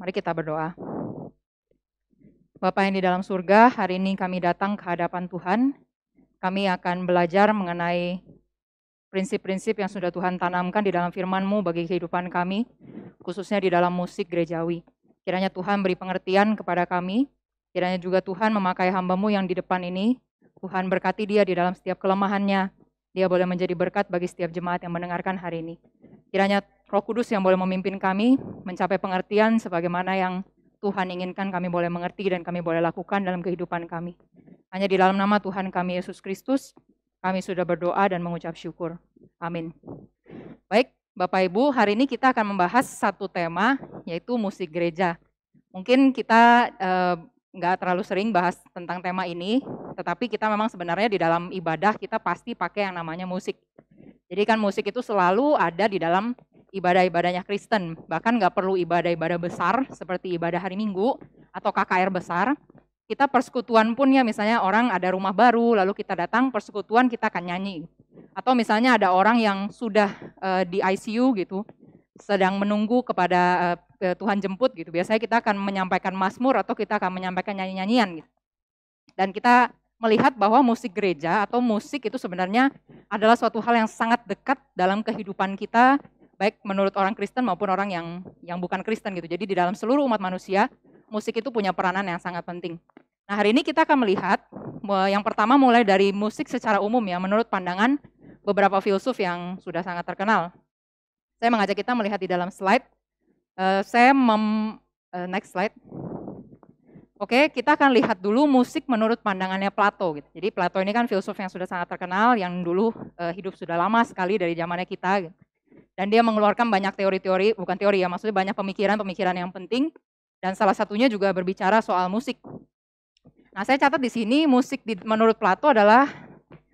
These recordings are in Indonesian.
Mari kita berdoa. Bapa yang di dalam surga, hari ini kami datang ke hadapan Tuhan. Kami akan belajar mengenai prinsip-prinsip yang sudah Tuhan tanamkan di dalam firman-Mu bagi kehidupan kami, khususnya di dalam musik gerejawi. Kiranya Tuhan beri pengertian kepada kami, kiranya juga Tuhan memakai hamba-Mu yang di depan ini. Tuhan berkati dia di dalam setiap kelemahannya. Dia boleh menjadi berkat bagi setiap jemaat yang mendengarkan hari ini. Kiranya Roh Kudus yang boleh memimpin kami mencapai pengertian sebagaimana yang Tuhan inginkan kami boleh mengerti dan kami boleh lakukan dalam kehidupan kami. Hanya di dalam nama Tuhan kami Yesus Kristus, kami sudah berdoa dan mengucap syukur. Amin. Baik, Bapak Ibu, hari ini kita akan membahas satu tema, yaitu musik gereja. Mungkin kita nggak terlalu sering bahas tentang tema ini, tetapi kita memang sebenarnya di dalam ibadah kita pasti pakai yang namanya musik. Jadi kan musik itu selalu ada di dalam ibadah-ibadahnya Kristen. Bahkan nggak perlu ibadah-ibadah besar seperti ibadah hari Minggu atau KKR besar. Kita persekutuan pun ya, misalnya orang ada rumah baru, lalu kita datang persekutuan kita akan nyanyi. Atau misalnya ada orang yang sudah di ICU gitu, sedang menunggu kepada Tuhan jemput gitu. Biasanya kita akan menyampaikan mazmur atau kita akan menyampaikan nyanyi-nyanyian gitu. Dan kita melihat bahwa musik gereja atau musik itu sebenarnya adalah suatu hal yang sangat dekat dalam kehidupan kita, baik menurut orang Kristen maupun orang yang bukan Kristen gitu. Jadi di dalam seluruh umat manusia, musik itu punya peranan yang sangat penting. Nah, hari ini kita akan melihat yang pertama mulai dari musik secara umum ya, menurut pandangan beberapa filsuf yang sudah sangat terkenal. Saya mengajak kita melihat di dalam slide. Next slide. Oke, kita akan lihat dulu musik menurut pandangannya Plato gitu. Jadi Plato ini kan filsuf yang sudah sangat terkenal, yang dulu hidup sudah lama sekali dari zamannya kita gitu. Dan dia mengeluarkan banyak teori-teori, bukan teori ya, maksudnya banyak pemikiran-pemikiran yang penting, dan salah satunya juga berbicara soal musik. Nah, saya catat di sini musik menurut Plato adalah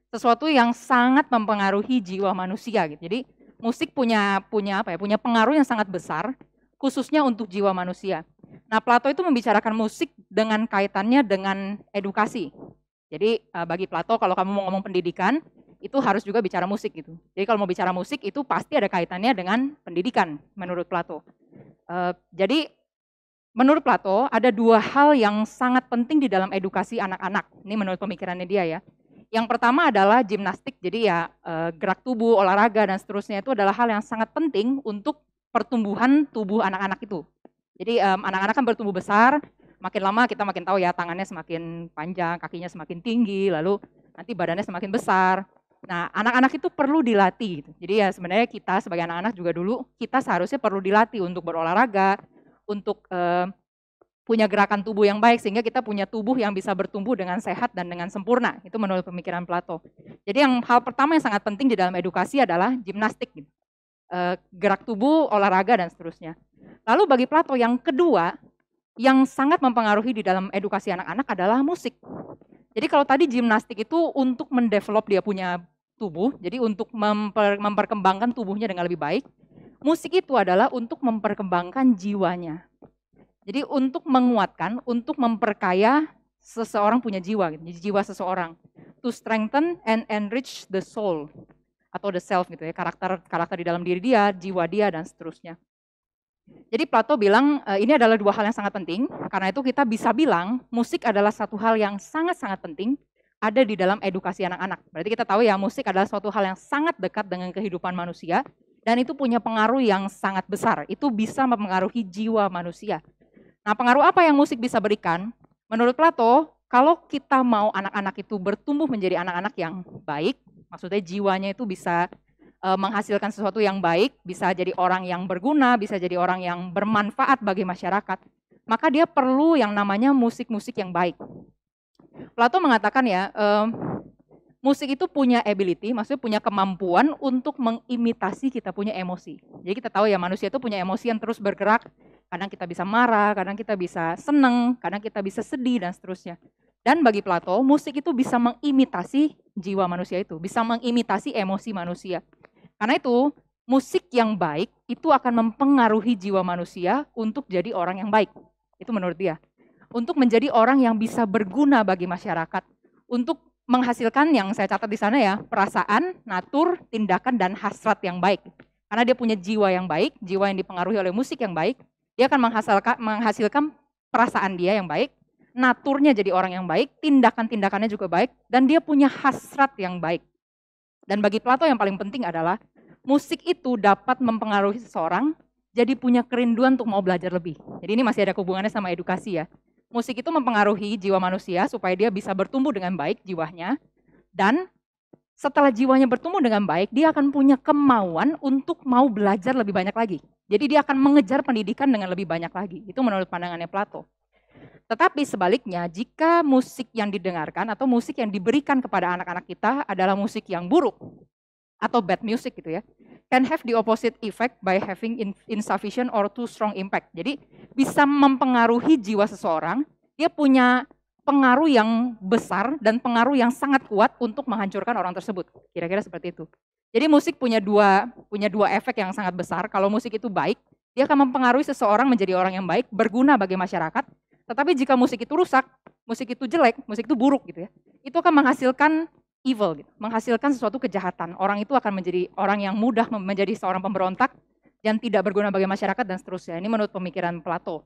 sesuatu yang sangat mempengaruhi jiwa manusia gitu. Jadi musik punya pengaruh yang sangat besar, khususnya untuk jiwa manusia. Nah, Plato itu membicarakan musik dengan kaitannya dengan edukasi. Jadi bagi Plato kalau kamu mau ngomong pendidikan, itu harus juga bicara musik gitu. Jadi kalau mau bicara musik itu pasti ada kaitannya dengan pendidikan menurut Plato. Jadi menurut Plato ada dua hal yang sangat penting di dalam edukasi anak-anak. Ini menurut pemikirannya dia ya. Yang pertama adalah gimnastik, jadi ya gerak tubuh, olahraga dan seterusnya itu adalah hal yang sangat penting untuk pertumbuhan tubuh anak-anak itu. Jadi anak-anak kan bertumbuh besar, makin lama kita makin tahu ya tangannya semakin panjang, kakinya semakin tinggi, lalu nanti badannya semakin besar. Nah, anak-anak itu perlu dilatih gitu. Jadi ya sebenarnya kita sebagai anak-anak juga dulu kita seharusnya perlu dilatih untuk berolahraga, untuk punya gerakan tubuh yang baik sehingga kita punya tubuh yang bisa bertumbuh dengan sehat dan dengan sempurna. Itu menurut pemikiran Plato. Jadi yang hal pertama yang sangat penting di dalam edukasi adalah gimnastik gitu. Gerak tubuh, olahraga dan seterusnya. Lalu bagi Plato yang kedua yang sangat mempengaruhi di dalam edukasi anak-anak adalah musik. Jadi kalau tadi gimnastik itu untuk mendevelop dia punya tubuh, jadi untuk memperkembangkan tubuhnya dengan lebih baik. Musik itu adalah untuk memperkembangkan jiwanya. Jadi untuk menguatkan, untuk memperkaya seseorang punya jiwa, gitu, jiwa seseorang. To strengthen and enrich the soul atau the self gitu ya, karakter di dalam diri dia, jiwa dia dan seterusnya. Jadi Plato bilang ini adalah dua hal yang sangat penting, karena itu kita bisa bilang musik adalah satu hal yang sangat-sangat penting ada di dalam edukasi anak-anak. Berarti kita tahu ya musik adalah suatu hal yang sangat dekat dengan kehidupan manusia dan itu punya pengaruh yang sangat besar. Itu bisa mempengaruhi jiwa manusia. Nah, pengaruh apa yang musik bisa berikan? Menurut Plato, kalau kita mau anak-anak itu bertumbuh menjadi anak-anak yang baik, maksudnya jiwanya itu bisa menghasilkan sesuatu yang baik, bisa jadi orang yang berguna, bisa jadi orang yang bermanfaat bagi masyarakat, maka dia perlu yang namanya musik-musik yang baik. Plato mengatakan ya, musik itu punya ability, maksudnya punya kemampuan untuk mengimitasi kita punya emosi. Jadi kita tahu ya manusia itu punya emosi yang terus bergerak, kadang kita bisa marah, kadang kita bisa seneng, kadang kita bisa sedih dan seterusnya. Dan bagi Plato, musik itu bisa mengimitasi jiwa manusia itu, bisa mengimitasi emosi manusia. Karena itu, musik yang baik itu akan mempengaruhi jiwa manusia untuk jadi orang yang baik. Itu menurut dia. Untuk menjadi orang yang bisa berguna bagi masyarakat. Untuk menghasilkan yang saya catat di sana ya, perasaan, natur, tindakan, dan hasrat yang baik. Karena dia punya jiwa yang baik, jiwa yang dipengaruhi oleh musik yang baik, Dia akan menghasilkan perasaan dia yang baik, naturnya jadi orang yang baik, tindakan-tindakannya juga baik, dan dia punya hasrat yang baik. Dan bagi Plato yang paling penting adalah musik itu dapat mempengaruhi seseorang jadi punya kerinduan untuk mau belajar lebih. Jadi ini masih ada hubungannya sama edukasi ya. Musik itu mempengaruhi jiwa manusia supaya dia bisa bertumbuh dengan baik jiwanya, dan setelah jiwanya bertumbuh dengan baik, dia akan punya kemauan untuk mau belajar lebih banyak lagi. Jadi dia akan mengejar pendidikan dengan lebih banyak lagi. Itu menurut pandangannya Plato. Tetapi sebaliknya, jika musik yang didengarkan atau musik yang diberikan kepada anak-anak kita adalah musik yang buruk atau bad music gitu ya, can have the opposite effect by having insufficient or too strong impact. Jadi bisa mempengaruhi jiwa seseorang, dia punya pengaruh yang besar dan pengaruh yang sangat kuat untuk menghancurkan orang tersebut. Kira-kira seperti itu. Jadi musik punya dua efek yang sangat besar. Kalau musik itu baik, dia akan mempengaruhi seseorang menjadi orang yang baik, berguna bagi masyarakat. Tetapi jika musik itu rusak, musik itu jelek, musik itu buruk gitu ya, itu akan menghasilkan evil, gitu, menghasilkan sesuatu kejahatan. Orang itu akan menjadi orang yang mudah menjadi seorang pemberontak dan tidak berguna bagi masyarakat dan seterusnya. Ini menurut pemikiran Plato.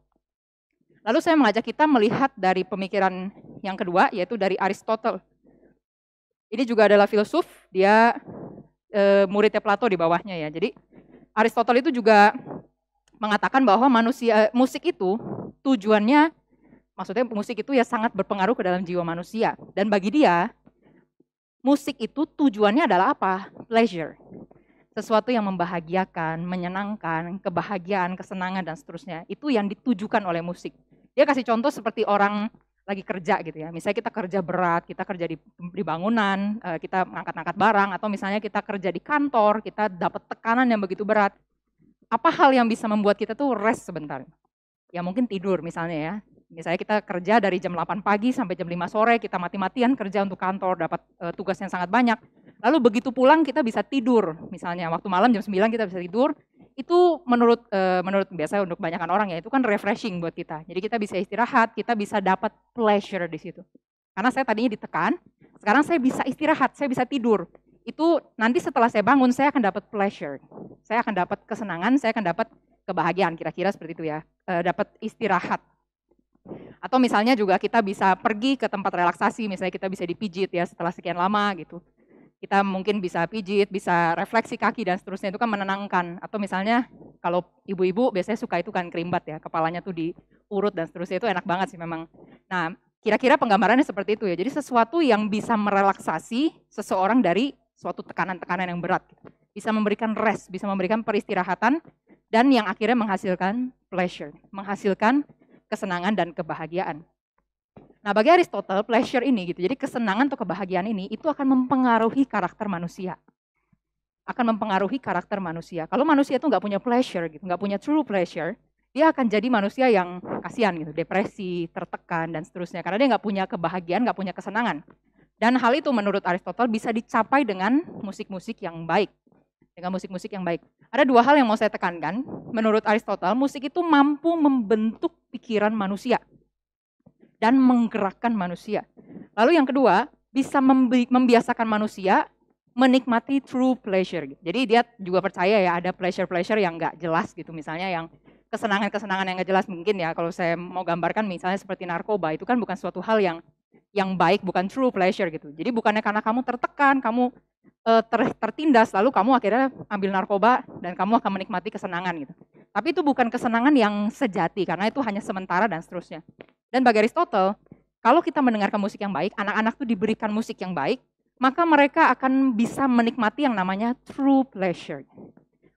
Lalu saya mengajak kita melihat dari pemikiran yang kedua, yaitu dari Aristotle. Ini juga adalah filsuf, dia muridnya Plato di bawahnya ya. Jadi Aristotle itu juga mengatakan bahwa musik itu tujuannya, maksudnya musik itu ya sangat berpengaruh ke dalam jiwa manusia. Dan bagi dia, musik itu tujuannya adalah apa? Pleasure. Sesuatu yang membahagiakan, menyenangkan, kebahagiaan, kesenangan, dan seterusnya. Itu yang ditujukan oleh musik. Dia kasih contoh seperti orang lagi kerja gitu ya. Misalnya kita kerja berat, kita kerja di bangunan, kita ngangkat-ngangkat barang, atau misalnya kita kerja di kantor, kita dapat tekanan yang begitu berat. Apa hal yang bisa membuat kita tuh rest sebentar? Ya mungkin tidur misalnya ya. Misalnya kita kerja dari jam 8 pagi sampai jam 5 sore, kita mati-matian kerja untuk kantor, dapat tugas yang sangat banyak. Lalu begitu pulang kita bisa tidur, misalnya waktu malam jam 9 kita bisa tidur. Itu menurut biasa untuk kebanyakan orang ya, itu kan refreshing buat kita. Jadi kita bisa istirahat, kita bisa dapat pleasure di situ. Karena saya tadinya ditekan, sekarang saya bisa istirahat, saya bisa tidur. Itu nanti setelah saya bangun, saya akan dapat pleasure. Saya akan dapat kesenangan, saya akan dapat kebahagiaan, kira-kira seperti itu ya. Dapat istirahat. Atau misalnya juga kita bisa pergi ke tempat relaksasi, misalnya kita bisa dipijit ya setelah sekian lama gitu. Kita mungkin bisa pijit, bisa refleksi kaki dan seterusnya, itu kan menenangkan. Atau misalnya kalau ibu-ibu biasanya suka itu kan kerimbat ya, kepalanya tuh diurut dan seterusnya, itu enak banget sih memang. Nah, kira-kira penggambarannya seperti itu ya. Jadi sesuatu yang bisa merelaksasi seseorang dari suatu tekanan-tekanan yang berat. Bisa memberikan rest, bisa memberikan peristirahatan, dan yang akhirnya menghasilkan pleasure, menghasilkan kesenangan dan kebahagiaan. Nah, bagi Aristotle, pleasure ini gitu, jadi kesenangan atau kebahagiaan ini itu akan mempengaruhi karakter manusia. Akan mempengaruhi karakter manusia. Kalau manusia itu nggak punya pleasure gitu, nggak punya true pleasure, dia akan jadi manusia yang kasihan gitu, depresi, tertekan dan seterusnya. Karena dia nggak punya kebahagiaan, nggak punya kesenangan. Dan hal itu menurut Aristotle bisa dicapai dengan musik-musik yang baik. Dengan musik-musik yang baik. Ada dua hal yang mau saya tekankan. Menurut Aristotle, musik itu mampu membentuk pikiran manusia dan menggerakkan manusia. Lalu yang kedua, bisa membiasakan manusia menikmati true pleasure. Jadi dia juga percaya ya ada pleasure-pleasure yang nggak jelas gitu. Misalnya yang kesenangan-kesenangan yang nggak jelas mungkin ya. Kalau saya mau gambarkan misalnya seperti narkoba, itu kan bukan suatu hal yang baik, bukan true pleasure gitu. Jadi bukannya karena kamu tertekan, kamu tertindas, lalu kamu akhirnya ambil narkoba dan kamu akan menikmati kesenangan gitu. Tapi itu bukan kesenangan yang sejati, karena itu hanya sementara dan seterusnya. Dan bagi Aristotle, kalau kita mendengarkan musik yang baik, anak-anak itu diberikan musik yang baik, maka mereka akan bisa menikmati yang namanya true pleasure.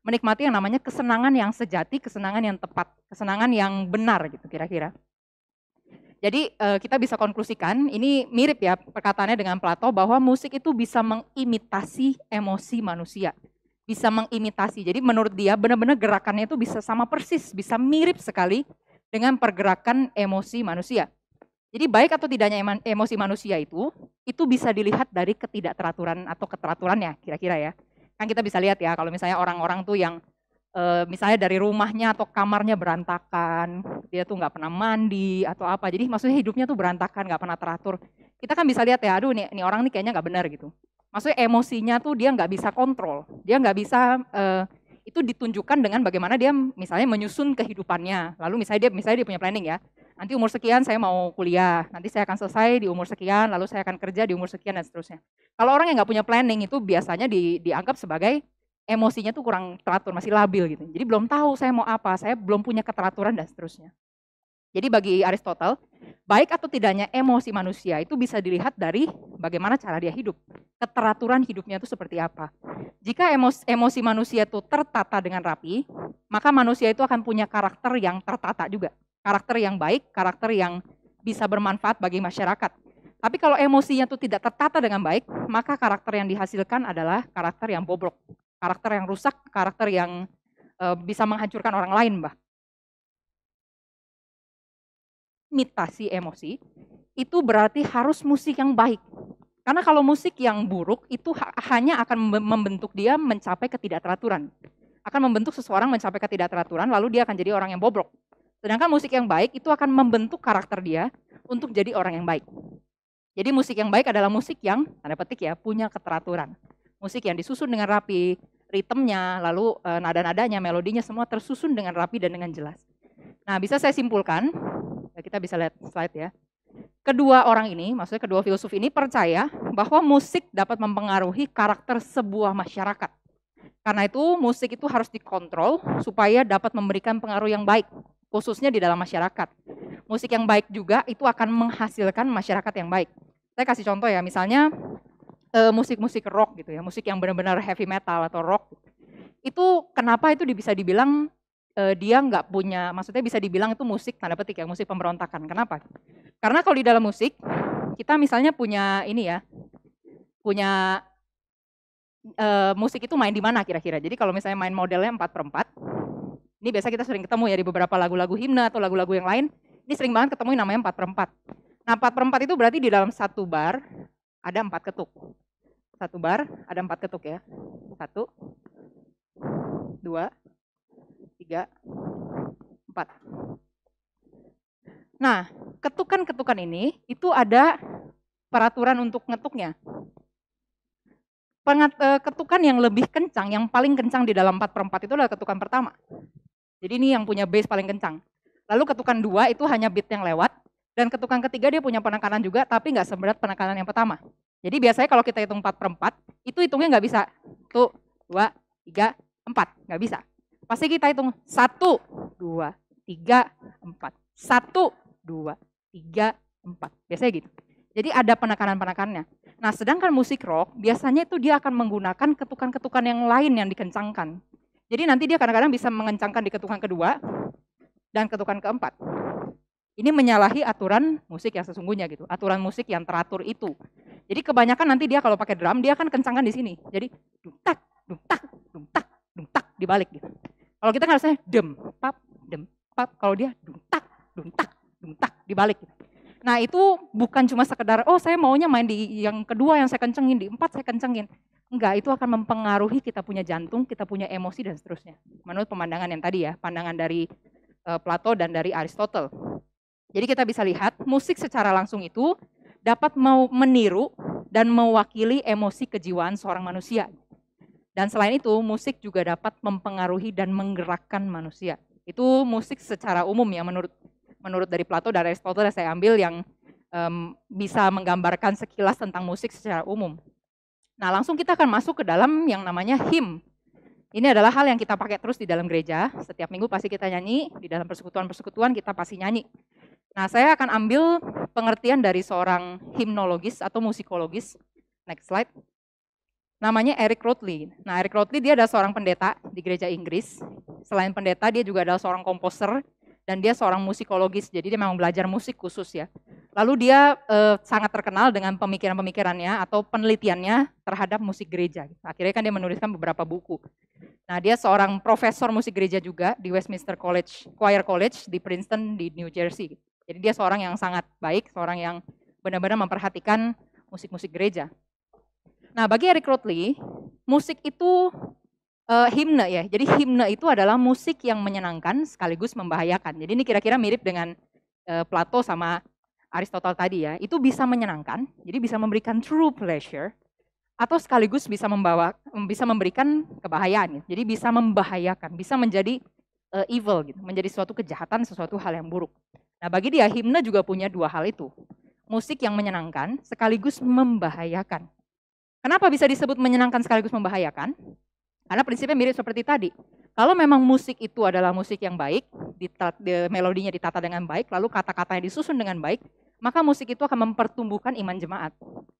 Menikmati yang namanya kesenangan yang sejati, kesenangan yang tepat, kesenangan yang benar gitu kira-kira. Jadi kita bisa konklusikan, ini mirip ya perkataannya dengan Plato, bahwa musik itu bisa mengimitasi emosi manusia. Bisa mengimitasi, jadi menurut dia benar-benar gerakannya itu bisa sama persis, bisa mirip sekali dengan pergerakan emosi manusia. Jadi baik atau tidaknya emosi manusia itu bisa dilihat dari ketidakteraturan atau keteraturannya kira-kira ya. Kan kita bisa lihat ya kalau misalnya orang-orang tuh yang misalnya dari rumahnya atau kamarnya berantakan, dia tuh nggak pernah mandi atau apa, jadi maksudnya hidupnya tuh berantakan, nggak pernah teratur. Kita kan bisa lihat ya, aduh nih orang nih kayaknya nggak benar gitu. Maksudnya emosinya tuh dia nggak bisa kontrol, dia nggak bisa itu ditunjukkan dengan bagaimana dia misalnya menyusun kehidupannya. Lalu misalnya dia punya planning ya. Nanti umur sekian saya mau kuliah, nanti saya akan selesai di umur sekian, lalu saya akan kerja di umur sekian dan seterusnya. Kalau orang yang nggak punya planning itu biasanya dianggap sebagai emosinya tuh kurang teratur, masih labil gitu. Jadi belum tahu saya mau apa, saya belum punya keteraturan dan seterusnya. Jadi bagi Aristotle, baik atau tidaknya emosi manusia itu bisa dilihat dari bagaimana cara dia hidup. Keteraturan hidupnya itu seperti apa. Jika emosi manusia itu tertata dengan rapi, maka manusia itu akan punya karakter yang tertata juga. Karakter yang baik, karakter yang bisa bermanfaat bagi masyarakat. Tapi kalau emosinya itu tidak tertata dengan baik, maka karakter yang dihasilkan adalah karakter yang bobrok. Karakter yang rusak, karakter yang bisa menghancurkan orang lain, bah. Imitasi emosi, itu berarti harus musik yang baik. Karena kalau musik yang buruk, itu hanya akan membentuk dia mencapai ketidakteraturan. Akan membentuk seseorang mencapai ketidakteraturan, lalu dia akan jadi orang yang bobrok. Sedangkan musik yang baik itu akan membentuk karakter dia untuk jadi orang yang baik. Jadi musik yang baik adalah musik yang, tanda petik ya, punya keteraturan. Musik yang disusun dengan rapi, ritmenya, lalu nada-nadanya, melodinya semua tersusun dengan rapi dan dengan jelas. Nah, bisa saya simpulkan, kita bisa lihat slide ya. Kedua orang ini, maksudnya kedua filsuf ini percaya bahwa musik dapat mempengaruhi karakter sebuah masyarakat. Karena itu musik itu harus dikontrol supaya dapat memberikan pengaruh yang baik, khususnya di dalam masyarakat. Musik yang baik juga itu akan menghasilkan masyarakat yang baik. Saya kasih contoh ya, misalnya musik-musik rock gitu ya, musik yang benar-benar heavy metal atau rock. Itu kenapa itu bisa dibilang dia nggak punya, maksudnya bisa dibilang itu musik tanda petik ya, musik pemberontakan. Kenapa? Karena kalau di dalam musik, kita misalnya punya ini ya, punya musik itu main di mana kira-kira. Jadi kalau misalnya main modelnya 4/4, ini biasa kita sering ketemu ya di beberapa lagu-lagu himne atau lagu-lagu yang lain, ini sering banget ketemu yang namanya 4/4. Nah 4/4 itu berarti di dalam satu bar ada 4 ketuk. Satu bar ada 4 ketuk ya. 1, 2, 3, 4. Nah, ketukan-ketukan ini itu ada peraturan untuk ngetuknya. Ketukan yang lebih kencang, yang paling kencang di dalam 4/4 itu adalah ketukan pertama. Jadi ini yang punya bass paling kencang. Lalu ketukan 2 itu hanya beat yang lewat, dan ketukan ketiga dia punya penekanan juga, tapi nggak seberat penekanan yang pertama. Jadi biasanya kalau kita hitung 4/4, itu hitungnya nggak bisa. 1, 2, 3, 4, nggak bisa. Pasti kita hitung 1, 2, 3, 4. 1, 2, 3, 4. Biasanya gitu. Jadi ada penekanan-penekanannya. Nah, sedangkan musik rock biasanya itu dia akan menggunakan ketukan-ketukan yang lain yang dikencangkan. Jadi nanti dia kadang-kadang bisa mengencangkan di ketukan kedua dan ketukan keempat. Ini menyalahi aturan musik yang sesungguhnya gitu. Aturan musik yang teratur itu. Jadi kebanyakan nanti dia kalau pakai drum dia akan kencangkan di sini. Jadi dung-tak, dung-tak, dung-tak, dung-tak dibalik gitu. Kalau kita kan harusnya dem, pap. Kalau dia dung-tak, dung-tak, dung-tak dibalik gitu. Nah itu bukan cuma sekedar, oh saya maunya main di yang kedua yang saya kencengin, di 4 saya kencengin. Enggak, itu akan mempengaruhi kita punya jantung, kita punya emosi dan seterusnya. Menurut pemandangan yang tadi ya, pandangan dari Plato dan dari Aristotle. Jadi kita bisa lihat musik secara langsung itu dapat mau meniru dan mewakili emosi kejiwaan seorang manusia. Dan selain itu musik juga dapat mempengaruhi dan menggerakkan manusia. Itu musik secara umum ya menurut dari Plato dan Aristotle saya ambil yang bisa menggambarkan sekilas tentang musik secara umum. Nah langsung kita akan masuk ke dalam yang namanya hymn. Ini adalah hal yang kita pakai terus di dalam gereja. Setiap minggu pasti kita nyanyi, di dalam persekutuan-persekutuan kita pasti nyanyi. Nah saya akan ambil pengertian dari seorang himnologis atau musikologis. Next slide. Namanya Eric Rothli. Nah Eric Rothli dia adalah seorang pendeta di gereja Inggris. Selain pendeta dia juga adalah seorang komposer. Dan dia seorang musikologis, jadi dia memang belajar musik khusus ya. Lalu dia sangat terkenal dengan pemikiran-pemikirannya atau penelitiannya terhadap musik gereja. Akhirnya kan dia menuliskan beberapa buku. Nah dia seorang profesor musik gereja juga di Westminster College, Choir College di Princeton di New Jersey. Jadi dia seorang yang sangat baik, seorang yang benar-benar memperhatikan musik-musik gereja. Nah bagi Eric Rothli, musik itu himne ya, jadi himne itu adalah musik yang menyenangkan sekaligus membahayakan. Jadi ini kira-kira mirip dengan Plato sama Aristotle tadi ya, itu bisa menyenangkan, jadi bisa memberikan true pleasure, atau sekaligus bisa memberikan kebahayaan. Jadi bisa membahayakan, bisa menjadi evil gitu, menjadi suatu kejahatan, sesuatu hal yang buruk. Nah, bagi dia himne juga punya dua hal itu. Musik yang menyenangkan sekaligus membahayakan. Kenapa bisa disebut menyenangkan sekaligus membahayakan? Karena prinsipnya mirip seperti tadi. Kalau memang musik itu adalah musik yang baik, melodinya ditata dengan baik, lalu kata-katanya disusun dengan baik, maka musik itu akan mempertumbuhkan iman jemaat.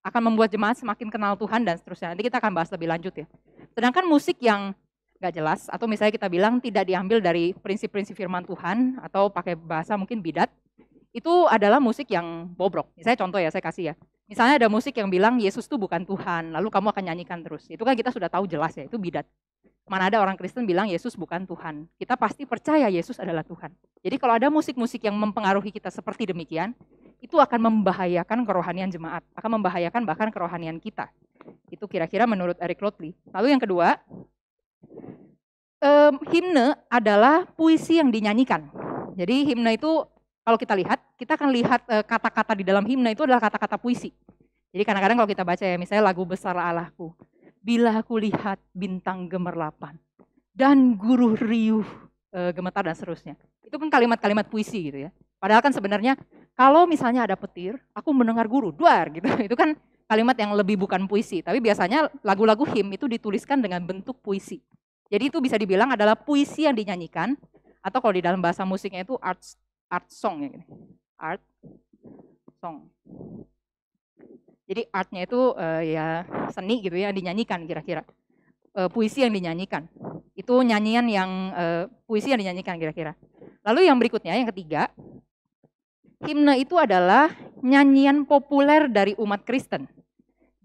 Akan membuat jemaat semakin kenal Tuhan dan seterusnya. Nanti kita akan bahas lebih lanjut ya. Sedangkan musik yang nggak jelas, atau misalnya kita bilang tidak diambil dari prinsip-prinsip firman Tuhan, atau pakai bahasa mungkin bidat, itu adalah musik yang bobrok. Misalnya contoh ya, saya kasih ya. Misalnya ada musik yang bilang Yesus itu bukan Tuhan, lalu kamu akan nyanyikan terus. Itu kan kita sudah tahu jelas ya, itu bidat. Mana ada orang Kristen bilang Yesus bukan Tuhan. Kita pasti percaya Yesus adalah Tuhan. Jadi kalau ada musik-musik yang mempengaruhi kita seperti demikian, itu akan membahayakan kerohanian jemaat, akan membahayakan bahkan kerohanian kita. Itu kira-kira menurut Eric Lotley. Lalu yang kedua, himne adalah puisi yang dinyanyikan. Jadi himne itu kalau kita akan lihat kata-kata di dalam himne itu adalah kata-kata puisi. Jadi kadang-kadang kalau kita baca ya, misalnya lagu Besar Allahku, bila aku lihat bintang gemerlapan dan guruh riuh gemetar dan seterusnya. Itu kan kalimat-kalimat puisi gitu ya. Padahal kan sebenarnya kalau misalnya ada petir, aku mendengar guru, duar gitu. Itu kan kalimat yang lebih bukan puisi. Tapi biasanya lagu-lagu him itu dituliskan dengan bentuk puisi. Jadi itu bisa dibilang adalah puisi yang dinyanyikan, atau kalau di dalam bahasa musiknya itu art song ya, art song. Jadi artnya itu ya seni gitu ya, dinyanyikan kira-kira. Puisi yang dinyanyikan. Itu nyanyian yang puisi yang dinyanyikan kira-kira. Lalu yang berikutnya, yang ketiga, himne itu adalah nyanyian populer dari umat Kristen.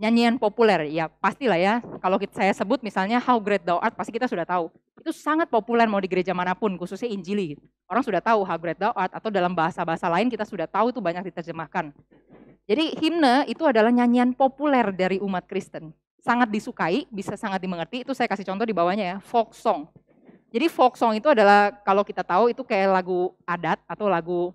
Nyanyian populer, ya pastilah ya. Kalau saya sebut misalnya How Great Thou Art, pasti kita sudah tahu. Itu sangat populer mau di gereja manapun, khususnya Injili. Orang sudah tahu How Great Thou Art, atau dalam bahasa-bahasa lain kita sudah tahu itu banyak diterjemahkan. Jadi himne itu adalah nyanyian populer dari umat Kristen. Sangat disukai, bisa sangat dimengerti. Itu saya kasih contoh di bawahnya ya, folk song. Jadi folk song itu adalah kalau kita tahu itu kayak lagu adat atau lagu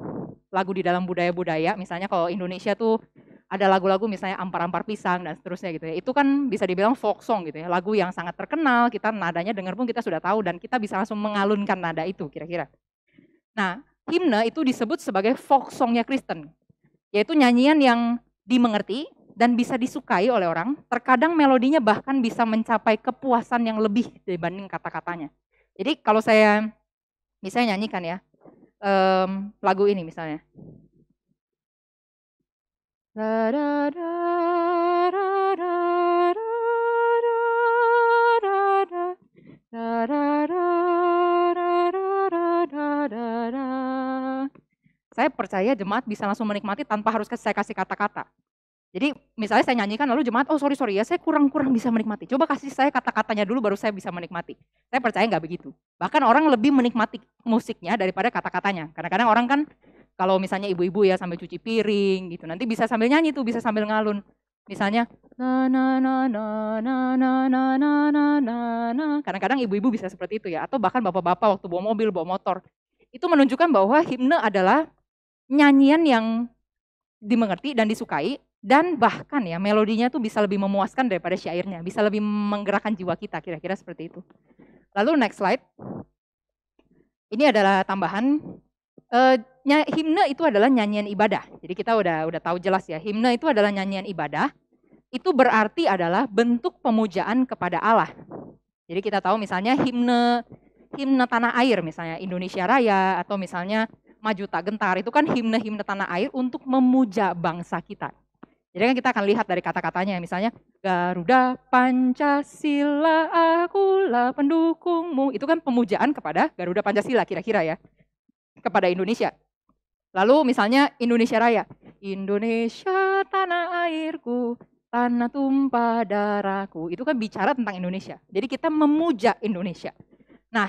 di dalam budaya-budaya. Misalnya kalau Indonesia tuh ada lagu-lagu misalnya ampar-ampar pisang dan seterusnya gitu ya. Itu kan bisa dibilang folk song gitu ya. Lagu yang sangat terkenal, kita nadanya dengar pun kita sudah tahu dan kita bisa langsung mengalunkan nada itu kira-kira. Nah, himne itu disebut sebagai folk songnya Kristen. Yaitu nyanyian yang dimengerti dan bisa disukai oleh orang. Terkadang melodinya bahkan bisa mencapai kepuasan yang lebih dibanding kata-katanya. Jadi kalau saya misalnya nyanyikan ya, lagu ini misalnya. Saya percaya jemaat bisa langsung menikmati tanpa harus saya kasih kata-kata. Jadi misalnya saya nyanyikan lalu jemaat, oh sorry ya saya kurang bisa menikmati. Coba kasih saya kata-katanya dulu baru saya bisa menikmati. Saya percaya nggak begitu. Bahkan orang lebih menikmati musiknya daripada kata-katanya. Kadang-kadang orang kan kalau misalnya ibu-ibu ya sambil cuci piring gitu, nanti bisa sambil nyanyi tuh, bisa sambil ngalun. Misalnya na na na na na na na na na na na. Kadang-kadang ibu-ibu bisa seperti itu ya, atau bahkan bapak-bapak waktu bawa mobil, bawa motor. Itu menunjukkan bahwa himne adalah nyanyian yang dimengerti dan disukai, dan bahkan ya melodinya tuh bisa lebih memuaskan daripada syairnya, bisa lebih menggerakkan jiwa kita, kira-kira seperti itu. Lalu next slide. Ini adalah tambahan. Himne itu adalah nyanyian ibadah. Jadi kita udah tahu jelas ya, himne itu adalah nyanyian ibadah. Itu berarti adalah bentuk pemujaan kepada Allah. Jadi kita tahu misalnya himne tanah air misalnya Indonesia Raya, atau misalnya Maju Tak Gentar, itu kan himne tanah air untuk memuja bangsa kita. Jadi kan kita akan lihat dari kata-katanya, misalnya Garuda Pancasila akulah pendukungmu, itu kan pemujaan kepada Garuda Pancasila kira-kira ya, kepada Indonesia. Lalu misalnya Indonesia Raya, Indonesia tanah airku, tanah tumpah darahku, itu kan bicara tentang Indonesia. Jadi kita memuja Indonesia. Nah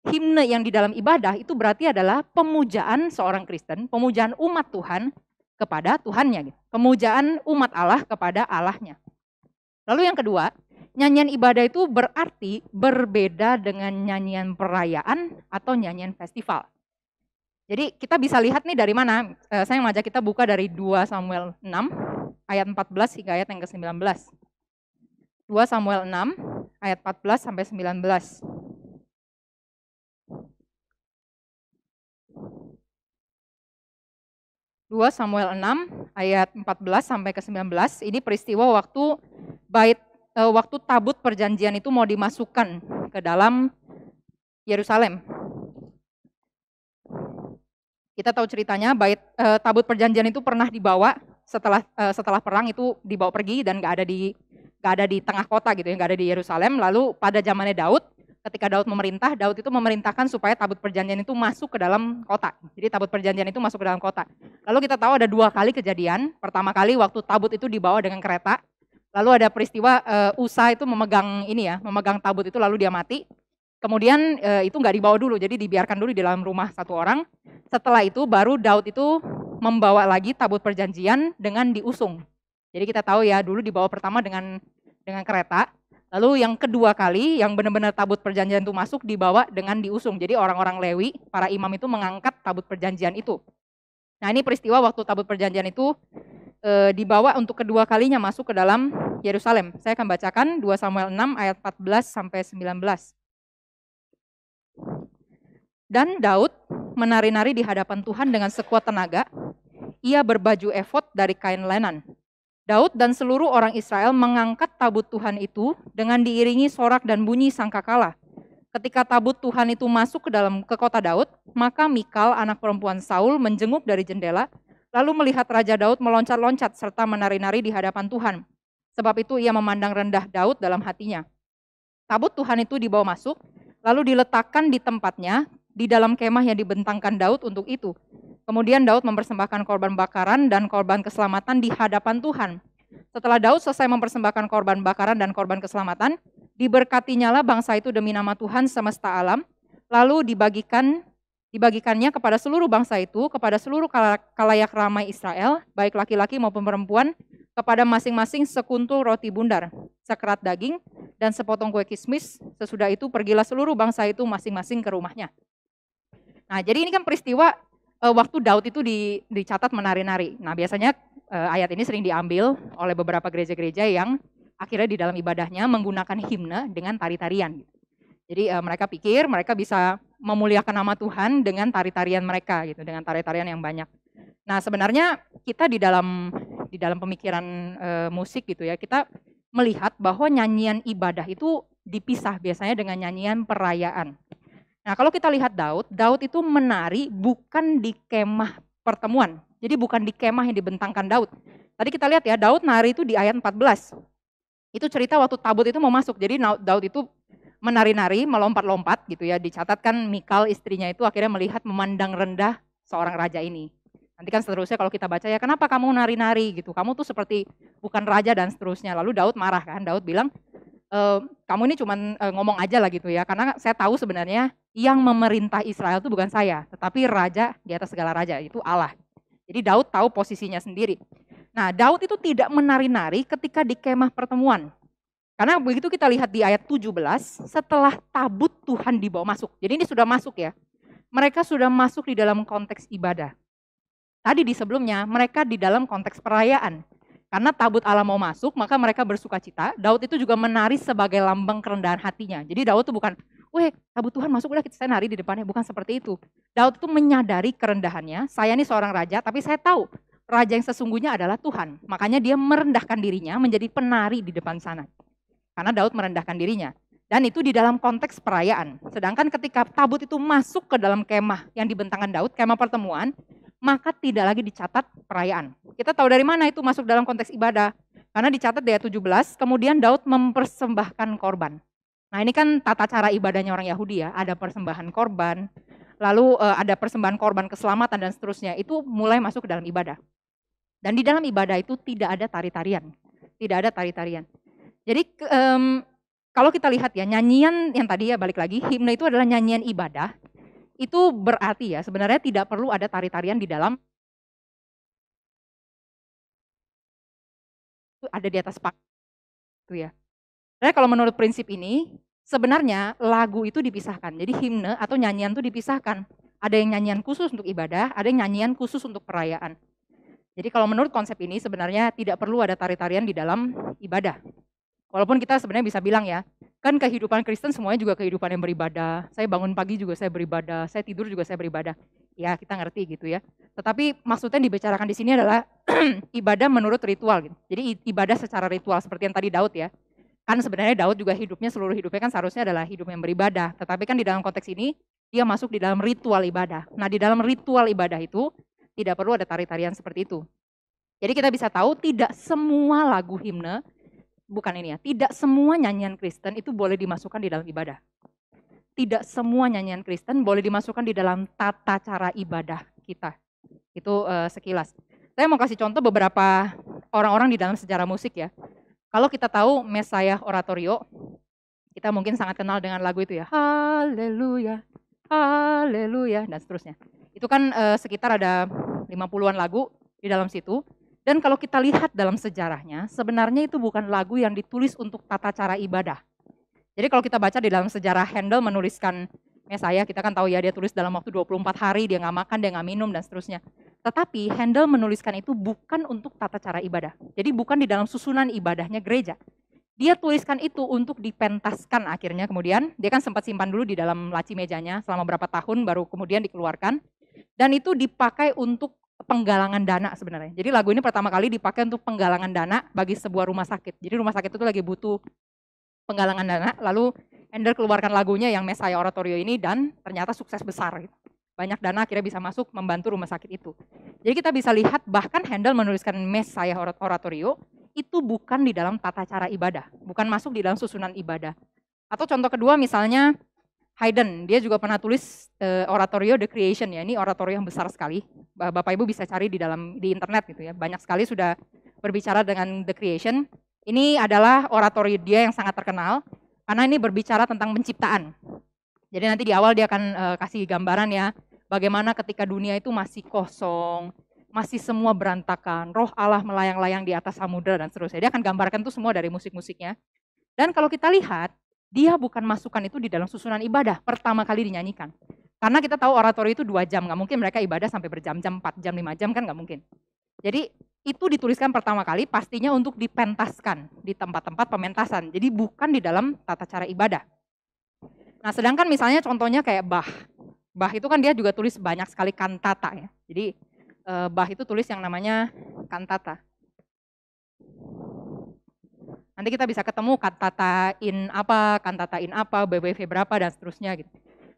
himne yang di dalam ibadah itu berarti adalah pemujaan seorang Kristen, pemujaan umat Tuhan kepada Tuhannya, gitu. Pemujaan umat Allah kepada Allahnya. Lalu yang kedua, nyanyian ibadah itu berarti berbeda dengan nyanyian perayaan atau nyanyian festival. Jadi kita bisa lihat nih dari mana, saya mengajak kita buka dari 2 Samuel 6 ayat 14 hingga ayat yang ke-19. 2 Samuel 6 ayat 14 sampai 19. 2 Samuel 6 ayat 14 sampai ke 19. Ini peristiwa waktu waktu tabut perjanjian itu mau dimasukkan ke dalam Yerusalem. Kita tahu ceritanya, tabut perjanjian itu pernah dibawa setelah perang, itu dibawa pergi dan nggak ada di tengah kota gitu ya, nggak ada di Yerusalem. Lalu pada zamannya Daud, ketika Daud memerintah, Daud itu memerintahkan supaya tabut perjanjian itu masuk ke dalam kota. Jadi tabut perjanjian itu masuk ke dalam kota. Lalu kita tahu ada 2 kali kejadian. Pertama kali waktu tabut itu dibawa dengan kereta. Lalu ada peristiwa Usa itu memegang tabut itu lalu dia mati. Kemudian itu nggak dibawa dulu, jadi dibiarkan dulu di dalam rumah satu orang. Setelah itu baru Daud itu membawa lagi tabut perjanjian dengan diusung. Jadi kita tahu ya, dulu dibawa pertama dengan kereta. Lalu yang kedua kali yang benar-benar tabut perjanjian itu masuk dibawa dengan diusung. Jadi orang-orang Lewi, para imam itu mengangkat tabut perjanjian itu. Nah, ini peristiwa waktu tabut perjanjian itu dibawa untuk kedua kalinya masuk ke dalam Yerusalem. Saya akan bacakan 2 Samuel 6 ayat 14 sampai 19. Dan Daud menari-nari di hadapan Tuhan dengan sekuat tenaga. Ia berbaju efod dari kain lenan. Daud dan seluruh orang Israel mengangkat tabut Tuhan itu dengan diiringi sorak dan bunyi sangkakala. Ketika tabut Tuhan itu masuk ke kota Daud, maka Mikal, anak perempuan Saul, menjenguk dari jendela, lalu melihat Raja Daud meloncat-loncat serta menari-nari di hadapan Tuhan. Sebab itu ia memandang rendah Daud dalam hatinya. Tabut Tuhan itu dibawa masuk, lalu diletakkan di tempatnya di dalam kemah yang dibentangkan Daud untuk itu. Kemudian Daud mempersembahkan korban bakaran dan korban keselamatan di hadapan Tuhan. Setelah Daud selesai mempersembahkan korban bakaran dan korban keselamatan, diberkatinyalah bangsa itu demi nama Tuhan semesta alam, lalu dibagikannya kepada seluruh bangsa itu, kepada seluruh kalayak ramai Israel, baik laki-laki maupun perempuan, kepada masing-masing sekuntul roti bundar, sekerat daging, dan sepotong kue kismis. Sesudah itu pergilah seluruh bangsa itu masing-masing ke rumahnya. Nah, jadi ini kan peristiwa waktu Daud itu dicatat menari-nari. Nah, biasanya ayat ini sering diambil oleh beberapa gereja-gereja yang akhirnya di dalam ibadahnya menggunakan himne dengan tari-tarian. Jadi mereka pikir mereka bisa memuliakan nama Tuhan dengan tari-tarian mereka gitu, dengan tari-tarian yang banyak. Nah, sebenarnya kita di dalam pemikiran musik gitu ya, kita melihat bahwa nyanyian ibadah itu dipisah biasanya dengan nyanyian perayaan. Nah, kalau kita lihat Daud itu menari bukan di kemah pertemuan. Jadi bukan di kemah yang dibentangkan Daud. Tadi kita lihat ya, Daud nari itu di ayat 14. Itu cerita waktu tabut itu mau masuk. Jadi Daud itu menari-nari, melompat-lompat gitu ya. Dicatatkan Mikal istrinya itu akhirnya melihat memandang rendah seorang raja ini. Nanti kan seterusnya kalau kita baca ya, kenapa kamu nari-nari gitu? Kamu tuh seperti bukan raja dan seterusnya. Lalu Daud marah kan, Daud bilang, kamu ini cuma ngomong aja lah gitu ya, karena saya tahu sebenarnya yang memerintah Israel itu bukan saya, tetapi raja di atas segala raja, itu Allah. Jadi Daud tahu posisinya sendiri. Nah, Daud itu tidak menari-nari ketika di kemah pertemuan. Karena begitu kita lihat di ayat 17, setelah tabut Tuhan dibawa masuk. Jadi ini sudah masuk ya. Mereka sudah masuk di dalam konteks ibadah. Tadi di sebelumnya mereka di dalam konteks perayaan. Karena tabut Allah mau masuk, maka mereka bersuka cita. Daud itu juga menari sebagai lambang kerendahan hatinya. Jadi Daud itu bukan, tabut Tuhan masuk, udah saya nari di depannya. Bukan seperti itu. Daud itu menyadari kerendahannya, saya ini seorang raja, tapi saya tahu raja yang sesungguhnya adalah Tuhan. Makanya dia merendahkan dirinya menjadi penari di depan sana. Karena Daud merendahkan dirinya. Dan itu di dalam konteks perayaan. Sedangkan ketika tabut itu masuk ke dalam kemah yang dibentangkan Daud, kemah pertemuan, maka tidak lagi dicatat perayaan. Kita tahu dari mana itu masuk dalam konteks ibadah. Karena dicatat di ayat 17, kemudian Daud mempersembahkan korban. Nah, ini kan tata cara ibadahnya orang Yahudi ya, ada persembahan korban, lalu ada persembahan korban keselamatan dan seterusnya. Itu mulai masuk ke dalam ibadah. Dan di dalam ibadah itu tidak ada tari-tarian. Tidak ada tari-tarian. Jadi kalau kita lihat ya, nyanyian yang tadi ya balik lagi, himne itu adalah nyanyian ibadah. Itu berarti ya sebenarnya tidak perlu ada tari-tarian di dalam, ada di atas panggung itu ya. Sebenarnya kalau menurut prinsip ini, sebenarnya lagu itu dipisahkan. Jadi himne atau nyanyian itu dipisahkan. Ada yang nyanyian khusus untuk ibadah, ada yang nyanyian khusus untuk perayaan. Jadi kalau menurut konsep ini sebenarnya tidak perlu ada tari-tarian di dalam ibadah. Walaupun kita sebenarnya bisa bilang ya, kan kehidupan Kristen semuanya juga kehidupan yang beribadah. Saya bangun pagi juga saya beribadah, saya tidur juga saya beribadah. Ya, kita ngerti gitu ya. Tetapi maksudnya yang dibicarakan di sini adalah ibadah menurut ritual gitu. Jadi ibadah secara ritual seperti yang tadi Daud ya. Kan sebenarnya Daud juga hidupnya, seluruh hidupnya kan seharusnya adalah hidup yang beribadah. Tetapi kan di dalam konteks ini dia masuk di dalam ritual ibadah. Nah, di dalam ritual ibadah itu tidak perlu ada tari-tarian seperti itu. Jadi kita bisa tahu tidak semua lagu himne, bukan ini ya, tidak semua nyanyian Kristen itu boleh dimasukkan di dalam ibadah. Tidak semua nyanyian Kristen boleh dimasukkan di dalam tata cara ibadah kita. Itu sekilas. Saya mau kasih contoh beberapa orang-orang di dalam sejarah musik ya. Kalau kita tahu Messiah Oratorio, kita mungkin sangat kenal dengan lagu itu ya. Haleluya, haleluya, dan seterusnya. Itu kan sekitar ada 50-an lagu di dalam situ. Dan kalau kita lihat dalam sejarahnya, sebenarnya itu bukan lagu yang ditulis untuk tata cara ibadah. Jadi kalau kita baca di dalam sejarah Handel menuliskan Messiah, kita kan tahu ya dia tulis dalam waktu 24 hari, dia nggak makan, dia nggak minum, dan seterusnya. Tetapi Handel menuliskan itu bukan untuk tata cara ibadah. Jadi bukan di dalam susunan ibadahnya gereja. Dia tuliskan itu untuk dipentaskan akhirnya kemudian. Dia kan sempat simpan dulu di dalam laci mejanya selama berapa tahun baru kemudian dikeluarkan. Dan itu dipakai untuk penggalangan dana sebenarnya. Jadi lagu ini pertama kali dipakai untuk penggalangan dana bagi sebuah rumah sakit. Jadi rumah sakit itu lagi butuh penggalangan dana, lalu Handel keluarkan lagunya yang Messiah Oratorio ini dan ternyata sukses besar. Banyak dana akhirnya bisa masuk membantu rumah sakit itu. Jadi kita bisa lihat bahkan Handel menuliskan Messiah Oratorio itu bukan di dalam tata cara ibadah, bukan masuk di dalam susunan ibadah. Atau contoh kedua misalnya Haydn, dia juga pernah tulis Oratorio The Creation ya. Ini oratorio yang besar sekali. Bapak Ibu bisa cari di internet gitu ya. Banyak sekali sudah berbicara dengan The Creation. Ini adalah oratorio dia yang sangat terkenal karena ini berbicara tentang penciptaan. Jadi nanti di awal dia akan kasih gambaran ya bagaimana ketika dunia itu masih kosong, masih semua berantakan, roh Allah melayang-layang di atas samudera dan seterusnya. Dia akan gambarkan itu semua dari musik-musiknya. Dan kalau kita lihat dia bukan masukkan itu di dalam susunan ibadah pertama kali dinyanyikan. Karena kita tahu oratorio itu 2 jam, nggak mungkin mereka ibadah sampai berjam-jam, 4 jam, 5 jam kan nggak mungkin. Jadi itu dituliskan pertama kali pastinya untuk dipentaskan di tempat-tempat pementasan. Jadi bukan di dalam tata cara ibadah. Nah sedangkan misalnya contohnya kayak Bach. Bach itu kan dia juga tulis banyak sekali kantata ya. Jadi Bach itu tulis yang namanya kantata. Nanti kita bisa ketemu kantata in apa, BWV berapa, dan seterusnya gitu.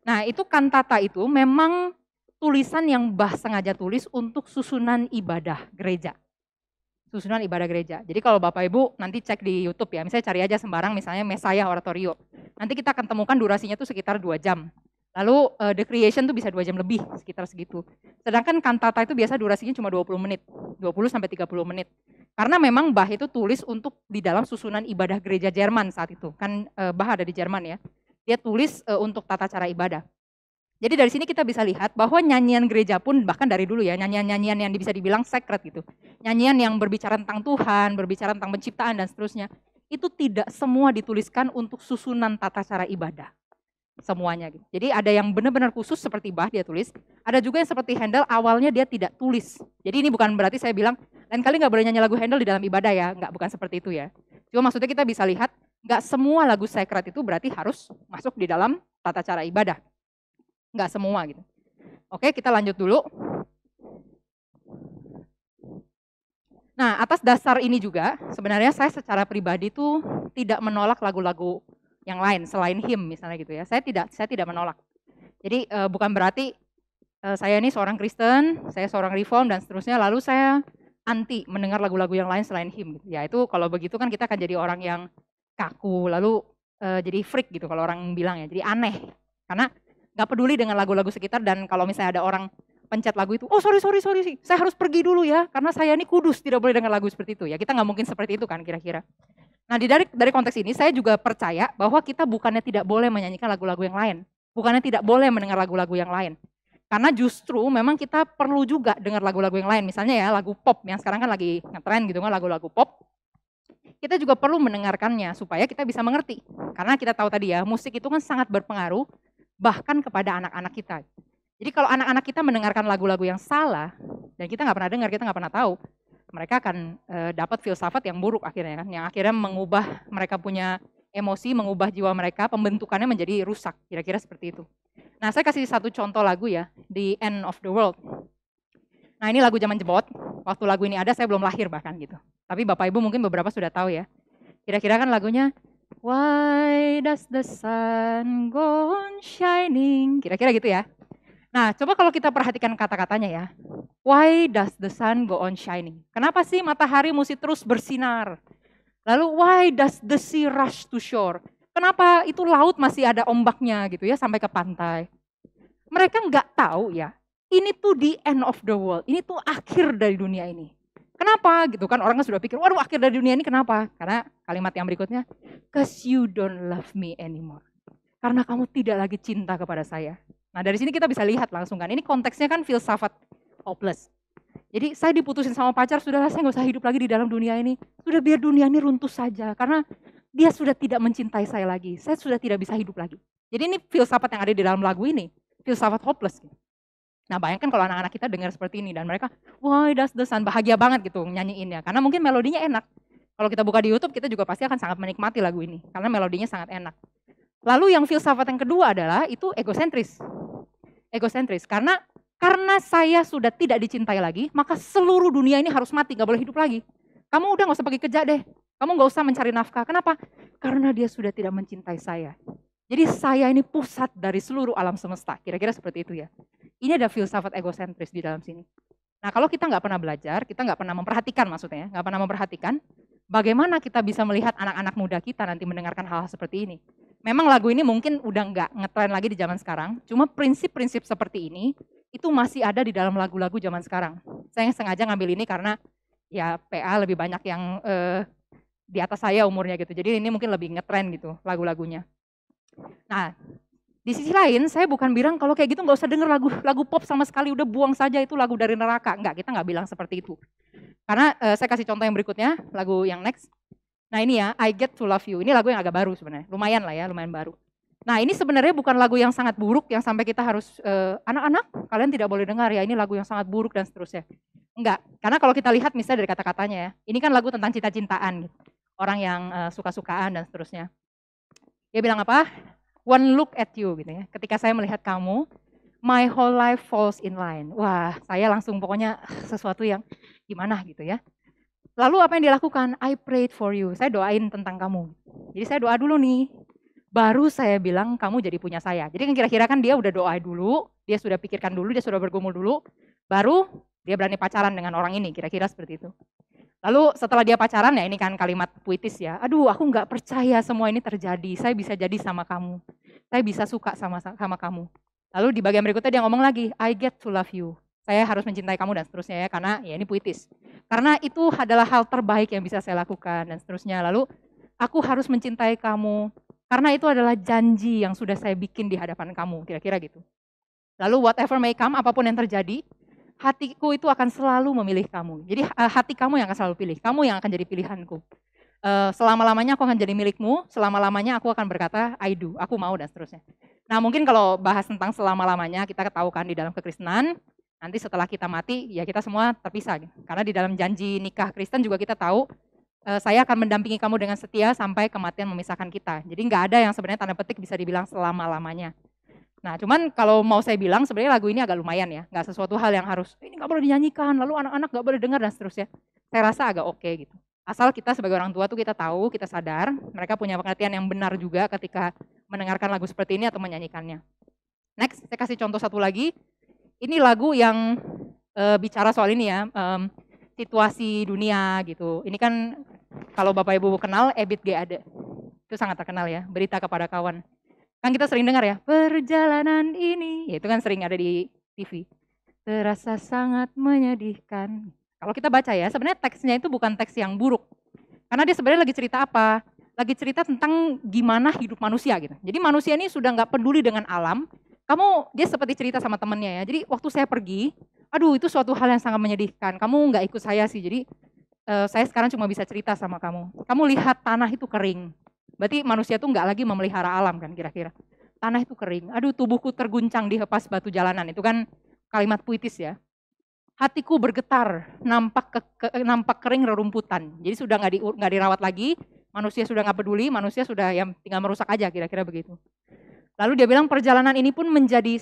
Nah itu kantata itu memang tulisan yang Bach sengaja tulis untuk susunan ibadah gereja. Susunan ibadah gereja. Jadi kalau Bapak Ibu nanti cek di YouTube ya, misalnya cari aja sembarang misalnya Messiah Oratorio. Nanti kita akan temukan durasinya itu sekitar 2 jam. Lalu The Creation tuh bisa 2 jam lebih, sekitar segitu. Sedangkan kantata itu biasa durasinya cuma 20 menit, 20 sampai 30 menit. Karena memang Bach itu tulis untuk di dalam susunan ibadah gereja Jerman saat itu. Kan Bach ada di Jerman ya. Dia tulis untuk tata cara ibadah. Jadi dari sini kita bisa lihat bahwa nyanyian gereja pun bahkan dari dulu ya, nyanyian-nyanyian yang bisa dibilang sacred gitu. Nyanyian yang berbicara tentang Tuhan, berbicara tentang penciptaan dan seterusnya. Itu tidak semua dituliskan untuk susunan tata cara ibadah. Semuanya gitu. Jadi ada yang benar-benar khusus seperti Bach dia tulis, ada juga yang seperti Handel awalnya dia tidak tulis. Jadi ini bukan berarti saya bilang lain kali nggak boleh nyanyi lagu Handel di dalam ibadah ya, nggak, bukan seperti itu ya. Cuma maksudnya kita bisa lihat nggak semua lagu sacred itu berarti harus masuk di dalam tata cara ibadah, nggak semua gitu. Oke, kita lanjut dulu. Nah atas dasar ini juga sebenarnya saya secara pribadi tuh tidak menolak lagu-lagu yang lain selain hymn misalnya gitu ya. Saya tidak menolak. Jadi bukan berarti saya ini seorang Kristen, saya seorang Reform dan seterusnya, lalu saya anti mendengar lagu-lagu yang lain selain hymn. Ya itu kalau begitu kan kita akan jadi orang yang kaku, lalu jadi freak gitu kalau orang bilang ya, jadi aneh. Karena nggak peduli dengan lagu-lagu sekitar dan kalau misalnya ada orang pencet lagu itu, oh sorry, saya harus pergi dulu ya, karena saya ini kudus, tidak boleh dengar lagu seperti itu. Ya kita nggak mungkin seperti itu kan kira-kira. Nah dari konteks ini saya juga percaya bahwa kita bukannya tidak boleh menyanyikan lagu-lagu yang lain. Bukannya tidak boleh mendengar lagu-lagu yang lain. Karena justru memang kita perlu juga dengar lagu-lagu yang lain. Misalnya ya lagu pop yang sekarang kan lagi ngetren gitu kan, lagu-lagu pop. Kita juga perlu mendengarkannya supaya kita bisa mengerti. Karena kita tahu tadi ya, musik itu kan sangat berpengaruh bahkan kepada anak-anak kita. Jadi kalau anak-anak kita mendengarkan lagu-lagu yang salah, dan kita nggak pernah dengar, kita nggak pernah tahu, mereka akan dapat filsafat yang buruk akhirnya kan, yang akhirnya mengubah mereka punya emosi, mengubah jiwa mereka, pembentukannya menjadi rusak, kira-kira seperti itu. Nah, saya kasih satu contoh lagu ya, The End of the World. Nah, ini lagu zaman jebot, waktu lagu ini ada saya belum lahir bahkan gitu. Tapi Bapak Ibu mungkin beberapa sudah tahu ya. Kira-kira kan lagunya, Why does the sun go on shining? Kira-kira gitu ya. Nah, coba kalau kita perhatikan kata-katanya ya. Why does the sun go on shining? Kenapa sih matahari mesti terus bersinar? Lalu why does the sea rush to shore? Kenapa itu laut masih ada ombaknya gitu ya sampai ke pantai? Mereka nggak tahu ya, ini tuh the end of the world, ini tuh akhir dari dunia ini. Kenapa gitu kan, orang kan sudah pikir, waduh akhir dari dunia ini kenapa? Karena kalimat yang berikutnya, cause you don't love me anymore. Karena kamu tidak lagi cinta kepada saya. Nah dari sini kita bisa lihat langsung kan, ini konteksnya kan filsafat hopeless. Jadi saya diputusin sama pacar, sudahlah saya nggak usah hidup lagi di dalam dunia ini. Sudah biar dunia ini runtuh saja, karena dia sudah tidak mencintai saya lagi. Saya sudah tidak bisa hidup lagi. Jadi ini filsafat yang ada di dalam lagu ini, filsafat hopeless. Nah bayangkan kalau anak-anak kita dengar seperti ini dan mereka, why does the sun, bahagia banget gitu nyanyiinnya. Karena mungkin melodinya enak. Kalau kita buka di YouTube kita juga pasti akan sangat menikmati lagu ini, karena melodinya sangat enak. Lalu yang filsafat yang kedua adalah itu egosentris. Egosentris, karena saya sudah tidak dicintai lagi, maka seluruh dunia ini harus mati, gak boleh hidup lagi. Kamu udah gak usah pergi kerja deh, kamu gak usah mencari nafkah. Kenapa? Karena dia sudah tidak mencintai saya. Jadi saya ini pusat dari seluruh alam semesta, kira-kira seperti itu ya. Ini ada filsafat egosentris di dalam sini. Nah kalau kita nggak pernah belajar, kita nggak pernah memperhatikan maksudnya, nggak pernah memperhatikan bagaimana kita bisa melihat anak-anak muda kita nanti mendengarkan hal-hal seperti ini. Memang lagu ini mungkin udah nggak ngetren lagi di zaman sekarang, cuma prinsip-prinsip seperti ini itu masih ada di dalam lagu-lagu zaman sekarang. Saya sengaja ngambil ini karena ya PA lebih banyak yang di atas saya umurnya gitu, jadi ini mungkin lebih ngetren gitu lagu-lagunya. Nah, di sisi lain saya bukan bilang kalau kayak gitu nggak usah denger lagu pop sama sekali, udah buang saja itu lagu dari neraka. Enggak, kita nggak bilang seperti itu. Karena saya kasih contoh yang berikutnya, lagu yang next. Nah ini ya, I Get to Love You. Ini lagu yang agak baru sebenarnya, lumayan lah ya, lumayan baru. Nah ini sebenarnya bukan lagu yang sangat buruk yang sampai kita harus, anak-anak kalian tidak boleh dengar ya, ini lagu yang sangat buruk dan seterusnya. Enggak, karena kalau kita lihat misalnya dari kata-katanya ya, ini kan lagu tentang cinta-cintaan gitu. Orang yang suka-sukaan dan seterusnya. Dia bilang apa? One look at you gitu ya. Ketika saya melihat kamu, my whole life falls in line. Wah, saya langsung pokoknya sesuatu yang gimana gitu ya. Lalu apa yang dilakukan? I prayed for you. Saya doain tentang kamu. Jadi saya doa dulu nih. Baru saya bilang kamu jadi punya saya. Jadi kan kira-kira kan dia udah doa dulu, dia sudah pikirkan dulu, dia sudah bergumul dulu, baru dia berani pacaran dengan orang ini, kira-kira seperti itu. Lalu setelah dia pacaran ya ini kan kalimat puitis ya, aduh aku nggak percaya semua ini terjadi, saya bisa jadi sama kamu, saya bisa suka sama kamu. Lalu di bagian berikutnya dia ngomong lagi, I get to love you, saya harus mencintai kamu dan seterusnya ya, karena ya ini puitis. Karena itu adalah hal terbaik yang bisa saya lakukan dan seterusnya. Lalu aku harus mencintai kamu, karena itu adalah janji yang sudah saya bikin di hadapan kamu, kira-kira gitu. Lalu whatever may come, apapun yang terjadi, hatiku itu akan selalu memilih kamu. Jadi hati kamu yang akan selalu pilih, kamu yang akan jadi pilihanku. Selama-lamanya aku akan jadi milikmu, selama-lamanya aku akan berkata I do, aku mau dan seterusnya. Nah mungkin kalau bahas tentang selama-lamanya kita tahu kan di dalam kekristenan, nanti setelah kita mati ya kita semua terpisah. Karena di dalam janji nikah Kristen juga kita tahu, saya akan mendampingi kamu dengan setia sampai kematian memisahkan kita. Jadi nggak ada yang sebenarnya tanda petik bisa dibilang selama-lamanya. Nah cuman kalau mau saya bilang sebenarnya lagu ini agak lumayan ya, nggak sesuatu hal yang harus ini nggak boleh dinyanyikan, lalu anak-anak nggak boleh dengar dan seterusnya. Saya rasa agak oke gitu. Asal kita sebagai orang tua tuh kita tahu, kita sadar, mereka punya pengertian yang benar juga ketika mendengarkan lagu seperti ini atau menyanyikannya. Next, saya kasih contoh satu lagi. Ini lagu yang bicara soal ini ya, situasi dunia gitu. Ini kan kalau Bapak Ibu kenal Ebit G. Ade, itu sangat terkenal ya, Berita Kepada Kawan. Kan kita sering dengar ya, perjalanan ini, ya itu kan sering ada di TV. Terasa sangat menyedihkan. Kalau kita baca ya, sebenarnya teksnya itu bukan teks yang buruk. Karena dia sebenarnya lagi cerita apa? Lagi cerita tentang gimana hidup manusia gitu. Jadi manusia ini sudah nggak peduli dengan alam. Dia seperti cerita sama temennya ya. Jadi waktu saya pergi, aduh itu suatu hal yang sangat menyedihkan. Kamu nggak ikut saya sih, jadi saya sekarang cuma bisa cerita sama kamu. Kamu lihat tanah itu kering. Berarti manusia tuh nggak lagi memelihara alam kan kira-kira. Tanah itu kering, aduh tubuhku terguncang di hepas batu jalanan. Itu kan kalimat puitis ya. hatiku bergetar, nampak kering rerumputan. Jadi sudah nggak dirawat lagi, manusia sudah nggak peduli, manusia sudah yang tinggal merusak aja, kira-kira begitu. Lalu dia bilang perjalanan ini pun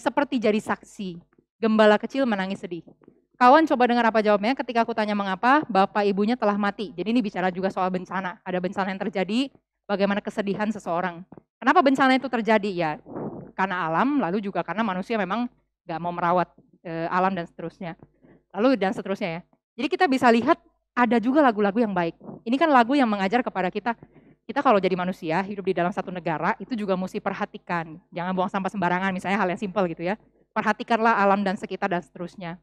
seperti jadi saksi. Gembala kecil menangis sedih. Kawan coba dengar apa jawabnya ketika aku tanya mengapa, bapak ibunya telah mati. Jadi ini bicara juga soal bencana. Ada bencana yang terjadi, bagaimana kesedihan seseorang. Kenapa bencana itu terjadi? Ya karena alam, lalu juga karena manusia memang nggak mau merawat alam dan seterusnya. Lalu dan seterusnya ya. Jadi kita bisa lihat ada juga lagu-lagu yang baik. Ini kan lagu yang mengajar kepada kita kalau jadi manusia, hidup di dalam satu negara, itu juga mesti perhatikan. Jangan buang sampah sembarangan, misalnya hal yang simpel gitu ya. Perhatikanlah alam dan sekitar dan seterusnya.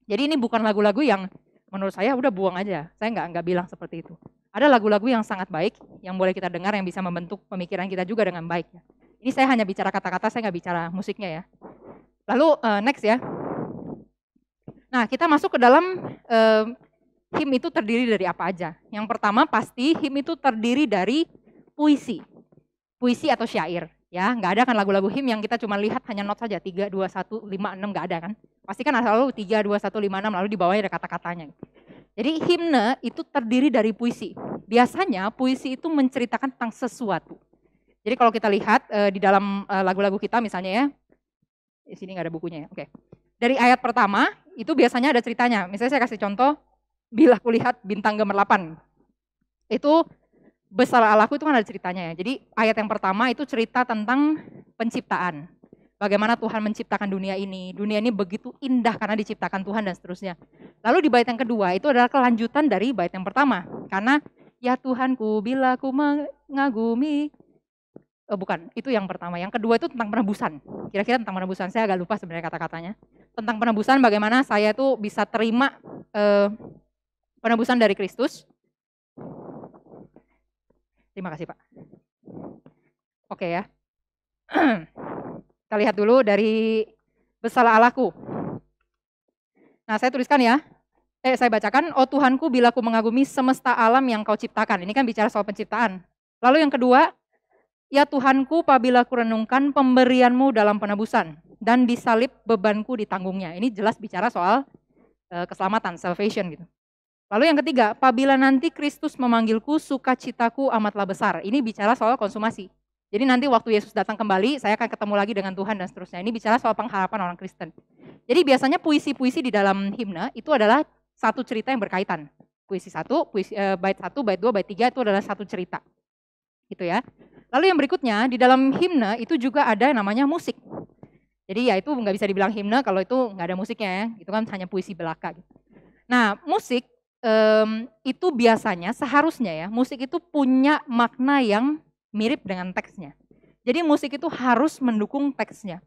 Jadi ini bukan lagu-lagu yang menurut saya udah buang aja. Saya nggak bilang seperti itu. Ada lagu-lagu yang sangat baik, yang boleh kita dengar, yang bisa membentuk pemikiran kita juga dengan baik. Ini saya hanya bicara kata-kata, saya nggak bicara musiknya ya. Lalu next ya. Nah kita masuk ke dalam hymn itu terdiri dari apa aja. Yang pertama pasti hymn itu terdiri dari puisi atau syair. Ya, nggak ada kan lagu-lagu hymn yang kita cuma lihat hanya not saja 3, 2, 1, 5, 6 nggak ada kan. Pasti kan selalu 3, 2, 1, 5, 6 lalu di bawahnya ada kata-katanya. Jadi himne itu terdiri dari puisi. Biasanya puisi itu menceritakan tentang sesuatu. Jadi kalau kita lihat di dalam lagu-lagu kita misalnya ya, di sini nggak ada bukunya ya. Oke. Dari ayat pertama itu biasanya ada ceritanya. Misalnya saya kasih contoh, bila kulihat bintang gemerlapan. Itu besar Allahku itu kan ada ceritanya ya. Jadi ayat yang pertama itu cerita tentang penciptaan. Bagaimana Tuhan menciptakan dunia ini. Dunia ini begitu indah karena diciptakan Tuhan dan seterusnya. Lalu di bait yang kedua itu adalah kelanjutan dari bait yang pertama. Karena ya Tuhanku bila ku mengagumi. Bukan, itu yang pertama. Yang kedua itu tentang penebusan. Kira-kira tentang penebusan, saya agak lupa sebenarnya kata-katanya. Tentang penebusan bagaimana saya itu bisa terima penebusan dari Kristus. Terima kasih Pak. Oke ya. Kita lihat dulu dari besar Allahku. Nah saya tuliskan ya. Saya bacakan, oh Tuhanku bila ku mengagumi semesta alam yang kau ciptakan. Ini kan bicara soal penciptaan. Lalu yang kedua, ya Tuhanku apabila ku renungkan pemberianmu dalam penebusan. Dan disalib bebanku ditanggungnya. Ini jelas bicara soal keselamatan, salvation gitu. Lalu yang ketiga, apabila nanti Kristus memanggilku, sukacitaku amatlah besar. Ini bicara soal konsumasi. Jadi nanti waktu Yesus datang kembali, saya akan ketemu lagi dengan Tuhan dan seterusnya. Ini bicara soal pengharapan orang Kristen. Jadi biasanya puisi-puisi di dalam himne itu adalah satu cerita yang berkaitan. Puisi 1, bait 1, bait 2, bait 3 itu adalah satu cerita. Gitu ya. Lalu yang berikutnya, di dalam himne itu juga ada yang namanya musik. Jadi ya itu nggak bisa dibilang himne kalau itu nggak ada musiknya ya. Itu kan hanya puisi belaka. Nah musik itu biasanya seharusnya ya musik itu punya makna yang mirip dengan teksnya. Jadi musik itu harus mendukung teksnya.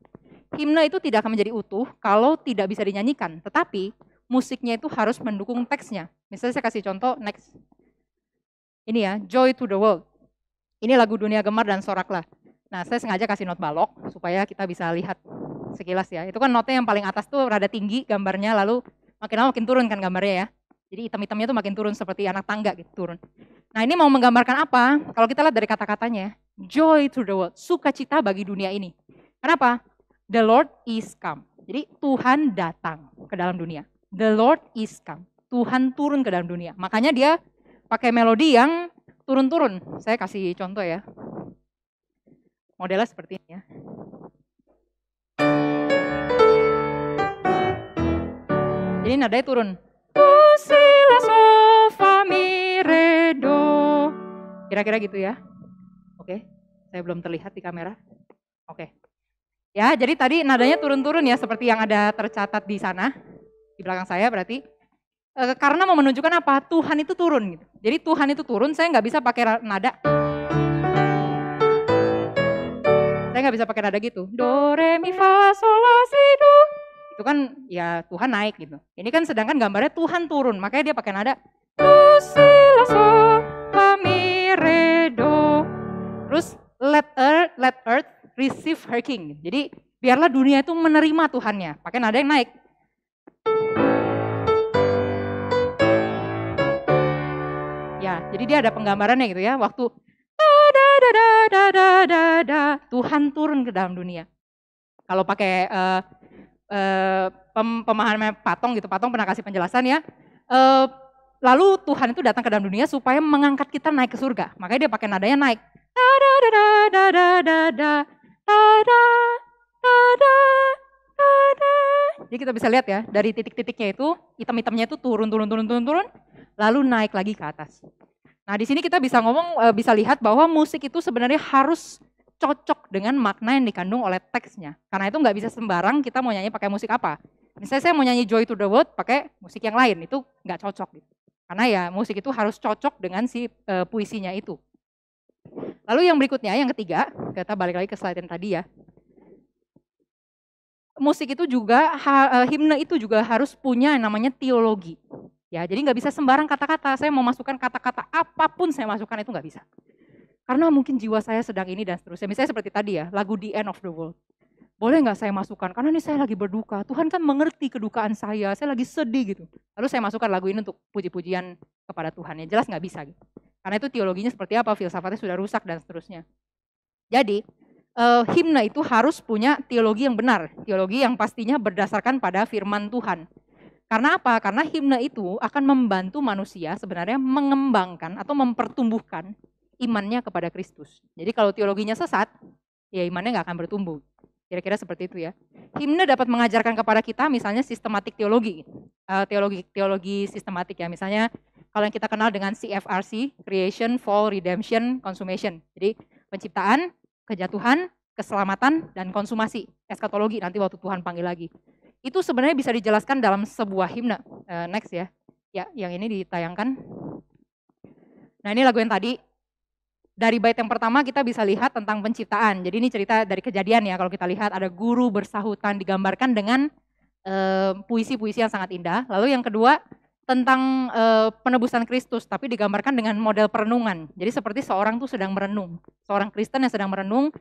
Himne itu tidak akan menjadi utuh kalau tidak bisa dinyanyikan, tetapi musiknya itu harus mendukung teksnya. Misalnya saya kasih contoh next. Ini ya, Joy to the World. Ini lagu Dunia Gemar dan Soraklah. Nah saya sengaja kasih not balok supaya kita bisa lihat sekilas ya. Itu kan notnya yang paling atas tuh rada tinggi gambarnya, lalu makin lama makin turun kan gambarnya ya. Jadi hitam-hitamnya tuh makin turun seperti anak tangga gitu turun. Nah ini mau menggambarkan apa? Kalau kita lihat dari kata-katanya, joy to the world, sukacita bagi dunia ini. Kenapa? The Lord is come. Jadi Tuhan datang ke dalam dunia. The Lord is come. Tuhan turun ke dalam dunia. Makanya dia pakai melodi yang turun-turun. Saya kasih contoh ya. Modelnya seperti ini ya. Jadi nadanya turun. Si la sol fa mi re do. Kira-kira gitu ya. Oke, saya belum terlihat di kamera. Oke. Ya, jadi tadi nadanya turun-turun ya seperti yang ada tercatat di sana di belakang saya berarti karena mau menunjukkan apa? Tuhan itu turun gitu. Jadi Tuhan itu turun, saya nggak bisa pakai nada. Saya nggak bisa pakai nada gitu. Do re mi fa sol la si do. Itu kan ya Tuhan naik gitu. Ini kan sedangkan gambarnya Tuhan turun, makanya dia pakai nada do si la sol fa mi re do. Terus let earth receive her king. Jadi biarlah dunia itu menerima Tuhannya, pakai nada yang naik. Ya, jadi dia ada penggambarannya gitu ya. Waktu Tuhan turun ke dalam dunia. Kalau pakai pemahaman Patong gitu. Patong pernah kasih penjelasan ya. Lalu Tuhan itu datang ke dalam dunia supaya mengangkat kita naik ke surga. Makanya dia pakai nadanya naik. Jadi kita bisa lihat ya, dari titik-titiknya itu, hitam-hitamnya itu turun, lalu naik lagi ke atas. Nah, di sini kita bisa bisa lihat bahwa musik itu sebenarnya harus cocok dengan makna yang dikandung oleh teksnya. Karena itu nggak bisa sembarang kita mau nyanyi pakai musik apa. Misalnya saya mau nyanyi Joy to the World pakai musik yang lain, itu nggak cocok gitu. Karena ya musik itu harus cocok dengan si puisinya itu. Lalu yang berikutnya, yang ketiga, kita balik lagi ke slide yang tadi ya. Musik itu juga, himne itu juga harus punya yang namanya teologi. Ya, jadi nggak bisa sembarang kata-kata, saya mau masukkan kata-kata apapun saya masukkan itu nggak bisa. Karena mungkin jiwa saya sedang ini dan seterusnya. Misalnya seperti tadi ya, lagu The End of the World. Boleh nggak saya masukkan? Karena ini saya lagi berduka. Tuhan kan mengerti kedukaan saya lagi sedih gitu. Lalu saya masukkan lagu ini untuk puji-pujian kepada Tuhan. Ya jelas nggak bisa gitu. Karena itu teologinya seperti apa, filsafatnya sudah rusak dan seterusnya. Jadi, himne itu harus punya teologi yang benar. Teologi yang pastinya berdasarkan pada firman Tuhan. Karena apa? Karena himne itu akan membantu manusia sebenarnya mengembangkan atau mempertumbuhkan imannya kepada Kristus. Jadi kalau teologinya sesat, ya imannya nggak akan bertumbuh. Kira-kira seperti itu ya. Himne dapat mengajarkan kepada kita misalnya sistematik teologi, teologi sistematik ya. Misalnya kalau yang kita kenal dengan CFRC, Creation, Fall, Redemption, Consummation. Jadi penciptaan, kejatuhan, keselamatan, dan konsumasi. Eskatologi nanti waktu Tuhan panggil lagi. Itu sebenarnya bisa dijelaskan dalam sebuah himne. Next ya. Ya, yang ini ditayangkan. Nah ini lagu yang tadi. Dari bait yang pertama kita bisa lihat tentang penciptaan. Jadi ini cerita dari Kejadian ya. Kalau kita lihat ada guru bersahutan digambarkan dengan puisi-puisi yang sangat indah. Lalu yang kedua tentang penebusan Kristus, tapi digambarkan dengan model perenungan. Jadi seperti seorang tuh sedang merenung. Seorang Kristen yang sedang merenung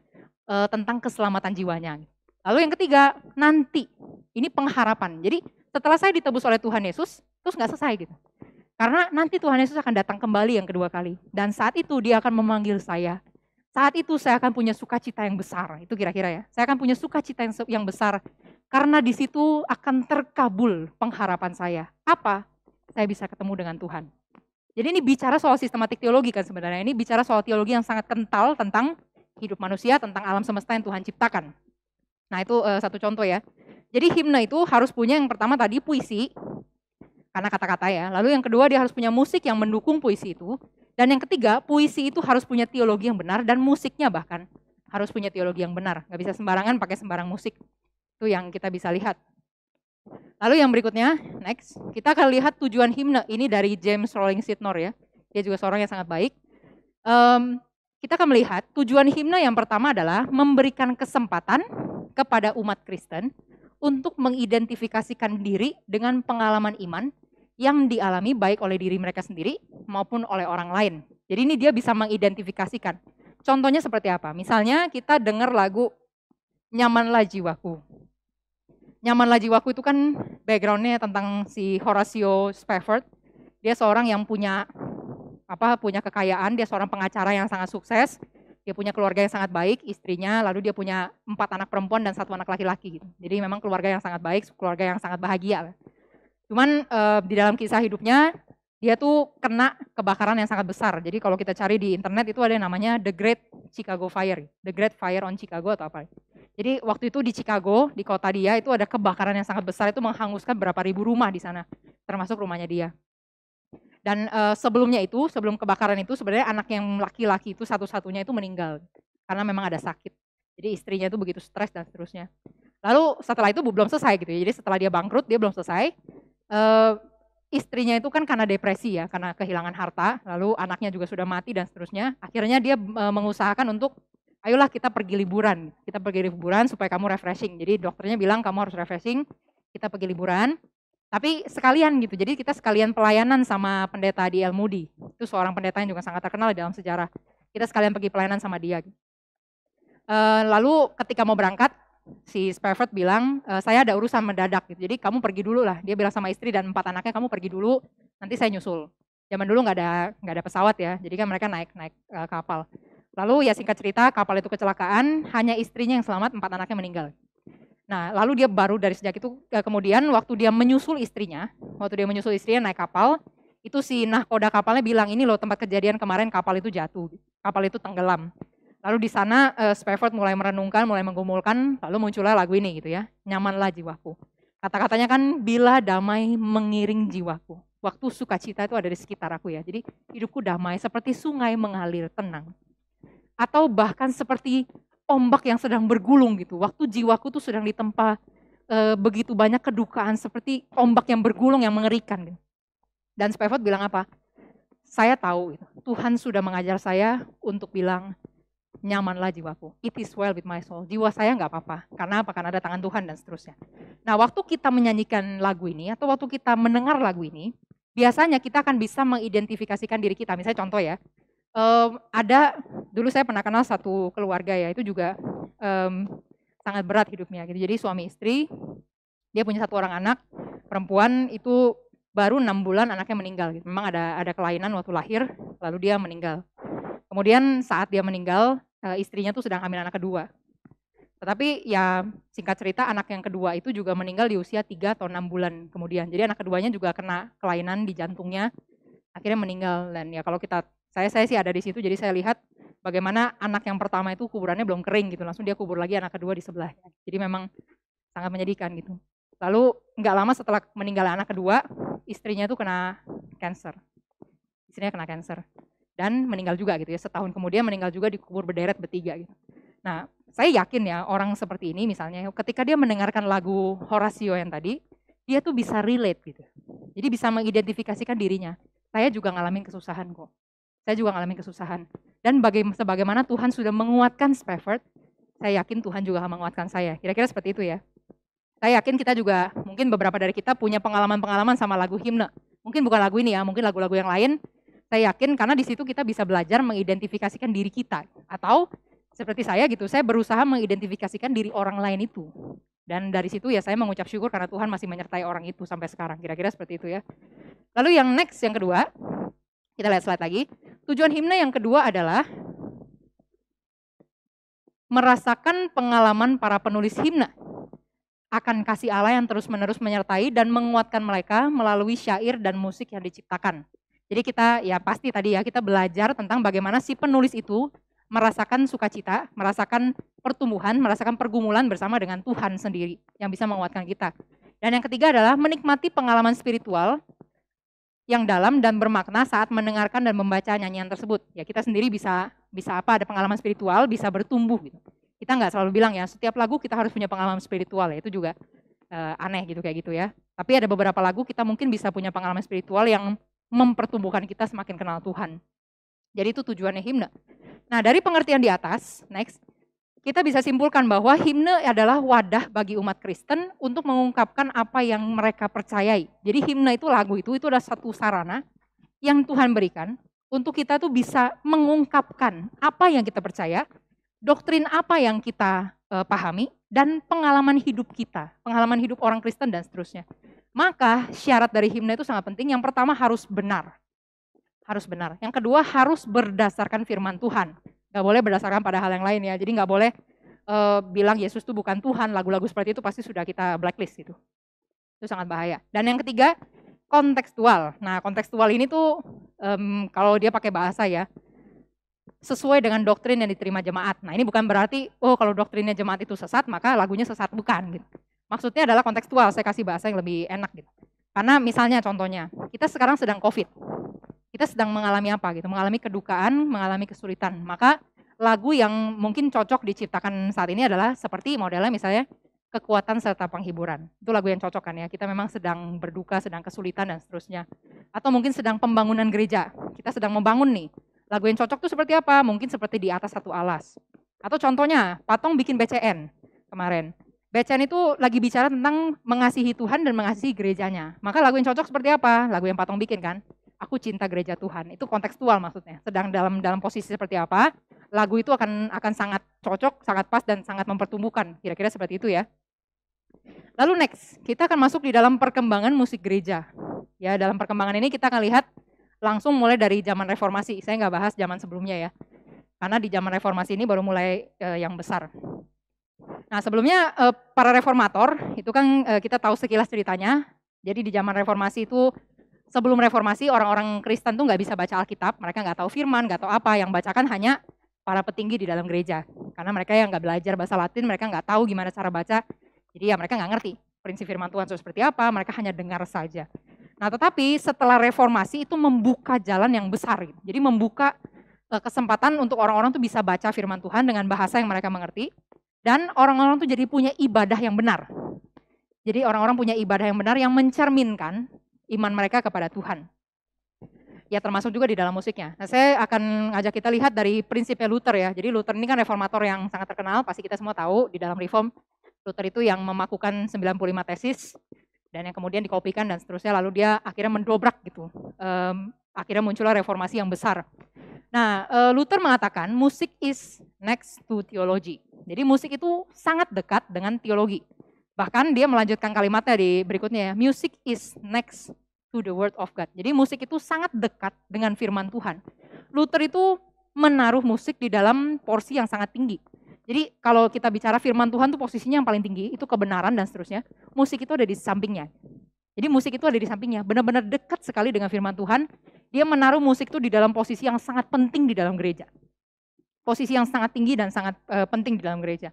tentang keselamatan jiwanya. Lalu yang ketiga, nanti. Ini pengharapan. Jadi setelah saya ditebus oleh Tuhan Yesus, terus nggak selesai gitu. Karena nanti Tuhan Yesus akan datang kembali yang kedua kali. Dan saat itu dia akan memanggil saya. Saat itu saya akan punya sukacita yang besar. Itu kira-kira ya. Saya akan punya sukacita yang besar. Karena di situ akan terkabul pengharapan saya. Apa? Saya bisa ketemu dengan Tuhan. Jadi ini bicara soal sistematik teologi kan sebenarnya. Ini bicara soal teologi yang sangat kental tentang hidup manusia, tentang alam semesta yang Tuhan ciptakan. Nah itu satu contoh ya. Jadi himne itu harus punya yang pertama tadi puisi, karena kata-kata ya. Lalu yang kedua dia harus punya musik yang mendukung puisi itu. Dan yang ketiga, puisi itu harus punya teologi yang benar dan musiknya bahkan harus punya teologi yang benar. Nggak bisa sembarangan pakai sembarang musik. Itu yang kita bisa lihat. Lalu yang berikutnya, next, kita akan lihat tujuan himne. Ini dari James Rolling Sidnor ya. Dia juga seorang yang sangat baik. Kita akan melihat tujuan himne yang pertama adalah memberikan kesempatan kepada umat Kristen untuk mengidentifikasikan diri dengan pengalaman iman yang dialami baik oleh diri mereka sendiri maupun oleh orang lain. Jadi ini dia bisa mengidentifikasikan. Contohnya seperti apa? Misalnya kita dengar lagu Nyamanlah Jiwaku. Nyamanlah Jiwaku itu kan backgroundnya tentang si Horatio Spafford. Dia seorang yang punya kekayaan, dia seorang pengacara yang sangat sukses. Dia punya keluarga yang sangat baik, istrinya, lalu dia punya 4 anak perempuan dan 1 anak laki-laki gitu. Jadi memang keluarga yang sangat baik, keluarga yang sangat bahagia. Cuman di dalam kisah hidupnya, dia tuh kena kebakaran yang sangat besar. Jadi kalau kita cari di internet itu ada yang namanya The Great Chicago Fire, The Great Fire on Chicago atau apa. Jadi waktu itu di Chicago, di kota dia itu ada kebakaran yang sangat besar, itu menghanguskan berapa ribu rumah di sana, termasuk rumahnya dia. Dan sebelumnya itu, sebelum kebakaran itu sebenarnya anak yang laki-laki itu satu-satunya itu meninggal. Karena memang ada sakit. Jadi istrinya itu begitu stres dan seterusnya. Lalu setelah itu belum selesai gitu ya. Jadi setelah dia bangkrut, dia belum selesai. Istrinya itu kan karena depresi ya, karena kehilangan harta. Lalu anaknya juga sudah mati dan seterusnya. Akhirnya dia mengusahakan untuk, ayolah kita pergi liburan. Kita pergi liburan supaya kamu refreshing. Jadi dokternya bilang kamu harus refreshing, kita pergi liburan. Tapi sekalian gitu, jadi kita sekalian pelayanan sama pendeta di El Moody. Itu seorang pendeta yang juga sangat terkenal di dalam sejarah. Kita sekalian pergi pelayanan sama dia. Lalu ketika mau berangkat, si Spafford bilang, saya ada urusan mendadak gitu. Jadi kamu pergi dulu lah. Dia bilang sama istri dan 4 anaknya, kamu pergi dulu, nanti saya nyusul. Zaman dulu nggak ada pesawat ya, jadi kan mereka naik kapal. Lalu ya singkat cerita, kapal itu kecelakaan, hanya istrinya yang selamat, 4 anaknya meninggal. Nah, lalu dia baru dari sejak itu kemudian waktu dia menyusul istrinya naik kapal, itu si nahkoda kapalnya bilang, "Ini loh tempat kejadian kemarin kapal itu jatuh, kapal itu tenggelam." Lalu di sana Spafford mulai merenungkan, mulai menggumulkan, lalu muncullah lagu ini gitu ya, "Nyamanlah jiwaku." Kata-katanya kan, "Bila damai mengiring jiwaku." Waktu sukacita itu ada di sekitar aku ya. Jadi hidupku damai seperti sungai mengalir tenang. Atau bahkan seperti ombak yang sedang bergulung gitu. Waktu jiwaku tuh sedang ditempa begitu banyak kedukaan seperti ombak yang bergulung yang mengerikan gitu. Dan Spafford bilang apa? "Saya tahu gitu, Tuhan sudah mengajar saya untuk bilang, nyamanlah jiwaku. It is well with my soul." Jiwa saya nggak apa-apa. Karena apa? Karena ada tangan Tuhan dan seterusnya. Nah, waktu kita menyanyikan lagu ini atau waktu kita mendengar lagu ini, biasanya kita akan bisa mengidentifikasikan diri kita. Misalnya contoh ya, ada dulu saya pernah kenal satu keluarga ya, itu juga sangat berat hidupnya gitu. Jadi suami istri, dia punya satu orang anak perempuan, itu baru 6 bulan anaknya meninggal gitu. Memang ada kelainan waktu lahir, lalu dia meninggal. Kemudian saat dia meninggal, istrinya tuh sedang hamil anak kedua. Tetapi ya singkat cerita anak yang kedua itu juga meninggal di usia 3 atau 6 bulan kemudian. Jadi anak keduanya juga kena kelainan di jantungnya, akhirnya meninggal. Dan ya kalau saya sih ada di situ, jadi saya lihat bagaimana anak yang pertama itu kuburannya belum kering gitu, langsung dia kubur lagi anak kedua di sebelahnya. Jadi memang sangat menyedihkan gitu. Lalu nggak lama setelah meninggal anak kedua, istrinya tuh kena cancer. Istrinya kena cancer dan meninggal juga gitu ya. Setahun kemudian meninggal juga, dikubur berderet bertiga gitu. Nah, saya yakin ya orang seperti ini misalnya ketika dia mendengarkan lagu Horacio yang tadi, dia tuh bisa relate gitu. Jadi bisa mengidentifikasikan dirinya. Saya juga ngalamin kesusahan kok. Saya juga ngalamin kesusahan. Dan sebagaimana Tuhan sudah menguatkan Spafford, saya yakin Tuhan juga akan menguatkan saya. Kira-kira seperti itu ya. Saya yakin kita juga, mungkin beberapa dari kita punya pengalaman-pengalaman sama lagu himne. Mungkin bukan lagu ini ya, mungkin lagu-lagu yang lain. Saya yakin karena di situ kita bisa belajar mengidentifikasikan diri kita. Atau seperti saya gitu, saya berusaha mengidentifikasikan diri orang lain itu. Dan dari situ ya saya mengucap syukur karena Tuhan masih menyertai orang itu sampai sekarang. Kira-kira seperti itu ya. Lalu yang next, yang kedua, kita lihat slide lagi. Tujuan himne yang kedua adalah merasakan pengalaman para penulis himne akan kasih Allah yang terus-menerus menyertai dan menguatkan mereka melalui syair dan musik yang diciptakan. Jadi kita ya pasti tadi ya kita belajar tentang bagaimana si penulis itu merasakan sukacita, merasakan pertumbuhan, merasakan pergumulan bersama dengan Tuhan sendiri yang bisa menguatkan kita. Dan yang ketiga adalah menikmati pengalaman spiritual yang dalam dan bermakna saat mendengarkan dan membaca nyanyian tersebut. Ya kita sendiri bisa apa, ada pengalaman spiritual, bisa bertumbuh gitu. Kita nggak selalu bilang ya, setiap lagu kita harus punya pengalaman spiritual ya, itu juga aneh gitu kayak gitu ya. Tapi ada beberapa lagu kita mungkin bisa punya pengalaman spiritual yang mempertumbuhkan kita semakin kenal Tuhan. Jadi itu tujuannya himne. Nah dari pengertian di atas, next, kita bisa simpulkan bahwa himne adalah wadah bagi umat Kristen untuk mengungkapkan apa yang mereka percayai. Jadi himne itu lagu itu adalah satu sarana yang Tuhan berikan untuk kita tuh bisa mengungkapkan apa yang kita percaya, doktrin apa yang kita pahami, dan pengalaman hidup kita, pengalaman hidup orang Kristen dan seterusnya. Maka syarat dari himne itu sangat penting. Yang pertama harus benar. Harus benar. Yang kedua harus berdasarkan firman Tuhan. Gak boleh berdasarkan pada hal yang lain ya. Jadi gak boleh bilang Yesus itu bukan Tuhan. Lagu-lagu seperti itu pasti sudah kita blacklist gitu. Itu sangat bahaya. Dan yang ketiga kontekstual. Nah kontekstual ini tuh kalau dia pakai bahasa ya, sesuai dengan doktrin yang diterima jemaat. Nah ini bukan berarti, oh kalau doktrinnya jemaat itu sesat, maka lagunya sesat. Bukan gitu. Maksudnya adalah kontekstual, saya kasih bahasa yang lebih enak gitu. Karena misalnya contohnya, kita sekarang sedang COVID. Kita sedang mengalami apa gitu, mengalami kedukaan, mengalami kesulitan. Maka lagu yang mungkin cocok diciptakan saat ini adalah seperti modelnya misalnya kekuatan serta penghiburan. Itu lagu yang cocok kan ya, kita memang sedang berduka, sedang kesulitan dan seterusnya. Atau mungkin sedang pembangunan gereja, kita sedang membangun nih. Lagu yang cocok tuh seperti apa? Mungkin seperti Di Atas Satu Alas. Atau contohnya, Patong bikin BCN kemarin. BCN itu lagi bicara tentang mengasihi Tuhan dan mengasihi gerejanya. Maka lagu yang cocok seperti apa? Lagu yang Patong bikin kan? Aku cinta gereja Tuhan. Itu kontekstual maksudnya. Sedang dalam posisi seperti apa? Lagu itu akan sangat cocok, sangat pas dan sangat mempertumbuhkan. Kira-kira seperti itu ya. Lalu next, kita akan masuk di dalam perkembangan musik gereja. Ya, dalam perkembangan ini kita akan lihat langsung mulai dari zaman reformasi. Saya nggak bahas zaman sebelumnya ya. Karena di zaman reformasi ini baru mulai yang besar. Nah, sebelumnya para reformator itu kan kita tahu sekilas ceritanya. Jadi di zaman reformasi itu, sebelum reformasi orang-orang Kristen tuh nggak bisa baca Alkitab, mereka nggak tahu firman, nggak tahu apa, yang bacakan hanya para petinggi di dalam gereja. Karena mereka yang nggak belajar bahasa Latin, mereka nggak tahu gimana cara baca, jadi ya mereka nggak ngerti prinsip firman Tuhan seperti apa, mereka hanya dengar saja. Nah, tetapi setelah reformasi itu membuka jalan yang besar, gitu. Jadi membuka kesempatan untuk orang-orang tuh bisa baca firman Tuhan dengan bahasa yang mereka mengerti, dan orang-orang tuh jadi punya ibadah yang benar. Jadi orang-orang punya ibadah yang benar yang mencerminkan iman mereka kepada Tuhan. Ya termasuk juga di dalam musiknya. Nah, saya akan ngajak kita lihat dari prinsipnya Luther ya. Jadi Luther ini kan reformator yang sangat terkenal, pasti kita semua tahu di dalam reform. Luther itu yang memakukan 95 tesis, dan yang kemudian dikopikan dan seterusnya, lalu dia akhirnya mendobrak gitu. Akhirnya muncullah reformasi yang besar. Nah, Luther mengatakan musik is next to theology. Jadi musik itu sangat dekat dengan teologi. Bahkan dia melanjutkan kalimatnya di berikutnya ya, music is next to the word of God. Jadi musik itu sangat dekat dengan firman Tuhan. Luther itu menaruh musik di dalam porsi yang sangat tinggi. Jadi kalau kita bicara firman Tuhan itu posisinya yang paling tinggi, itu kebenaran dan seterusnya. Musik itu ada di sampingnya. Jadi musik itu ada di sampingnya, benar-benar dekat sekali dengan firman Tuhan. Dia menaruh musik itu di dalam posisi yang sangat penting di dalam gereja. Posisi yang sangat tinggi dan sangat penting di dalam gereja.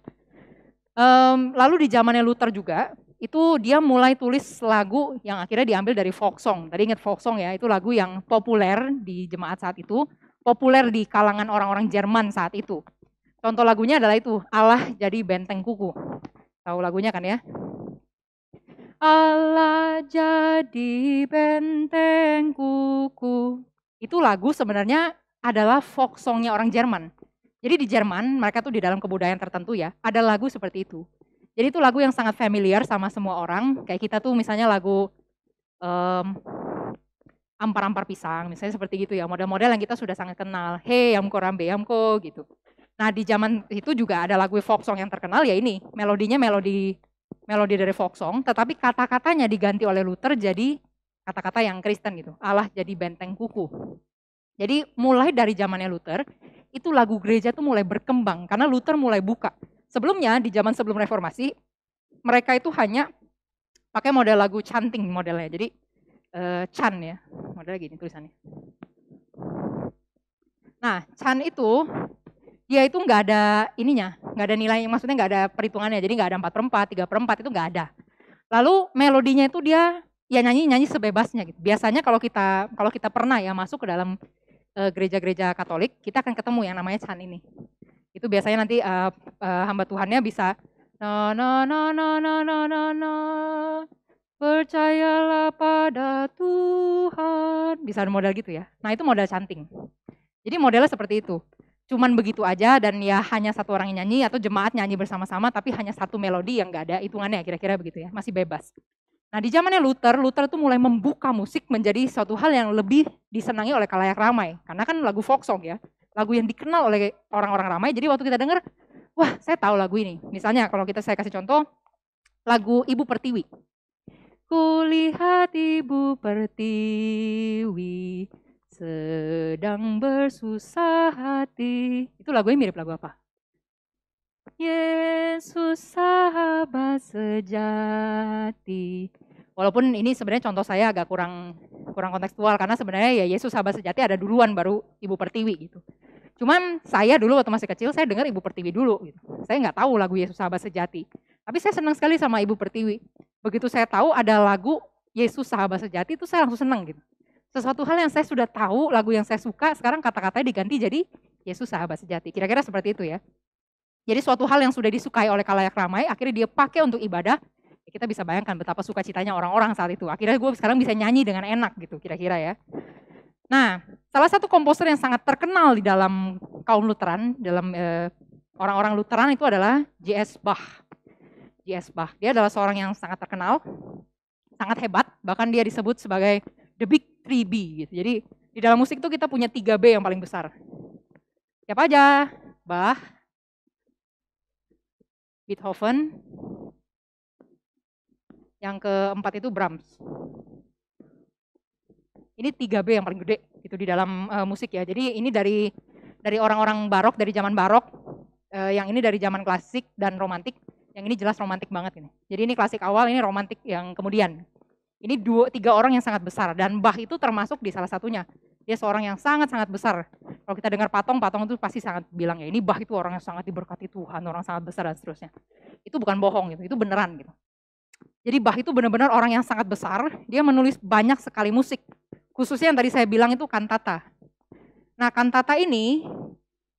Lalu di zamannya Luther juga, itu dia mulai tulis lagu yang akhirnya diambil dari folk song. Tadi ingat folk song ya, itu lagu yang populer di jemaat saat itu, populer di kalangan orang-orang Jerman saat itu. Contoh lagunya adalah itu, Allah jadi benteng kuku. Tahu lagunya kan ya? Allah jadi benteng kuku. Itu lagu sebenarnya adalah folk songnya orang Jerman. Jadi di Jerman, mereka tuh di dalam kebudayaan tertentu ya, ada lagu seperti itu. Jadi itu lagu yang sangat familiar sama semua orang. Kayak kita tuh misalnya lagu Ampar-ampar pisang, misalnya seperti gitu ya. Model-model yang kita sudah sangat kenal. Hey yamko rambe yamko gitu. Nah di zaman itu juga ada lagu folk song yang terkenal ya ini. Melodinya melodi dari folk song, tetapi kata-katanya diganti oleh Luther jadi kata-kata yang Kristen gitu. Allah jadi benteng kuku. Jadi mulai dari zamannya Luther, itu lagu gereja tuh mulai berkembang karena Luther mulai buka. Sebelumnya di zaman sebelum reformasi, mereka itu hanya pakai model lagu chanting modelnya. Jadi chant ya, modelnya gini tulisannya. Nah, chant itu dia itu nggak ada ininya, nggak ada nilai, maksudnya nggak ada perhitungannya. Jadi nggak ada 4/4, 3/4 itu nggak ada. Lalu melodinya itu dia ya nyanyi sebebasnya gitu. Biasanya kalau kita pernah ya masuk ke dalam gereja-gereja Katolik, kita akan ketemu yang namanya chant ini. Itu biasanya nanti hamba Tuhannya bisa no no no no no no no no percayalah pada Tuhan. Bisa model gitu ya. Nah, itu model chanting. Jadi modelnya seperti itu. Cuman begitu aja dan ya hanya satu orang yang nyanyi atau jemaat nyanyi bersama-sama tapi hanya satu melodi yang nggak ada hitungannya kira-kira begitu ya. Masih bebas. Nah, di zamannya Luther tuh mulai membuka musik menjadi suatu hal yang lebih disenangi oleh khalayak ramai. Karena kan lagu folk song ya, lagu yang dikenal oleh orang-orang ramai. Jadi waktu kita dengar, wah saya tahu lagu ini. Misalnya kalau saya kasih contoh, lagu Ibu Pertiwi. Kulihat Ibu Pertiwi sedang bersusah hati. Itu lagunya mirip lagu apa? Yesus sahabat sejati. Walaupun ini sebenarnya contoh saya agak kurang kontekstual karena sebenarnya ya Yesus sahabat sejati ada duluan baru Ibu Pertiwi gitu. Cuman saya dulu waktu masih kecil saya dengar Ibu Pertiwi dulu gitu. Saya nggak tahu lagu Yesus sahabat sejati. Tapi saya senang sekali sama Ibu Pertiwi. Begitu saya tahu ada lagu Yesus sahabat sejati itu saya langsung senang gitu. Sesuatu hal yang saya sudah tahu, lagu yang saya suka, sekarang kata-katanya diganti jadi Yesus sahabat sejati. Kira-kira seperti itu ya. Jadi suatu hal yang sudah disukai oleh khalayak ramai, akhirnya dia pakai untuk ibadah, ya kita bisa bayangkan betapa sukacitanya orang-orang saat itu. Akhirnya gue sekarang bisa nyanyi dengan enak gitu kira-kira ya. Nah, salah satu komposer yang sangat terkenal di dalam kaum Lutheran, dalam orang-orang Lutheran itu adalah J.S. Bach. J.S. Bach, dia adalah seorang yang sangat terkenal, sangat hebat, bahkan dia disebut sebagai the big 3B gitu. Jadi di dalam musik itu kita punya 3B yang paling besar. Siapa aja? Bach, Beethoven, yang keempat itu Brahms. Ini 3B yang paling gede gitu di dalam musik ya. Jadi ini dari orang-orang barok, dari zaman barok, yang ini dari zaman klasik dan romantik. Yang Yang ini jelas romantik banget ini. Jadi ini klasik awal, ini romantik yang kemudian. Ini 2-3 orang yang sangat besar dan Bach itu termasuk di salah satunya. Dia seorang yang sangat-sangat besar. Kalau kita dengar Patong itu pasti sangat bilang ya ini Bach itu orang yang sangat diberkati Tuhan, orang sangat besar dan seterusnya. Itu bukan bohong gitu, itu beneran gitu. Jadi Bach itu benar-benar orang yang sangat besar, dia menulis banyak sekali musik. Khususnya yang tadi saya bilang itu kantata. Nah kantata ini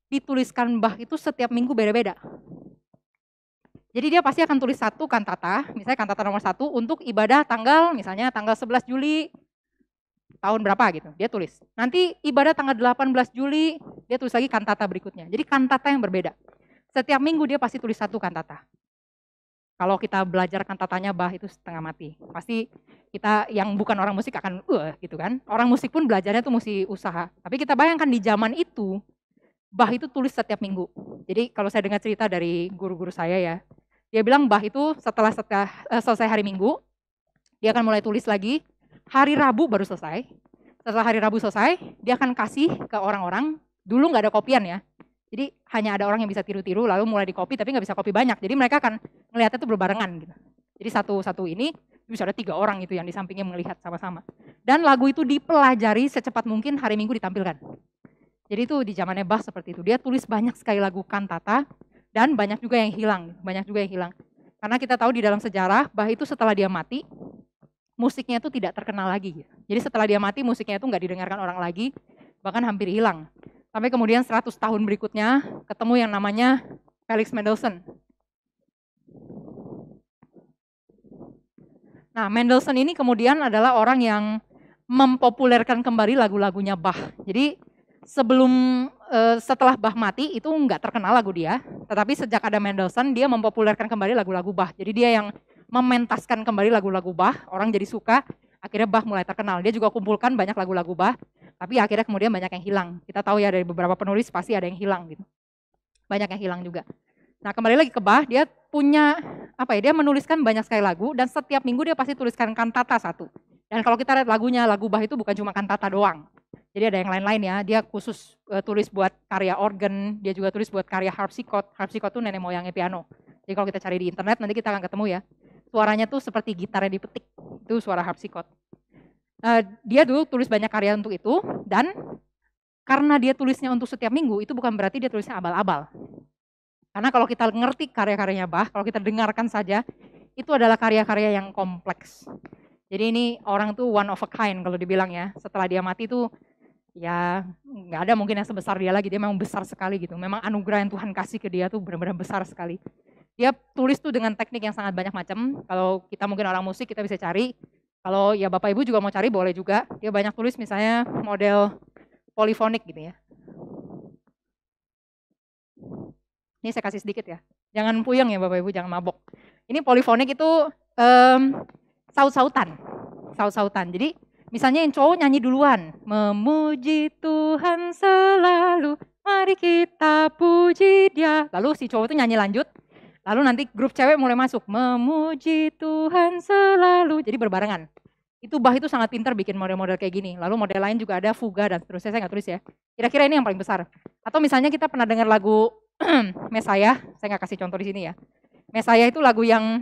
dituliskan Bach itu setiap minggu beda-beda. Jadi dia pasti akan tulis satu kantata, misalnya kantata nomor 1 untuk ibadah tanggal, misalnya tanggal 11 Juli tahun berapa gitu, dia tulis. Nanti ibadah tanggal 18 Juli, dia tulis lagi kantata berikutnya. Jadi kantata yang berbeda. Setiap minggu dia pasti tulis satu kantata. Kalau kita belajar kantatanya Bach itu setengah mati. Pasti kita yang bukan orang musik akan gitu kan. Orang musik pun belajarnya tuh mesti usaha. Tapi kita bayangkan di zaman itu, Bach itu tulis setiap minggu. Jadi kalau saya dengar cerita dari guru-guru saya ya, dia bilang Bach itu setelah selesai hari Minggu, dia akan mulai tulis lagi, hari Rabu baru selesai. Setelah hari Rabu selesai, dia akan kasih ke orang-orang, dulu nggak ada kopian ya, jadi hanya ada orang yang bisa tiru-tiru, lalu mulai di copy, tapi nggak bisa copy banyak, jadi mereka akan melihatnya itu berbarengan. Gitu. Jadi satu-satu ini, bisa ada 3 orang itu yang di sampingnya melihat sama-sama. Dan lagu itu dipelajari secepat mungkin hari Minggu ditampilkan. Jadi itu di zamannya Bach seperti itu, dia tulis banyak sekali lagu kantata, dan banyak juga yang hilang, Karena kita tahu di dalam sejarah, Bach itu setelah dia mati, musiknya itu tidak terkenal lagi. Jadi setelah dia mati, musiknya itu nggak didengarkan orang lagi, bahkan hampir hilang. Sampai kemudian 100 tahun berikutnya, ketemu yang namanya Felix Mendelssohn. Nah, Mendelssohn ini kemudian adalah orang yang mempopulerkan kembali lagu-lagunya Bach. Jadi setelah Bach mati itu nggak terkenal lagu dia, tetapi sejak ada Mendelssohn dia mempopulerkan kembali lagu-lagu Bach. Jadi dia yang mementaskan kembali lagu-lagu Bach, orang jadi suka, akhirnya Bach mulai terkenal. Dia juga kumpulkan banyak lagu-lagu Bach, tapi akhirnya kemudian banyak yang hilang. Kita tahu ya dari beberapa penulis pasti ada yang hilang gitu. Banyak yang hilang juga. Nah kembali lagi ke Bach, dia punya dia menuliskan banyak sekali lagu dan setiap minggu dia pasti tuliskan kantata satu. Dan kalau kita lihat lagunya, lagu Bach itu bukan cuma kantata doang. Jadi ada yang lain-lain ya, dia khusus tulis buat karya organ, dia juga tulis buat karya harpsichord. Harpsichord itu nenek moyangnya piano. Jadi kalau kita cari di internet nanti kita akan ketemu ya. Suaranya tuh seperti gitar yang dipetik, itu suara harpsichord. Dia dulu tulis banyak karya untuk itu, dan karena dia tulisnya untuk setiap minggu, itu bukan berarti dia tulisnya abal-abal. Karena kalau kita ngerti karya-karyanya Bach, kalau kita dengarkan saja, itu adalah karya-karya yang kompleks. Jadi ini orang tuh one of a kind kalau dibilang ya, setelah dia mati tuh, ya nggak ada mungkin yang sebesar dia lagi, dia memang besar sekali gitu. Memang anugerah yang Tuhan kasih ke dia tuh benar-benar besar sekali. Dia tulis tuh dengan teknik yang sangat banyak macam. Kalau kita mungkin orang musik kita bisa cari. Kalau ya Bapak Ibu juga mau cari boleh juga. Dia banyak tulis misalnya model polifonik gitu ya. Ini saya kasih sedikit ya. Jangan puyeng ya Bapak Ibu, jangan mabok. Ini polifonik itu saut-sautan. Saut-sautan. Jadi misalnya yang cowok nyanyi duluan, memuji Tuhan selalu, mari kita puji Dia. Lalu si cowok itu nyanyi lanjut, lalu nanti grup cewek mulai masuk, memuji Tuhan selalu. Jadi berbarengan. Itu Bach itu sangat pintar bikin model-model kayak gini. Lalu model lain juga ada fuga dan seterusnya, saya nggak tulis ya. Kira-kira ini yang paling besar. Atau misalnya kita pernah dengar lagu Mesaya, saya nggak kasih contoh di sini ya. Mesaya itu lagu yang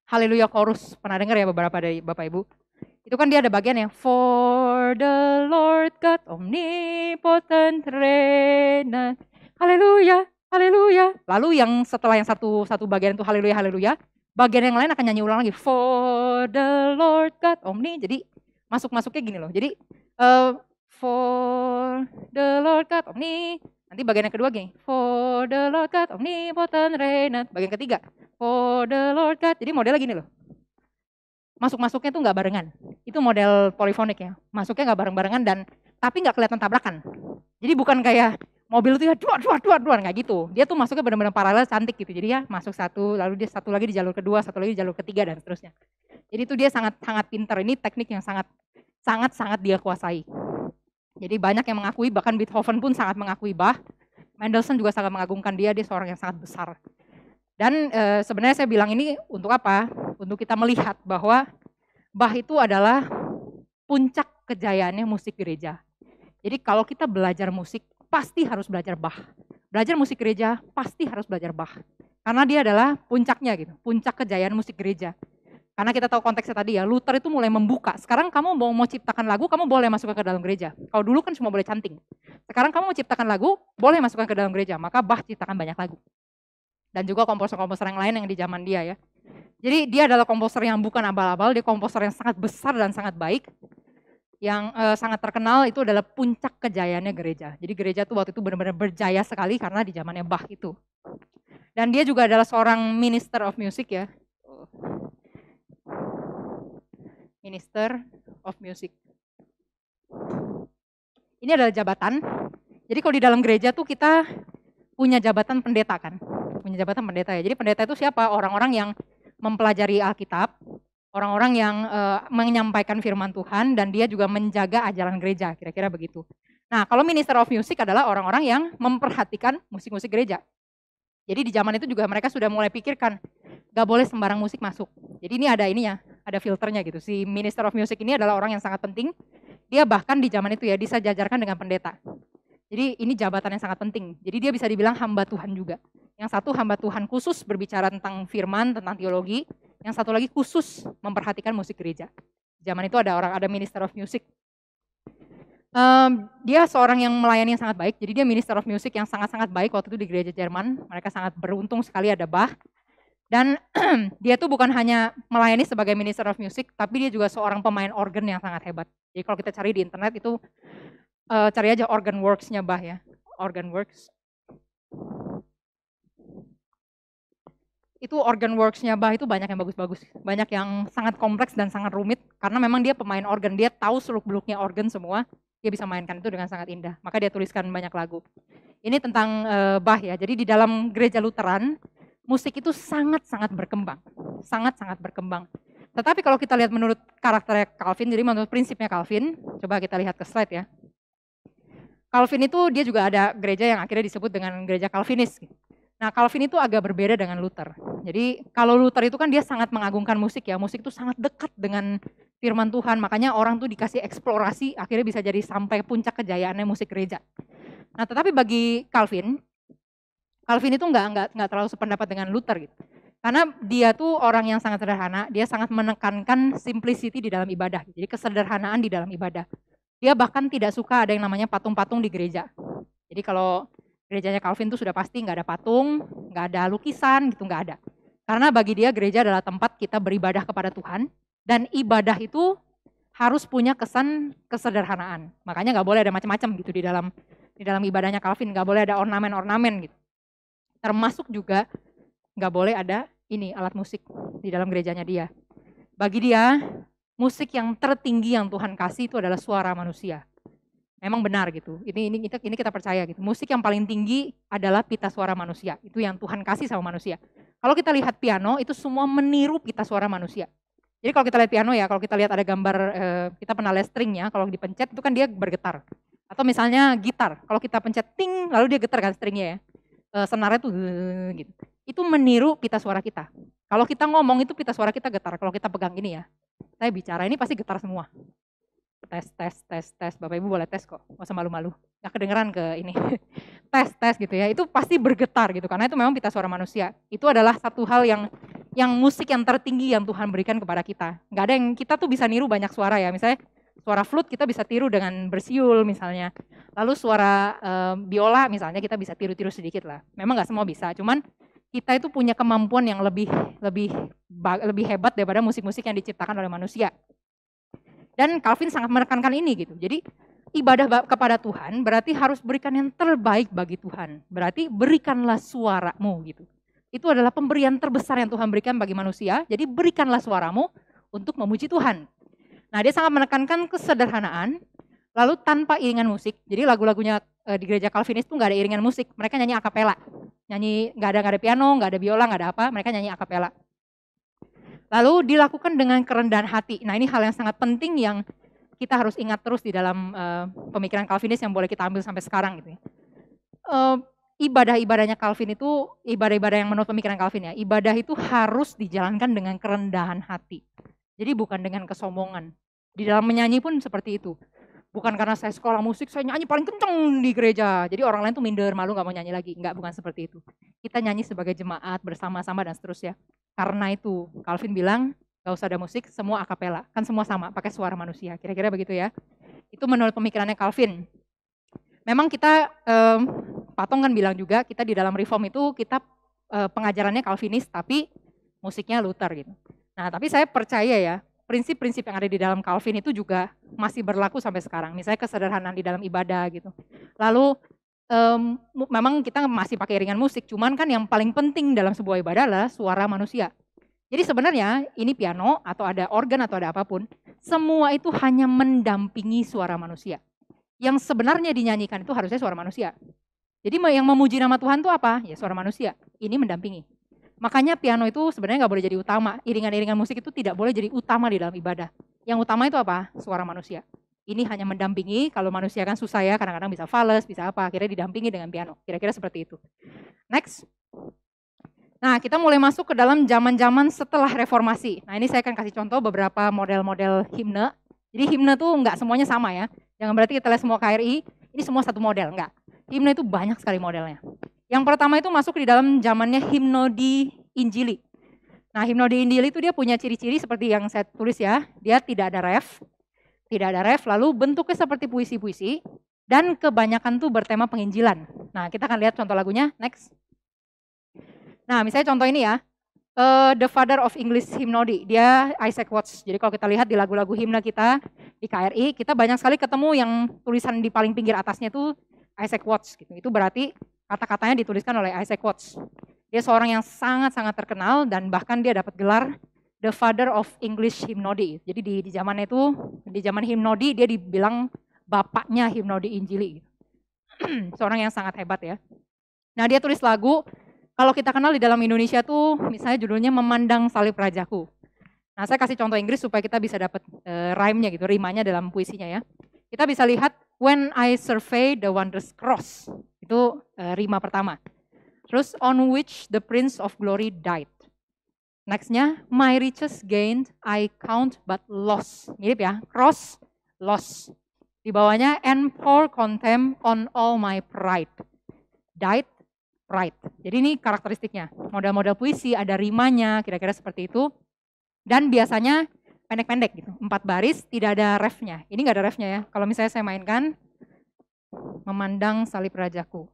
Haleluya chorus, pernah dengar ya beberapa dari Bapak Ibu. Itu kan dia ada bagian yang for the Lord God omnipotent reigneth. Haleluya, haleluya. Lalu yang setelah yang satu bagian itu haleluya, haleluya, bagian yang lain akan nyanyi ulang lagi for the Lord God omni. Jadi masuk-masuknya gini loh. Jadi for the Lord God omni. Nanti bagian yang kedua gini, for the Lord God omnipotent reigneth. Bagian ketiga, for the Lord God. Jadi modelnya gini loh. Masuk-masuknya tuh nggak barengan. Itu model polifonik ya. Masuknya nggak bareng-barengan dan tapi nggak kelihatan tabrakan. Jadi bukan kayak mobil itu ya duar nggak gitu. Dia tuh masuknya benar-benar paralel cantik gitu. Jadi ya masuk satu, lalu dia satu lagi di jalur kedua, satu lagi di jalur ketiga dan seterusnya. Jadi itu dia sangat pintar. Ini teknik yang sangat dia kuasai. Jadi banyak yang mengakui, bahkan Beethoven pun sangat mengakui Bach. Mendelssohn juga sangat mengagungkan dia seorang yang sangat besar. Dan sebenarnya saya bilang ini untuk apa? Untuk kita melihat bahwa Bach itu adalah puncak kejayaannya musik gereja. Jadi kalau kita belajar musik, pasti harus belajar Bach. Belajar musik gereja, pasti harus belajar Bach. Karena dia adalah puncaknya gitu, puncak kejayaan musik gereja. Karena kita tahu konteksnya tadi ya, Luther itu mulai membuka. Sekarang kamu mau ciptakan lagu, kamu boleh masukkan ke dalam gereja. Kalau dulu kan cuma boleh canting. Sekarang kamu mau ciptakan lagu, boleh masukkan ke dalam gereja. Maka Bach ciptakan banyak lagu. Dan juga komposer-komposer yang lain yang di zaman dia ya. Jadi dia adalah komposer yang bukan abal-abal, dia komposer yang sangat besar dan sangat baik. Yang sangat terkenal itu adalah puncak kejayaannya gereja. Jadi gereja tuh waktu itu benar-benar berjaya sekali karena di zamannya Bach itu. Dan dia juga adalah seorang minister of music ya. Minister of Music. Ini adalah jabatan. Jadi kalau di dalam gereja tuh kita punya jabatan pendeta kan. Punya jabatan pendeta ya. Jadi pendeta itu siapa? Orang-orang yang mempelajari Alkitab, orang-orang yang menyampaikan firman Tuhan, dan dia juga menjaga ajaran gereja, kira-kira begitu. Nah, kalau Minister of Music adalah orang-orang yang memperhatikan musik-musik gereja. Jadi di zaman itu juga mereka sudah mulai pikirkan, gak boleh sembarang musik masuk. Jadi ini ada ininya, ada filternya gitu. Si Minister of Music ini adalah orang yang sangat penting. Dia bahkan di zaman itu ya disejajarkan dengan pendeta. Jadi ini jabatan yang sangat penting. Jadi dia bisa dibilang hamba Tuhan juga. Yang satu hamba Tuhan khusus berbicara tentang firman, tentang teologi. Yang satu lagi khusus memperhatikan musik gereja. Zaman itu ada Minister of Music. Dia seorang yang melayani yang sangat baik. Jadi dia Minister of Music yang sangat-sangat baik waktu itu di gereja Jerman. Mereka sangat beruntung sekali ada Bach. Dan dia tuh bukan hanya melayani sebagai Minister of Music, tapi dia juga seorang pemain organ yang sangat hebat. Jadi kalau kita cari di internet itu, cari aja organ works-nya Bach ya. Organ works. Itu organ works-nya Bach itu banyak yang bagus-bagus. Banyak yang sangat kompleks dan sangat rumit. Karena memang dia pemain organ, dia tahu seluk-beluknya organ semua. Dia bisa mainkan itu dengan sangat indah. Maka dia tuliskan banyak lagu. Ini tentang Bach ya. Jadi di dalam gereja Lutheran, musik itu sangat-sangat berkembang. Sangat-sangat berkembang. Tetapi kalau kita lihat menurut karakternya Calvin, jadi menurut prinsipnya Calvin, coba kita lihat ke slide ya. Calvin itu dia juga ada gereja yang akhirnya disebut dengan gereja Calvinis. Nah, Calvin itu agak berbeda dengan Luther. Jadi kalau Luther itu kan dia sangat mengagungkan musik ya. Musik itu sangat dekat dengan firman Tuhan. Makanya orang tuh dikasih eksplorasi, akhirnya bisa jadi sampai puncak kejayaannya musik gereja. Nah, tetapi bagi Calvin itu nggak terlalu sependapat dengan Luther gitu. Karena dia tuh orang yang sangat sederhana, dia sangat menekankan simplicity di dalam ibadah. Jadi kesederhanaan di dalam ibadah. Dia bahkan tidak suka ada yang namanya patung-patung di gereja. Jadi kalau gerejanya Calvin itu sudah pasti nggak ada patung, nggak ada lukisan gitu, nggak ada. Karena bagi dia gereja adalah tempat kita beribadah kepada Tuhan, dan ibadah itu harus punya kesan kesederhanaan. Makanya nggak boleh ada macam-macam gitu di dalam ibadahnya Calvin, nggak boleh ada ornamen-ornamen gitu. Termasuk juga nggak boleh ada ini alat musik di dalam gerejanya dia. Bagi dia musik yang tertinggi yang Tuhan kasih itu adalah suara manusia. Memang benar gitu. Ini kita percaya gitu. Musik yang paling tinggi adalah pita suara manusia. Itu yang Tuhan kasih sama manusia. Kalau kita lihat piano itu semua meniru pita suara manusia. Jadi kalau kita lihat piano ya, kalau kita lihat ada gambar kita pernah lihat stringnya, kalau dipencet itu kan dia bergetar. Atau misalnya gitar, kalau kita pencet ting lalu dia getar kan stringnya ya. Senarnya tuh gitu. Itu meniru pita suara kita. Kalau kita ngomong itu pita suara kita getar. Kalau kita pegang ini ya, saya bicara ini pasti getar semua. Tes. Bapak Ibu boleh tes kok, nggak usah malu-malu. Nggak kedengeran ke ini. tes gitu ya, itu pasti bergetar gitu. Karena itu memang pita suara manusia. Itu adalah satu hal yang musik yang tertinggi yang Tuhan berikan kepada kita. Nggak ada yang, kita tuh bisa niru banyak suara ya. Misalnya suara flute kita bisa tiru dengan bersiul misalnya. Lalu suara biola misalnya kita bisa tiru-tiru sedikit lah. Memang nggak semua bisa, cuman kita itu punya kemampuan yang lebih hebat daripada musik-musik yang diciptakan oleh manusia. Dan Calvin sangat menekankan ini gitu. Jadi ibadah kepada Tuhan berarti harus berikan yang terbaik bagi Tuhan. Berarti berikanlah suaramu gitu. Itu adalah pemberian terbesar yang Tuhan berikan bagi manusia. Jadi berikanlah suaramu untuk memuji Tuhan. Nah, dia sangat menekankan kesederhanaan, lalu tanpa iringan musik. Jadi lagu-lagunya di gereja Calvinis itu nggak ada iringan musik. Mereka nyanyi a cappella. Nyanyi nggak ada piano, nggak ada biola, nggak ada apa. Mereka nyanyi a cappella. Lalu dilakukan dengan kerendahan hati. Nah, ini hal yang sangat penting yang kita harus ingat terus di dalam pemikiran Calvinis yang boleh kita ambil sampai sekarang gitu ya. Ibadah-ibadahnya Calvin itu, ibadah-ibadah yang menurut pemikiran Calvin ya, ibadah itu harus dijalankan dengan kerendahan hati. Jadi bukan dengan kesombongan. Di dalam menyanyi pun seperti itu. Bukan karena saya sekolah musik, saya nyanyi paling kenceng di gereja. Jadi orang lain tuh minder, malu gak mau nyanyi lagi. Enggak, bukan seperti itu. Kita nyanyi sebagai jemaat, bersama-sama dan seterusnya. Karena itu, Calvin bilang, gak usah ada musik, semua akapela. Kan semua sama, pakai suara manusia. Kira-kira begitu ya. Itu menurut pemikirannya Calvin. Memang kita, Patong kan bilang juga, kita di dalam Reform itu, kita pengajarannya Calvinis, tapi musiknya Luther gitu. Nah, tapi saya percaya ya, prinsip-prinsip yang ada di dalam Calvin itu juga masih berlaku sampai sekarang. Misalnya kesederhanaan di dalam ibadah gitu. Lalu memang kita masih pakai iringan musik, cuman kan yang paling penting dalam sebuah ibadah adalah suara manusia. Jadi sebenarnya ini piano atau ada organ atau ada apapun, semua itu hanya mendampingi suara manusia. Yang sebenarnya dinyanyikan itu harusnya suara manusia. Jadi yang memuji nama Tuhan itu apa? Ya suara manusia. Ini mendampingi. Makanya piano itu sebenarnya nggak boleh jadi utama. Iringan-iringan musik itu tidak boleh jadi utama di dalam ibadah. Yang utama itu apa? Suara manusia. Ini hanya mendampingi, kalau manusia kan susah ya, kadang-kadang bisa fales, bisa apa, akhirnya didampingi dengan piano. Kira-kira seperti itu. Next. Nah, kita mulai masuk ke dalam zaman-zaman setelah reformasi. Nah, ini saya akan kasih contoh beberapa model-model himne. Jadi himne tuh nggak semuanya sama ya. Jangan berarti kita lihat semua KRI, ini semua satu model, enggak. Himne itu banyak sekali modelnya. Yang pertama itu masuk di dalam zamannya himnodi Injili. Nah, himnodi Injili itu dia punya ciri-ciri seperti yang saya tulis ya. Dia tidak ada ref, lalu bentuknya seperti puisi-puisi, dan kebanyakan tuh bertema penginjilan. Nah, kita akan lihat contoh lagunya, next. Nah, misalnya contoh ini ya, The Father of English Hymnody, dia Isaac Watts. Jadi kalau kita lihat di lagu-lagu himne kita, di KRI, kita banyak sekali ketemu yang tulisan di paling pinggir atasnya tuh Isaac Watts. Gitu. Itu berarti kata-katanya dituliskan oleh Isaac Watts. Dia seorang yang sangat-sangat terkenal dan bahkan dia dapat gelar The Father of English Hymnody. Jadi di zaman itu, di zaman himnodi dia dibilang bapaknya himnodi Injili. Seorang yang sangat hebat ya. Nah, dia tulis lagu, kalau kita kenal di dalam Indonesia tuh misalnya judulnya Memandang Salib Rajaku. Nah, saya kasih contoh Inggris supaya kita bisa dapat rhyme-nya gitu, rimanya dalam puisinya ya. Kita bisa lihat When I Survey the Wondrous Cross. Itu rima pertama. Terus on which the Prince of Glory died. Nextnya, my riches gained, I count but loss. Mirip ya, cross, loss. Di bawahnya, and pour contempt on all my pride. Died, pride. Jadi ini karakteristiknya. Model-model puisi, ada rimanya, kira-kira seperti itu. Dan biasanya pendek-pendek gitu, 4 baris, tidak ada refnya. Ini nggak ada refnya ya. Kalau misalnya saya mainkan, Memandang Salib Rajaku.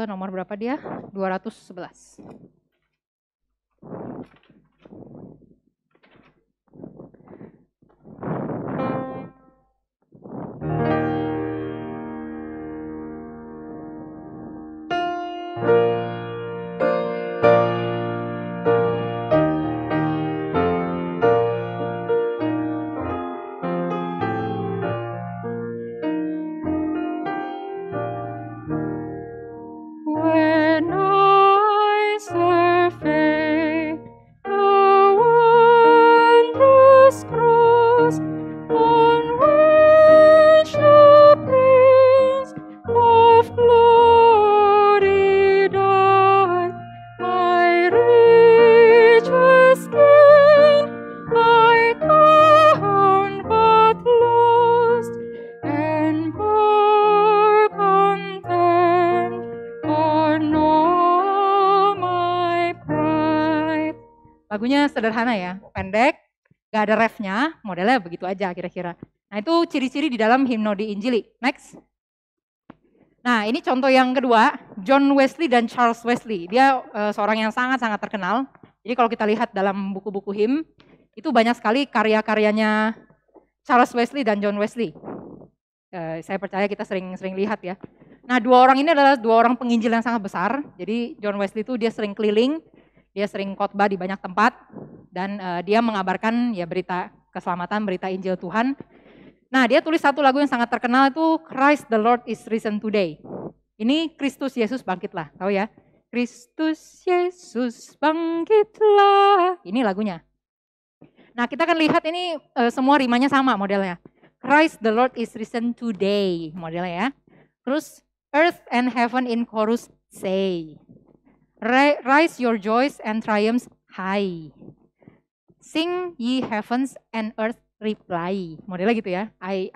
Nomor berapa dia? 211. Lagunya sederhana ya, pendek, gak ada refnya, modelnya begitu aja kira-kira. Nah itu ciri-ciri di dalam himnodi Injili. Next. Nah ini contoh yang kedua, John Wesley dan Charles Wesley. Dia seorang yang sangat-sangat terkenal. Jadi kalau kita lihat dalam buku-buku him, itu banyak sekali karya-karyanya Charles Wesley dan John Wesley. Saya percaya kita sering lihat ya. Nah 2 orang ini adalah 2 orang penginjil yang sangat besar. Jadi John Wesley itu dia sering keliling, dia sering khotbah di banyak tempat dan dia mengabarkan ya berita keselamatan, berita Injil Tuhan. Nah, dia tulis satu lagu yang sangat terkenal itu Christ the Lord is risen today. Ini Kristus Yesus bangkitlah, tahu ya? Kristus Yesus bangkitlah. Ini lagunya. Nah, kita akan lihat ini semua rimanya sama modelnya. Christ the Lord is risen today, modelnya ya. Terus earth and heaven in chorus say. Rise your joys and triumphs high. Sing ye heavens and earth reply. Modelnya gitu ya. I,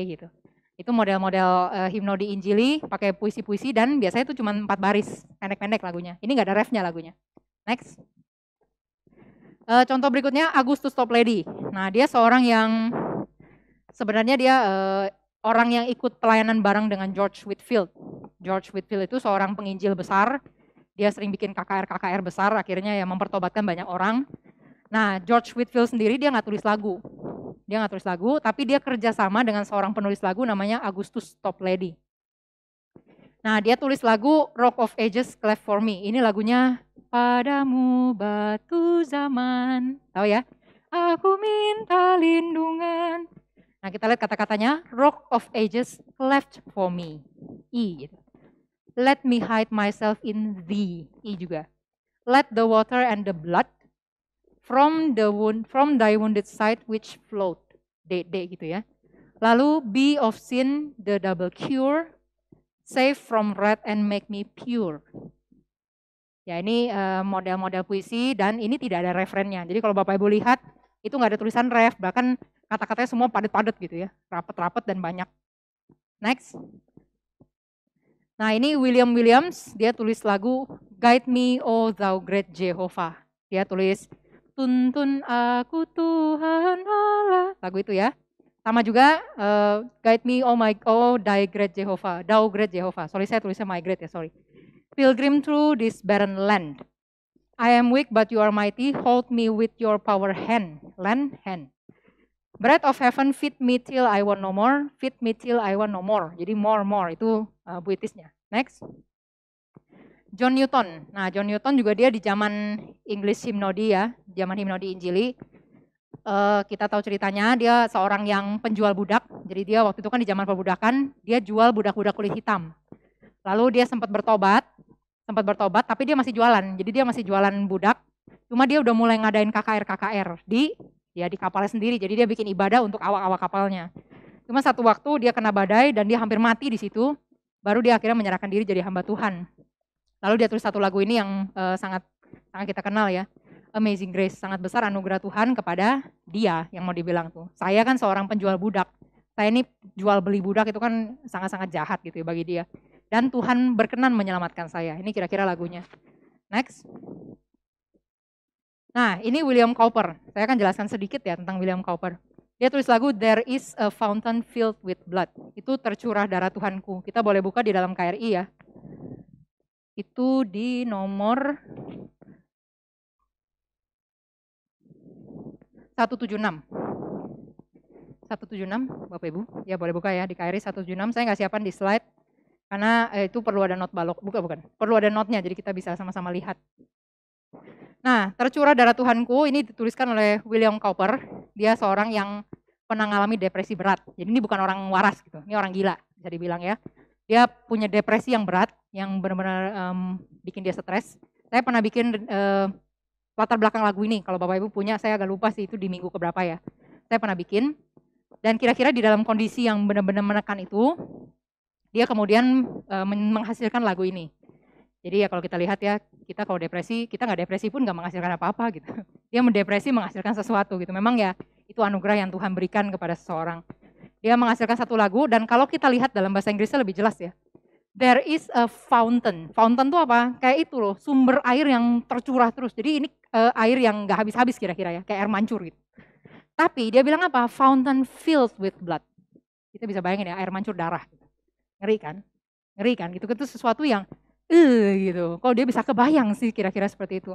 gitu. Itu model-model himno di Injili, pakai puisi-puisi dan biasanya itu cuma 4 baris, pendek-pendek lagunya. Ini nggak ada refnya lagunya. Next. Contoh berikutnya Augustus Toplady. Nah, dia seorang yang sebenarnya dia orang yang ikut pelayanan bareng dengan George Whitefield. George Whitefield itu seorang penginjil besar. Dia sering bikin KKR besar, akhirnya ya mempertobatkan banyak orang. Nah, George Whitefield sendiri dia nggak tulis lagu. Dia nggak tulis lagu, tapi dia kerjasama dengan seorang penulis lagu namanya Augustus Toplady. Nah, dia tulis lagu Rock of Ages Cleft for Me. Ini lagunya Padamu batu zaman. Tahu ya? Aku minta lindungan. Nah, kita lihat kata-katanya. Rock of Ages Cleft for Me. I gitu. Let me hide myself in thee. I juga. Let the water and the blood from thy wounded side which flowed. D gitu ya. Lalu be of sin the double cure, save from wrath and make me pure. Ya, ini model-model puisi dan ini tidak ada referennya. Jadi kalau Bapak Ibu lihat itu nggak ada tulisan ref, bahkan kata-katanya semua padat-padat gitu ya, rapet-rapet dan banyak. Next. Nah, ini William Williams, dia tulis lagu Guide Me O Thou Great Jehovah. Dia tulis tuntun aku Tuhan Allah, lagu itu ya. Sama juga Guide Me oh Thy Great Jehovah, Thou Great Jehovah. Sorry, saya tulisnya My Great ya, sorry. Pilgrim through this barren land. I am weak but you are mighty, hold me with your power hand. Bread of heaven, feed me till I want no more, feed me till I want no more. Jadi more itu puitisnya. Next. John Newton. Nah, John Newton juga dia di zaman English Hymnody ya, zaman Hymnody Injili. Kita tahu ceritanya, dia seorang yang penjual budak. Jadi dia waktu itu kan di zaman perbudakan, dia jual budak-budak kulit hitam. Lalu dia sempat bertobat, tapi dia masih jualan. Jadi dia masih jualan budak. Cuma dia udah mulai ngadain KKR di kapalnya sendiri. Jadi dia bikin ibadah untuk awak-awak kapalnya. Cuma satu waktu dia kena badai dan dia hampir mati di situ. Baru dia akhirnya menyerahkan diri jadi hamba Tuhan. Lalu dia tulis satu lagu ini yang sangat kita kenal ya. Amazing Grace, sangat besar anugerah Tuhan kepada dia yang mau dibilang tuh. Saya kan seorang penjual budak. Saya ini jual beli budak itu kan sangat-sangat jahat gitu ya bagi dia. Dan Tuhan berkenan menyelamatkan saya. Ini kira-kira lagunya. Next. Nah, ini William Cowper. Saya akan jelaskan sedikit ya tentang William Cowper. Dia tulis lagu There is a fountain filled with blood. Itu tercurah darah Tuhanku. Kita boleh buka di dalam KRI ya. Itu di nomor 176. 176, Bapak Ibu. Ya boleh buka ya di KRI 176. Saya nggak siapkan di slide. Karena itu perlu ada not balok. Bukan. Perlu ada notnya, jadi kita bisa sama-sama lihat. Nah, tercurah darah Tuhanku ini dituliskan oleh William Cowper. Dia seorang yang pernah mengalami depresi berat. Jadi ini bukan orang waras gitu. Ini orang gila, bisa dibilang ya. Dia punya depresi yang berat, yang benar-benar bikin dia stres. Saya pernah bikin latar belakang lagu ini. Kalau Bapak Ibu punya, saya agak lupa sih itu di minggu keberapa ya. Saya pernah bikin. Dan kira-kira di dalam kondisi yang benar-benar menekan itu, dia kemudian menghasilkan lagu ini. Jadi ya kalau kita lihat ya, kita kalau depresi, kita nggak depresi pun nggak menghasilkan apa-apa gitu. Dia mendepresi menghasilkan sesuatu gitu. Memang ya itu anugerah yang Tuhan berikan kepada seseorang. Dia menghasilkan satu lagu dan kalau kita lihat dalam bahasa Inggrisnya lebih jelas ya. There is a fountain. Fountain itu apa? Kayak itu loh, sumber air yang tercurah terus. Jadi ini air yang nggak habis-habis kira-kira ya, kayak air mancur gitu. Tapi dia bilang apa? Fountain filled with blood. Kita bisa bayangin ya, air mancur darah. Ngeri kan? Ngeri kan? Gitu. Itu sesuatu yang gitu. Kok dia bisa kebayang sih kira-kira seperti itu.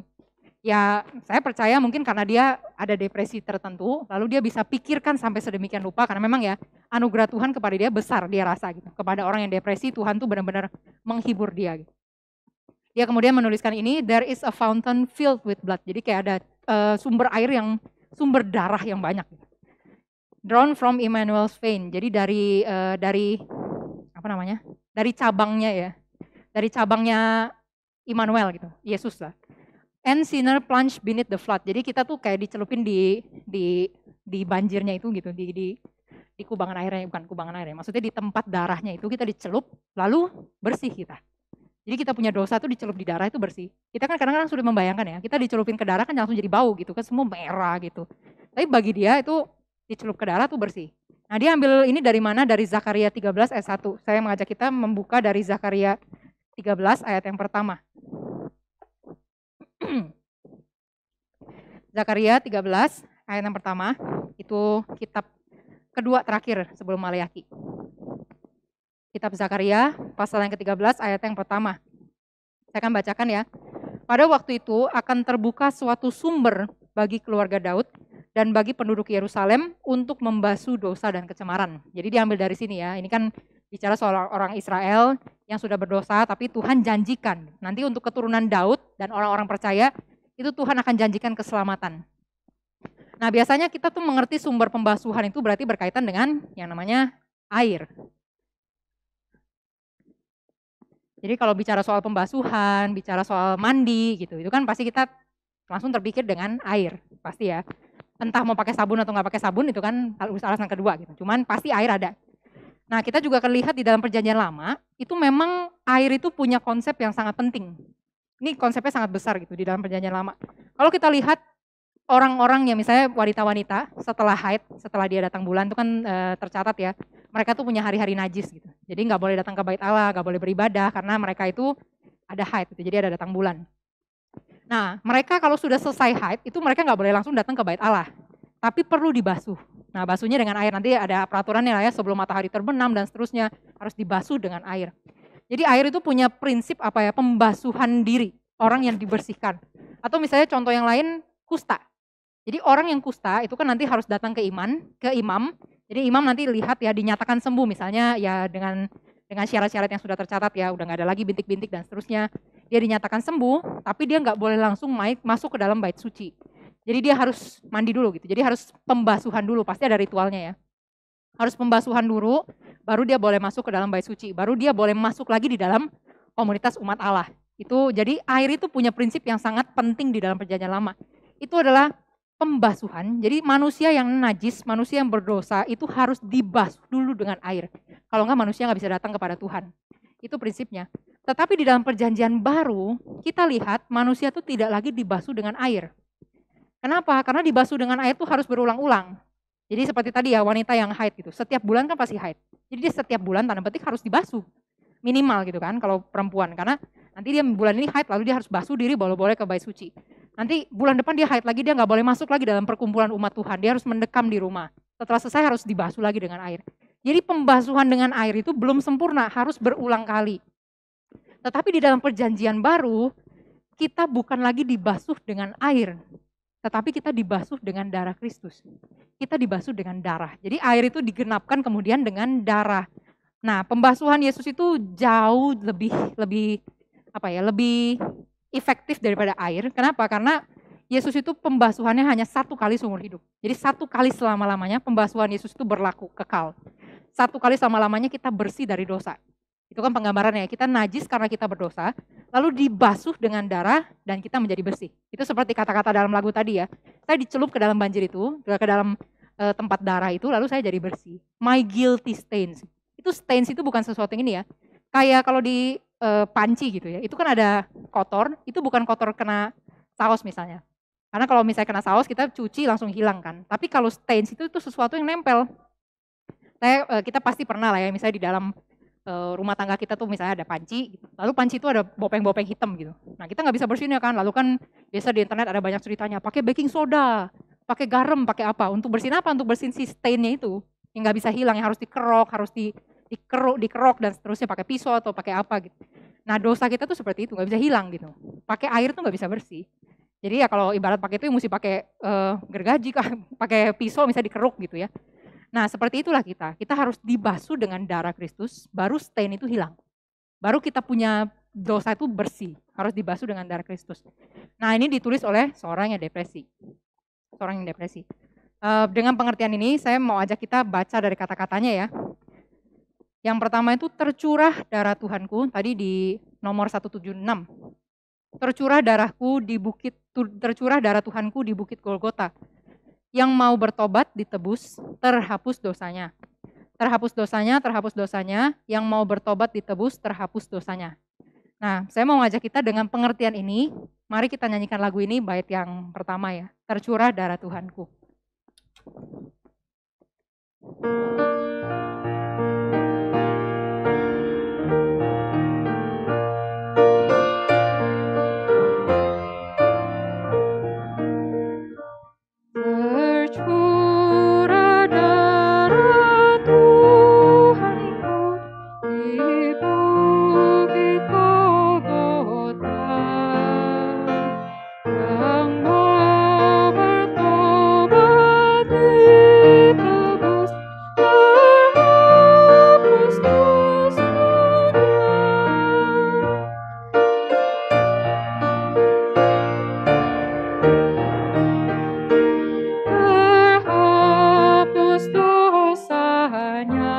Ya saya percaya mungkin karena dia ada depresi tertentu, lalu dia bisa pikirkan sampai sedemikian rupa karena memang ya anugerah Tuhan kepada dia besar dia rasa gitu. Kepada orang yang depresi Tuhan tuh benar-benar menghibur dia gitu. Dia kemudian menuliskan ini, there is a fountain filled with blood. Jadi kayak ada sumber air yang, sumber darah yang banyak. Gitu. Drawn from Emmanuel's vein. Jadi dari apa namanya? Dari cabangnya ya. Dari cabangnya Immanuel gitu, Yesus lah. And sinner plunge beneath the flood. Jadi kita tuh kayak dicelupin di banjirnya itu gitu, di kubangan airnya, bukan kubangan airnya. Maksudnya di tempat darahnya itu kita dicelup, lalu bersih kita. Jadi kita punya dosa tuh dicelup di darah itu bersih. Kita kan kadang-kadang sudah membayangkan ya, kita dicelupin ke darah kan langsung jadi bau gitu kan, semua merah gitu. Tapi bagi dia itu dicelup ke darah tuh bersih. Nah dia ambil ini dari mana? Dari Zakaria 13 ayat 1. Saya mengajak kita membuka dari Zakaria 13 ayat yang pertama. Zakaria 13 ayat yang pertama, itu kitab kedua terakhir sebelum Maleakhi. Kitab Zakaria pasal yang ke-13 ayat yang pertama. Saya akan bacakan ya. Pada waktu itu akan terbuka suatu sumber bagi keluarga Daud dan bagi penduduk Yerusalem untuk membasuh dosa dan kecemaran. Jadi diambil dari sini ya. Ini kan bicara soal orang Israel yang sudah berdosa, tapi Tuhan janjikan nanti untuk keturunan Daud dan orang-orang percaya itu Tuhan akan janjikan keselamatan. Nah biasanya kita tuh mengerti sumber pembasuhan itu berarti berkaitan dengan yang namanya air. Jadi kalau bicara soal pembasuhan, bicara soal mandi gitu, itu kan pasti kita langsung terpikir dengan air, pasti ya. Entah mau pakai sabun atau nggak pakai sabun itu kan alasan kedua gitu. Cuman pasti air ada. Nah kita juga akan lihat di dalam perjanjian lama, itu memang air itu punya konsep yang sangat penting. Ini konsepnya sangat besar gitu di dalam perjanjian lama. Kalau kita lihat orang-orang yang misalnya wanita-wanita setelah haid, setelah dia datang bulan itu kan tercatat ya, mereka tuh punya hari-hari najis gitu. Jadi nggak boleh datang ke bait Allah, nggak boleh beribadah karena mereka itu ada haid gitu, jadi ada datang bulan. Nah mereka kalau sudah selesai haid itu mereka nggak boleh langsung datang ke bait Allah, tapi perlu dibasuh. Nah basuhnya dengan air, nanti ada peraturannya lah ya, sebelum matahari terbenam dan seterusnya harus dibasuh dengan air. Jadi air itu punya prinsip apa ya, pembasuhan diri, orang yang dibersihkan. Atau misalnya contoh yang lain, kusta. Jadi orang yang kusta itu kan nanti harus datang ke imam. Jadi imam nanti lihat ya dinyatakan sembuh misalnya ya dengan syarat-syarat yang sudah tercatat ya, udah nggak ada lagi bintik-bintik dan seterusnya. Dia dinyatakan sembuh, tapi dia nggak boleh langsung masuk ke dalam bait suci. Jadi dia harus mandi dulu gitu. Jadi harus pembasuhan dulu, pasti ada ritualnya ya. Harus pembasuhan dulu, baru dia boleh masuk ke dalam bait suci. Baru dia boleh masuk lagi di dalam komunitas umat Allah. Itu jadi air itu punya prinsip yang sangat penting di dalam perjanjian lama. Itu adalah pembasuhan. Jadi manusia yang najis, manusia yang berdosa itu harus dibasuh dulu dengan air. Kalau enggak manusia nggak bisa datang kepada Tuhan. Itu prinsipnya. Tetapi di dalam perjanjian baru, kita lihat manusia itu tidak lagi dibasuh dengan air. Kenapa? Karena dibasuh dengan air itu harus berulang-ulang. Jadi seperti tadi ya, wanita yang haid gitu. Setiap bulan kan pasti haid. Jadi dia setiap bulan tanda petik harus dibasuh. Minimal gitu kan kalau perempuan. Karena nanti dia bulan ini haid lalu dia harus basuh diri boleh-boleh ke bait suci. Nanti bulan depan dia haid lagi, dia nggak boleh masuk lagi dalam perkumpulan umat Tuhan. Dia harus mendekam di rumah. Setelah selesai harus dibasuh lagi dengan air. Jadi pembasuhan dengan air itu belum sempurna, harus berulang kali. Tetapi di dalam perjanjian baru, kita bukan lagi dibasuh dengan air, tetapi kita dibasuh dengan darah Kristus. Kita dibasuh dengan darah. Jadi air itu digenapkan kemudian dengan darah. Nah, pembasuhan Yesus itu jauh lebih efektif daripada air. Kenapa? Karena Yesus itu pembasuhannya hanya satu kali seumur hidup. Jadi satu kali selama-lamanya pembasuhan Yesus itu berlaku, kekal. Satu kali selama-lamanya kita bersih dari dosa. Itu kan penggambarannya, kita najis karena kita berdosa, lalu dibasuh dengan darah dan kita menjadi bersih. Itu seperti kata-kata dalam lagu tadi ya, saya dicelup ke dalam banjir itu, ke dalam tempat darah itu, lalu saya jadi bersih. My guilty stains. Itu stains itu bukan sesuatu yang ini ya, kayak kalau di panci gitu ya, itu kan ada kotor, itu bukan kotor kena saus misalnya. Karena kalau misalnya kena saus kita cuci langsung hilang kan, tapi kalau stains itu sesuatu yang nempel. Kita pasti pernah lah ya, misalnya di dalam rumah tangga kita tuh misalnya ada panci, gitu. Lalu panci itu ada bopeng-bopeng hitam gitu. Nah kita nggak bisa bersihin ya kan, lalu kan biasa di internet ada banyak ceritanya, pakai baking soda, pakai garam, pakai apa, untuk bersihin apa? Untuk bersihin si stainnya itu, yang nggak bisa hilang, yang harus dikerok, harus dikerok dan seterusnya pakai pisau atau pakai apa gitu. Nah dosa kita tuh seperti itu, nggak bisa hilang gitu. Pakai air tuh nggak bisa bersih. Jadi ya kalau ibarat pakai itu mesti pakai gergaji, pakai pisau misalnya dikeruk gitu ya. Nah seperti itulah kita harus dibasuh dengan darah Kristus, baru stain itu hilang. Baru kita punya dosa itu bersih, harus dibasuh dengan darah Kristus. Nah ini ditulis oleh seorang yang depresi. Dengan pengertian ini saya mau ajak kita baca dari kata-katanya ya. Yang pertama itu tercurah darah Tuhanku, tadi di nomor 176. Tercurah darah Tuhanku di bukit Golgota. Yang mau bertobat ditebus, terhapus dosanya. Terhapus dosanya, yang mau bertobat ditebus, terhapus dosanya. Nah, saya mau ngajak kita dengan pengertian ini, mari kita nyanyikan lagu ini bait yang pertama ya, Tercurah Darah Tuhanku. Tercurah darah Tuhanku di bukit Golgota, yang mau bertobat ditebus, terhapus dosanya. Terhapus dosanya,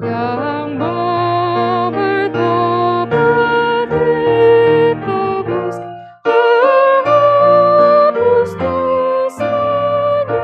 yang mau bertobat ditebus, terhapus dosanya.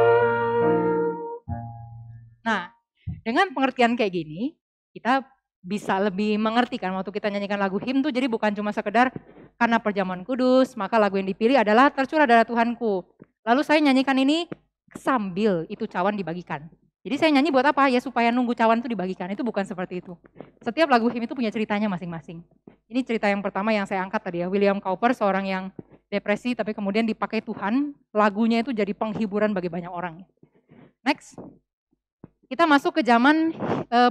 Nah, dengan pengertian kayak gini, kita bisa lebih mengerti kan waktu kita nyanyikan lagu him tuh, jadi bukan cuma sekedar karena perjamuan kudus, maka lagu yang dipilih adalah Tercurah Darah Tuhanku. Lalu saya nyanyikan ini sambil itu cawan dibagikan. Jadi saya nyanyi buat apa? Ya supaya nunggu cawan itu dibagikan, itu bukan seperti itu. Setiap lagu him itu punya ceritanya masing-masing. Ini cerita yang pertama yang saya angkat tadi ya, William Cowper, seorang yang depresi tapi kemudian dipakai Tuhan, lagunya itu jadi penghiburan bagi banyak orang. Next. Kita masuk ke zaman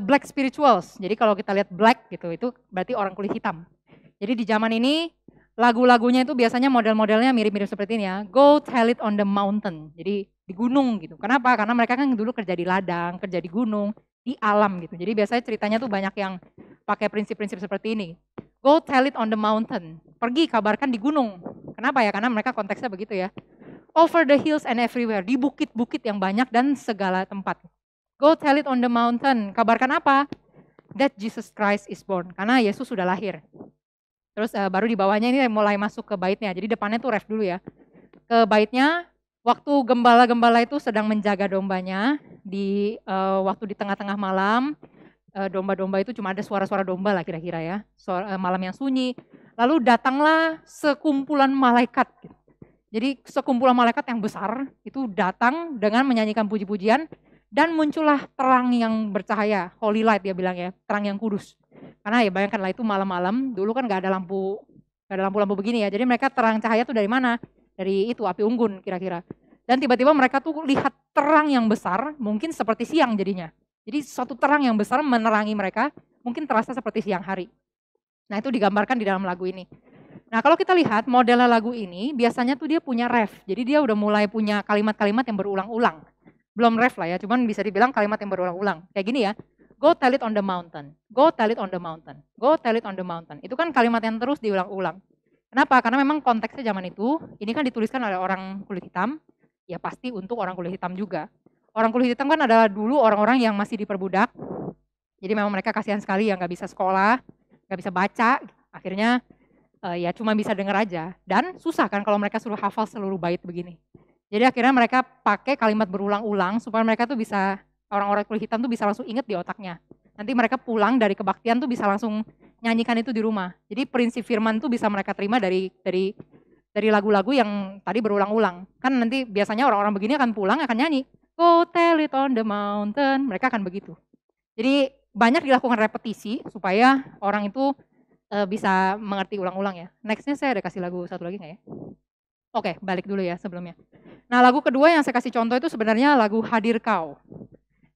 black spirituals. Jadi kalau kita lihat black gitu, itu berarti orang kulit hitam. Jadi di zaman ini lagu-lagunya itu biasanya model-modelnya mirip-mirip seperti ini ya. Go tell it on the mountain. Jadi di gunung gitu. Kenapa? Karena mereka kan dulu kerja di ladang, kerja di gunung, di alam gitu. Jadi biasanya ceritanya tuh banyak yang pakai prinsip-prinsip seperti ini. Go tell it on the mountain. Pergi kabarkan di gunung. Kenapa ya? Karena mereka konteksnya begitu ya. Over the hills and everywhere. Di bukit-bukit yang banyak dan segala tempat. Go tell it on the mountain. Kabarkan apa? That Jesus Christ is born. Karena Yesus sudah lahir. Terus baru di bawahnya ini mulai masuk ke baitnya. Jadi depannya tuh ref dulu ya. Ke baitnya, waktu gembala-gembala itu sedang menjaga dombanya, di waktu di tengah-tengah malam, domba-domba itu cuma ada suara-suara domba lah kira-kira ya. Malam yang sunyi. Lalu datanglah sekumpulan malaikat. Jadi sekumpulan malaikat yang besar itu datang dengan menyanyikan puji-pujian. Dan muncullah terang yang bercahaya, holy light dia bilang ya, terang yang kudus. Karena ya bayangkanlah itu malam-malam, dulu kan nggak ada lampu begini ya. Jadi mereka terang cahaya itu dari mana? Dari itu api unggun kira-kira. Dan tiba-tiba mereka tuh lihat terang yang besar, mungkin seperti siang jadinya. Jadi suatu terang yang besar menerangi mereka, mungkin terasa seperti siang hari. Nah itu digambarkan di dalam lagu ini. Nah kalau kita lihat modelnya lagu ini, biasanya tuh dia punya ref. Jadi dia udah mulai punya kalimat-kalimat yang berulang-ulang. Belum ref lah ya, cuman bisa dibilang kalimat yang berulang-ulang. Kayak gini ya, go tell it on the mountain, go tell it on the mountain, go tell it on the mountain. Itu kan kalimat yang terus diulang-ulang. Kenapa? Karena memang konteksnya zaman itu, ini kan dituliskan oleh orang kulit hitam, ya pasti untuk orang kulit hitam juga. Orang kulit hitam kan adalah dulu orang-orang yang masih diperbudak, jadi memang mereka kasihan sekali yang nggak bisa sekolah, nggak bisa baca, akhirnya ya cuma bisa dengar aja. Dan susah kan kalau mereka suruh hafal seluruh bait begini. Jadi akhirnya mereka pakai kalimat berulang-ulang supaya mereka tuh bisa, orang-orang kulit hitam tuh bisa langsung inget di otaknya. Nanti mereka pulang dari kebaktian tuh bisa langsung nyanyikan itu di rumah. Jadi prinsip firman tuh bisa mereka terima dari lagu-lagu yang tadi berulang-ulang. Kan nanti biasanya orang-orang begini akan pulang akan nyanyi, go tell it on the mountain, mereka akan begitu. Jadi banyak dilakukan repetisi supaya orang itu bisa mengerti ulang-ulang ya. Nextnya saya ada kasih lagu satu lagi nggak ya? Oke, balik dulu ya sebelumnya. Nah lagu kedua yang saya kasih contoh itu sebenarnya lagu Hadir Kau.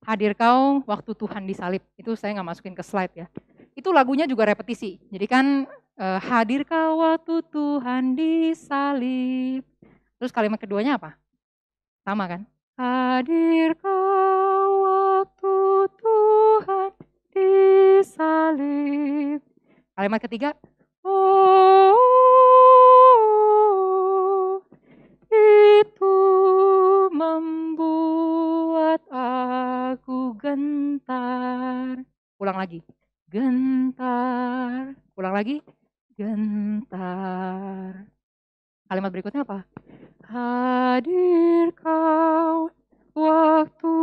Hadir Kau waktu Tuhan disalib. Itu saya nggak masukin ke slide ya. Itu lagunya juga repetisi. Jadi kan hadir Kau waktu Tuhan disalib. Terus kalimat keduanya apa? Sama kan? Hadir Kau waktu Tuhan disalib. Kalimat ketiga, oh itu membuat aku gentar. Ulang lagi, gentar. Ulang lagi, gentar. Kalimat berikutnya apa? Hadir Kau waktu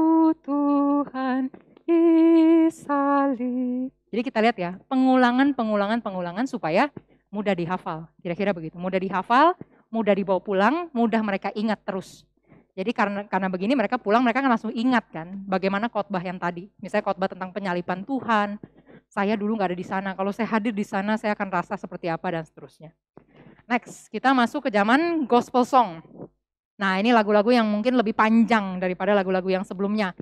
Tuhan disalib. Jadi kita lihat ya, pengulangan supaya mudah dihafal. Kira-kira begitu, mudah dihafal, mudah dibawa pulang, mudah mereka ingat terus. Jadi karena begini mereka pulang, mereka kan langsung ingat kan bagaimana khotbah yang tadi. Misalnya khotbah tentang penyaliban Tuhan, saya dulu nggak ada di sana, kalau saya hadir di sana saya akan rasa seperti apa dan seterusnya. Next, kita masuk ke zaman gospel song. Nah ini lagu-lagu yang mungkin lebih panjang daripada lagu-lagu yang sebelumnya.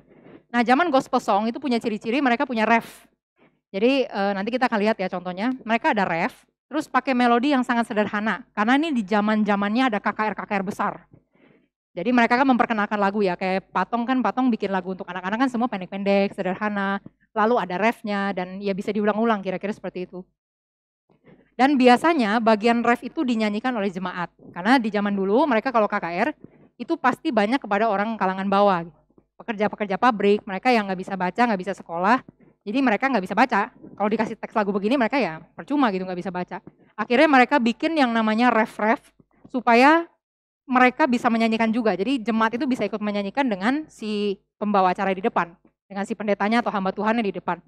Nah zaman gospel song itu punya ciri-ciri mereka punya ref. Jadi nanti kita akan lihat ya contohnya, mereka ada ref, terus pakai melodi yang sangat sederhana. Karena ini di zaman-zamannya ada KKR besar. Jadi mereka kan memperkenalkan lagu ya, kayak Patong bikin lagu untuk anak-anak kan semua pendek-pendek, sederhana, lalu ada refnya dan ya bisa diulang-ulang kira-kira seperti itu. Dan biasanya bagian ref itu dinyanyikan oleh jemaat, karena di zaman dulu mereka kalau KKR itu pasti banyak kepada orang kalangan bawah, pekerja-pekerja pabrik, mereka yang nggak bisa baca, nggak bisa sekolah, jadi mereka nggak bisa baca. Kalau dikasih teks lagu begini mereka ya percuma gitu, nggak bisa baca. Akhirnya mereka bikin yang namanya ref-ref supaya mereka bisa menyanyikan juga. Jadi jemaat itu bisa ikut menyanyikan dengan si pembawa acara di depan, dengan si pendetanya atau hamba Tuhannya di depan.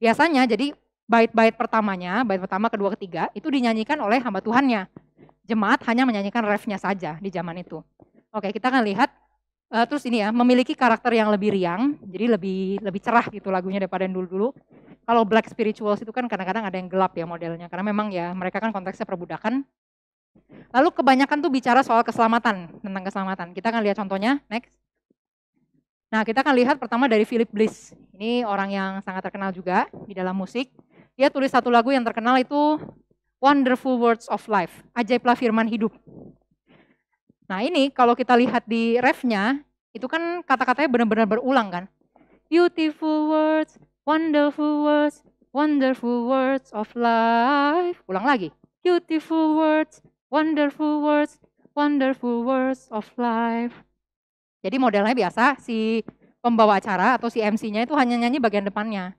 Biasanya jadi bait-bait pertamanya, bait pertama, kedua, ketiga itu dinyanyikan oleh hamba Tuhannya. Jemaat hanya menyanyikan refnya saja di zaman itu. Oke, kita akan lihat terus ini ya, memiliki karakter yang lebih riang, jadi lebih cerah gitu lagunya daripada yang dulu-dulu. Kalau Black Spirituals itu kan kadang-kadang ada yang gelap ya modelnya, karena memang ya mereka kan konteksnya perbudakan. Lalu kebanyakan tuh bicara soal keselamatan, tentang keselamatan. Kita akan lihat contohnya, next. Nah kita akan lihat pertama dari Philip Bliss. Ini orang yang sangat terkenal juga di dalam musik. Dia tulis satu lagu yang terkenal itu Wonderful Words of Life, ajaiblah firman hidup. Nah ini kalau kita lihat di refnya, itu kan kata-katanya benar-benar berulang kan. Beautiful words, wonderful words of life. Ulang lagi. Beautiful words, wonderful words of life. Jadi modelnya biasa, si pembawa acara atau si MC-nya itu hanya nyanyi bagian depannya.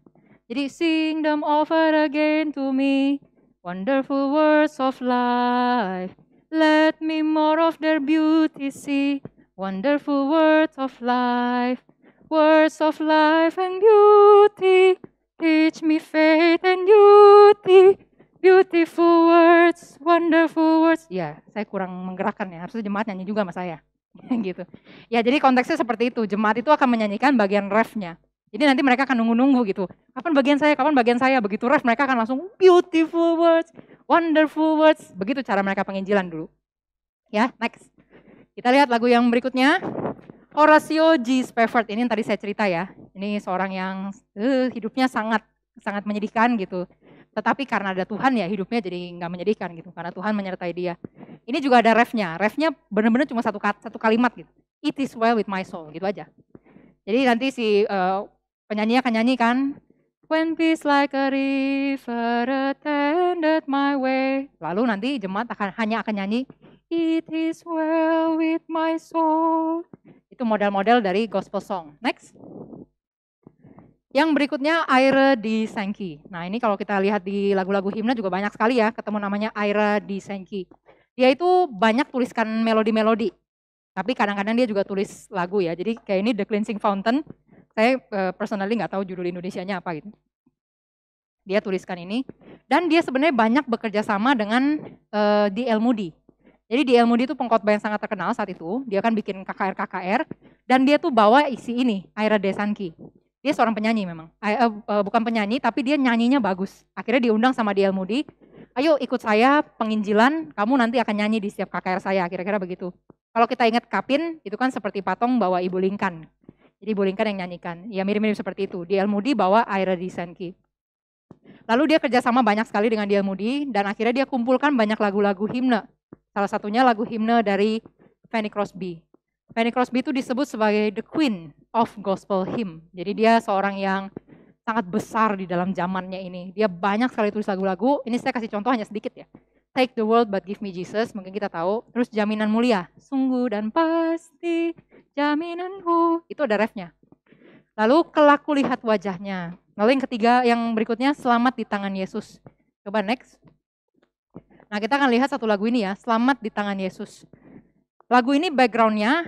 Jadi sing them over again to me, wonderful words of life. Let me more of their beauty see, wonderful words of life. Words of life and beauty, teach me faith and beauty. Beautiful words, wonderful words. Ya, saya kurang menggerakkan ya, harusnya jemaat nyanyi juga sama saya. Gitu. Ya, jadi konteksnya seperti itu. Jemaat itu akan menyanyikan bagian refnya. Jadi nanti mereka akan nunggu-nunggu gitu. Kapan bagian saya? Begitu ref mereka akan langsung beautiful words, wonderful words. Begitu cara mereka penginjilan dulu. Ya, next. Kita lihat lagu yang berikutnya. Horatio G. Spafford, ini yang tadi saya cerita ya. Ini seorang yang hidupnya sangat menyedihkan gitu. Tetapi karena ada Tuhan ya hidupnya jadi nggak menyedihkan gitu. Karena Tuhan menyertai dia. Ini juga ada refnya. Refnya benar-benar cuma satu kalimat gitu. It is well with my soul, gitu aja. Jadi nanti si penyanyi akan nyanyikan, when peace like a river attended my way. Lalu nanti jemaat hanya akan nyanyi, it is well with my soul. Itu model-model dari gospel song. Next. Yang berikutnya Ira DeSancey. Nah ini kalau kita lihat di lagu-lagu himne juga banyak sekali ya ketemu namanya Ira DeSancey. Dia itu banyak tuliskan melodi-melodi. Tapi kadang-kadang dia juga tulis lagu ya. Jadi kayak ini The Cleansing Fountain. Saya personally nggak tahu judul Indonesianya apa gitu. Dia tuliskan ini. Dan dia sebenarnya banyak bekerja sama dengan D.L. Moody. Jadi D.L. Moody itu pengkhotbah yang sangat terkenal saat itu. Dia kan bikin KKR. Dan dia tuh bawa isi ini, Ira DeSancey. Dia seorang penyanyi memang. Bukan penyanyi, tapi dia nyanyinya bagus. Akhirnya diundang sama D.L. Moody. Ayo ikut saya penginjilan, kamu nanti akan nyanyi di setiap KKR saya. Kira-kira begitu. Kalau kita ingat Kapin, itu kan seperti Patong bawa Ibu Lincoln. Jadi Ibu Lincoln yang nyanyikan. Ya mirip-mirip seperti itu. D.L. Moody bawa Ira DeSancey. Lalu dia kerjasama banyak sekali dengan D.L. Moody, dan akhirnya dia kumpulkan banyak lagu-lagu himne. Salah satunya lagu himne dari Fanny Crosby. Fanny Crosby itu disebut sebagai the queen of gospel hymn. Jadi dia seorang yang sangat besar di dalam zamannya ini. Dia banyak sekali tulis lagu-lagu. Ini saya kasih contoh hanya sedikit ya. Take the world but give me Jesus, mungkin kita tahu. Terus Jaminan Mulia, sungguh dan pasti jaminanku, itu ada refnya. Lalu Kelak Kulihat Wajahnya. Lalu yang ketiga, yang berikutnya Selamat di Tangan Yesus. Coba next. Nah kita akan lihat satu lagu ini ya, Selamat di Tangan Yesus. Lagu ini backgroundnya,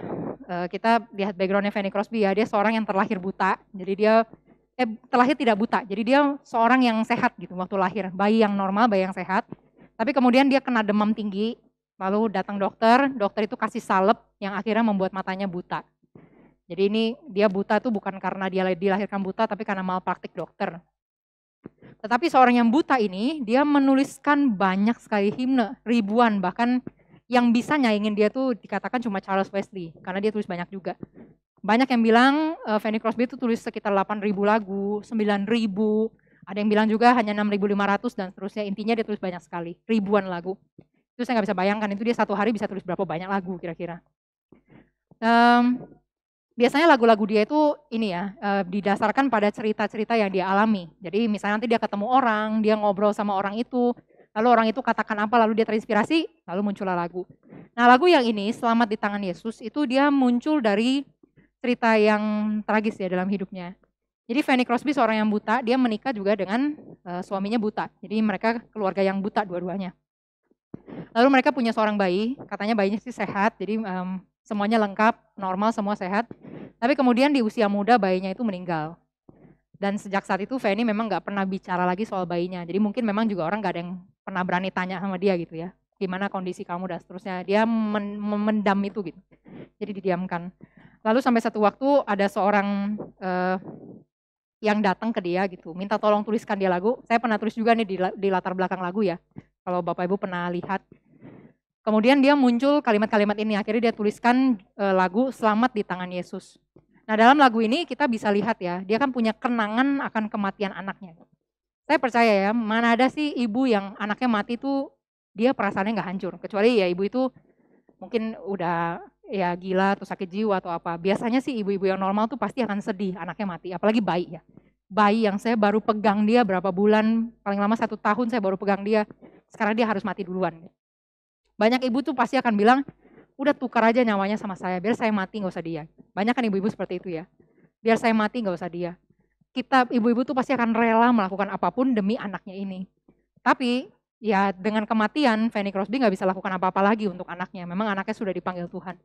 kita lihat backgroundnya Fanny Crosby ya, dia seorang yang terlahir buta. Jadi dia terlahir tidak buta. Jadi dia seorang yang sehat gitu waktu lahir, bayi yang normal, bayi yang sehat. Tapi kemudian dia kena demam tinggi, lalu datang dokter, dokter itu kasih salep yang akhirnya membuat matanya buta. Jadi ini dia buta tuh bukan karena dia dilahirkan buta, tapi karena malpraktik dokter. Tetapi seorang yang buta ini, dia menuliskan banyak sekali himne, ribuan, bahkan yang bisa nyaingin dia tuh dikatakan cuma Charles Wesley, karena dia tulis banyak juga. Banyak yang bilang Fanny Crosby itu tulis sekitar 8.000 lagu, 9.000, ada yang bilang juga hanya 6.500 dan seterusnya. Intinya dia tulis banyak sekali, ribuan lagu. Itu saya nggak bisa bayangkan, itu dia satu hari bisa tulis berapa banyak lagu kira-kira. Biasanya lagu-lagu dia itu ini ya, didasarkan pada cerita-cerita yang dia alami. Jadi misalnya nanti dia ketemu orang, dia ngobrol sama orang itu, lalu orang itu katakan apa, lalu dia terinspirasi, lalu muncullah lagu. Nah lagu yang ini, Selamat di Tangan Yesus, itu dia muncul dari cerita yang tragis ya dalam hidupnya. Jadi Fanny Crosby seorang yang buta, dia menikah juga dengan suaminya buta. Jadi mereka keluarga yang buta dua-duanya. Lalu mereka punya seorang bayi, katanya bayinya sih sehat, jadi semuanya lengkap, normal, semua sehat. Tapi kemudian di usia muda bayinya itu meninggal. Dan sejak saat itu Fanny memang nggak pernah bicara lagi soal bayinya. Jadi mungkin memang juga orang nggak ada yang pernah berani tanya sama dia gitu ya. Gimana kondisi kamu dan seterusnya. Dia memendam itu gitu. Jadi didiamkan. Lalu sampai satu waktu ada seorang yang datang ke dia gitu, minta tolong tuliskan dia lagu. Saya pernah tulis juga nih di latar belakang lagu ya, kalau Bapak Ibu pernah lihat. Kemudian dia muncul kalimat-kalimat ini, akhirnya dia tuliskan lagu Selamat di Tangan Yesus. Nah dalam lagu ini kita bisa lihat ya, dia kan punya kenangan akan kematian anaknya. Saya percaya ya, mana ada sih ibu yang anaknya mati tuh dia perasaannya nggak hancur, kecuali ya ibu itu mungkin udah ya gila atau sakit jiwa atau apa. Biasanya sih ibu-ibu yang normal tuh pasti akan sedih anaknya mati, apalagi bayi ya. Bayi yang saya baru pegang dia berapa bulan, paling lama 1 tahun saya baru pegang dia, sekarang dia harus mati duluan. Banyak ibu tuh pasti akan bilang, udah tukar aja nyawanya sama saya, biar saya mati nggak usah dia. Banyak kan ibu-ibu seperti itu ya, biar saya mati nggak usah dia. Kita ibu-ibu tuh pasti akan rela melakukan apapun demi anaknya ini. Tapi ya dengan kematian Fanny Crosby nggak bisa lakukan apa-apa lagi untuk anaknya. Memang anaknya sudah dipanggil Tuhan.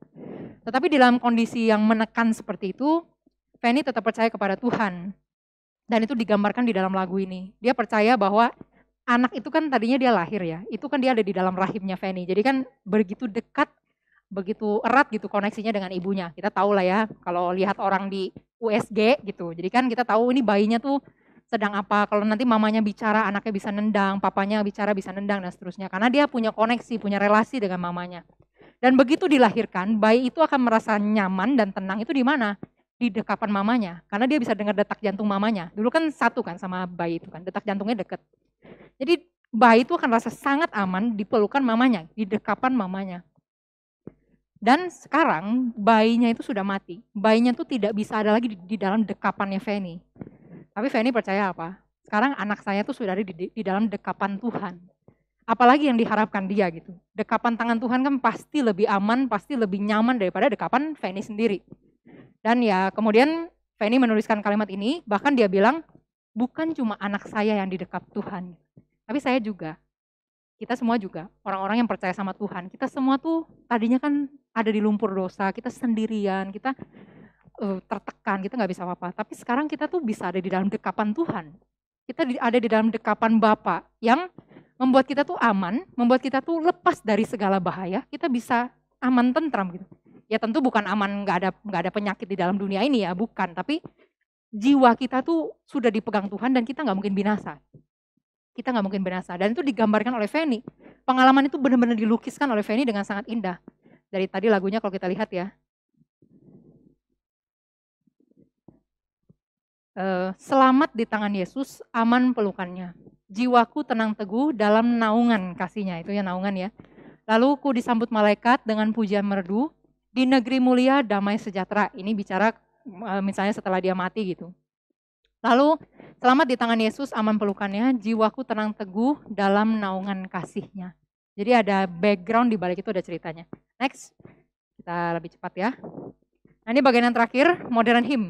Tetapi di dalam kondisi yang menekan seperti itu, Fanny tetap percaya kepada Tuhan. Dan itu digambarkan di dalam lagu ini. Dia percaya bahwa anak itu kan tadinya dia lahir ya, itu kan dia ada di dalam rahimnya Fanny. Jadi kan begitu dekat, begitu erat gitu koneksinya dengan ibunya. Kita tahu lah ya, kalau lihat orang di USG gitu. Jadi kan kita tahu ini bayinya tuh sedang apa, kalau nanti mamanya bicara anaknya bisa nendang, papanya bicara bisa nendang dan seterusnya. Karena dia punya koneksi, punya relasi dengan mamanya. Dan begitu dilahirkan, bayi itu akan merasa nyaman dan tenang itu di mana? Di dekapan mamanya. Karena dia bisa dengar detak jantung mamanya. Dulu kan satu kan sama bayi itu kan, detak jantungnya deket. Jadi bayi itu akan merasa sangat aman di pelukan mamanya, di dekapan mamanya. Dan sekarang bayinya itu sudah mati. Bayinya itu tidak bisa ada lagi di dalam dekapannya Fanny. Tapi Fanny percaya apa? Sekarang anak saya tuh sudah ada di dalam dekapan Tuhan. Apalagi yang diharapkan dia gitu. Dekapan tangan Tuhan kan pasti lebih aman, pasti lebih nyaman daripada dekapan Fanny sendiri. Dan ya kemudian Fanny menuliskan kalimat ini, bahkan dia bilang, bukan cuma anak saya yang didekap Tuhan, tapi saya juga. Kita semua juga, orang-orang yang percaya sama Tuhan. Kita semua tuh tadinya kan ada di lumpur dosa, kita sendirian, kita tertekan, kita nggak bisa apa-apa. Tapi sekarang kita tuh bisa ada di dalam dekapan Tuhan. Kita ada di dalam dekapan Bapa yang membuat kita tuh aman, membuat kita tuh lepas dari segala bahaya. Kita bisa aman tentram gitu. Ya tentu bukan aman nggak ada penyakit di dalam dunia ini ya, bukan. Tapi jiwa kita tuh sudah dipegang Tuhan dan kita nggak mungkin binasa. Kita nggak mungkin binasa. Dan itu digambarkan oleh Fanny. Pengalaman itu benar-benar dilukiskan oleh Fanny dengan sangat indah. Dari tadi lagunya kalau kita lihat ya. Selamat di tangan Yesus, aman pelukannya. Jiwaku tenang teguh dalam naungan kasihnya. Itu ya naungan ya. Lalu ku disambut malaikat dengan pujian merdu. Di negeri mulia damai sejahtera. Ini bicara misalnya setelah dia mati gitu. Lalu selamat di tangan Yesus, aman pelukannya, jiwaku tenang teguh dalam naungan kasihnya. Jadi ada background di balik itu, ada ceritanya. Next, kita lebih cepat ya. Nah ini bagian yang terakhir, modern hymn.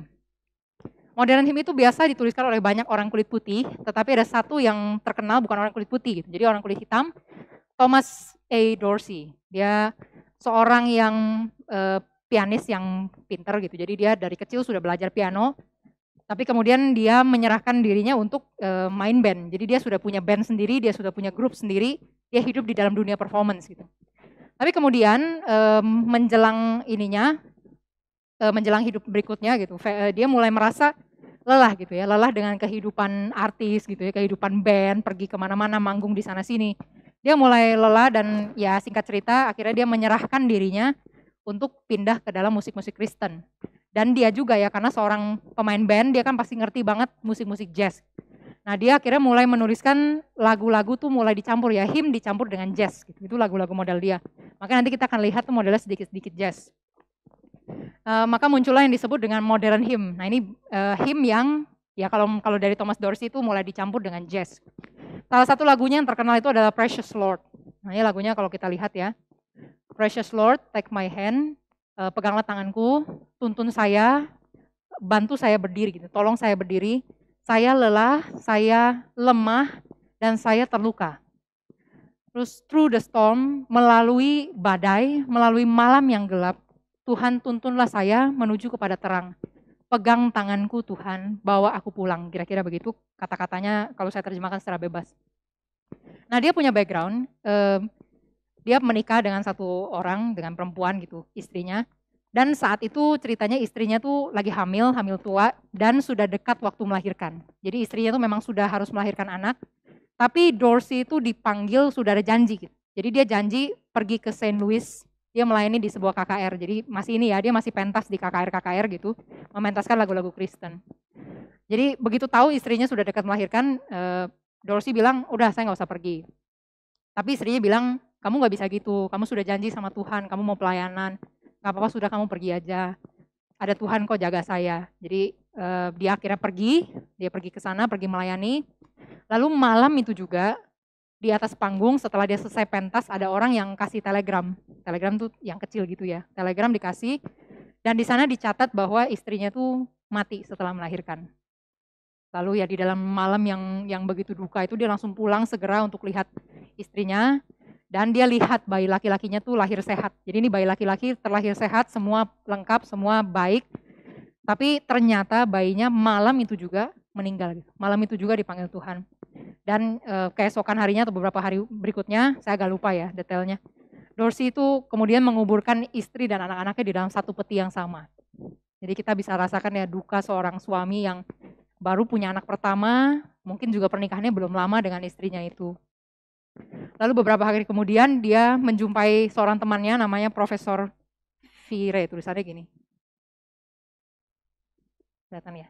Modern hymn itu biasa dituliskan oleh banyak orang kulit putih, tetapi ada satu yang terkenal bukan orang kulit putih, gitu. Jadi orang kulit hitam, Thomas A. Dorsey. Dia seorang yang pianis yang pinter gitu. Jadi dia dari kecil sudah belajar piano. Tapi kemudian dia menyerahkan dirinya untuk main band. Jadi dia sudah punya band sendiri, dia sudah punya grup sendiri, dia hidup di dalam dunia performance gitu. Tapi kemudian menjelang menjelang hidup berikutnya gitu, dia mulai merasa lelah gitu ya, lelah dengan kehidupan artis gitu ya, kehidupan band, pergi kemana-mana, manggung di sana sini. Dia mulai lelah dan ya singkat cerita akhirnya dia menyerahkan dirinya untuk pindah ke dalam musik-musik Kristen. Dan dia juga ya, karena seorang pemain band, dia kan pasti ngerti banget musik-musik jazz. Nah dia akhirnya mulai menuliskan lagu-lagu tuh mulai dicampur ya, hymn dicampur dengan jazz gitu. Itu lagu-lagu model dia. Maka nanti kita akan lihat tuh modelnya sedikit-sedikit jazz. Maka muncullah yang disebut dengan modern hymn. Nah ini hymn yang ya kalau dari Thomas Dorsey itu mulai dicampur dengan jazz. Salah satu lagunya yang terkenal itu adalah Precious Lord. Nah ini lagunya kalau kita lihat ya. Precious Lord, take my hand, peganglah tanganku, tuntun saya, bantu saya berdiri gitu, tolong saya berdiri. Saya lelah, saya lemah, dan saya terluka. Terus through the storm, melalui badai, melalui malam yang gelap, Tuhan tuntunlah saya menuju kepada terang. Pegang tanganku Tuhan, bawa aku pulang. Kira-kira begitu kata-katanya kalau saya terjemahkan secara bebas. Nah dia punya background, dia menikah dengan satu orang, dengan perempuan gitu, istrinya. Dan saat itu ceritanya istrinya tuh lagi hamil tua, dan sudah dekat waktu melahirkan. Jadi istrinya tuh memang sudah harus melahirkan anak, tapi Dorsey itu dipanggil, sudah ada janji gitu. Jadi dia janji pergi ke St. Louis, dia melayani di sebuah KKR. Jadi masih ini ya, dia masih pentas di KKR gitu, mementaskan lagu-lagu Kristen. Jadi begitu tahu istrinya sudah dekat melahirkan, Dorsey bilang, udah saya nggak usah pergi. Tapi istrinya bilang, kamu nggak bisa gitu, kamu sudah janji sama Tuhan, kamu mau pelayanan, nggak apa-apa sudah kamu pergi aja. Ada Tuhan kok jaga saya. Jadi dia akhirnya dia pergi ke sana, pergi melayani. Lalu malam itu juga di atas panggung setelah dia selesai pentas ada orang yang kasih telegram. Telegram tuh yang kecil gitu ya. Telegram dikasih dan di sana dicatat bahwa istrinya tuh mati setelah melahirkan. Lalu ya di dalam malam yang begitu duka itu dia langsung pulang segera untuk lihat istrinya dan dia lihat bayi laki-lakinya tuh lahir sehat. Jadi ini bayi laki-laki terlahir sehat, semua lengkap, semua baik. Tapi ternyata bayinya malam itu juga meninggal. Malam itu juga dipanggil Tuhan. Dan keesokan harinya atau beberapa hari berikutnya, saya agak lupa ya detailnya. Dorsey itu kemudian menguburkan istri dan anak-anaknya di dalam satu peti yang sama. Jadi kita bisa rasakan ya duka seorang suami yang baru punya anak pertama, mungkin juga pernikahannya belum lama dengan istrinya itu. Lalu beberapa hari kemudian dia menjumpai seorang temannya namanya Profesor Fire, tulisannya gini. Kelihatan ya.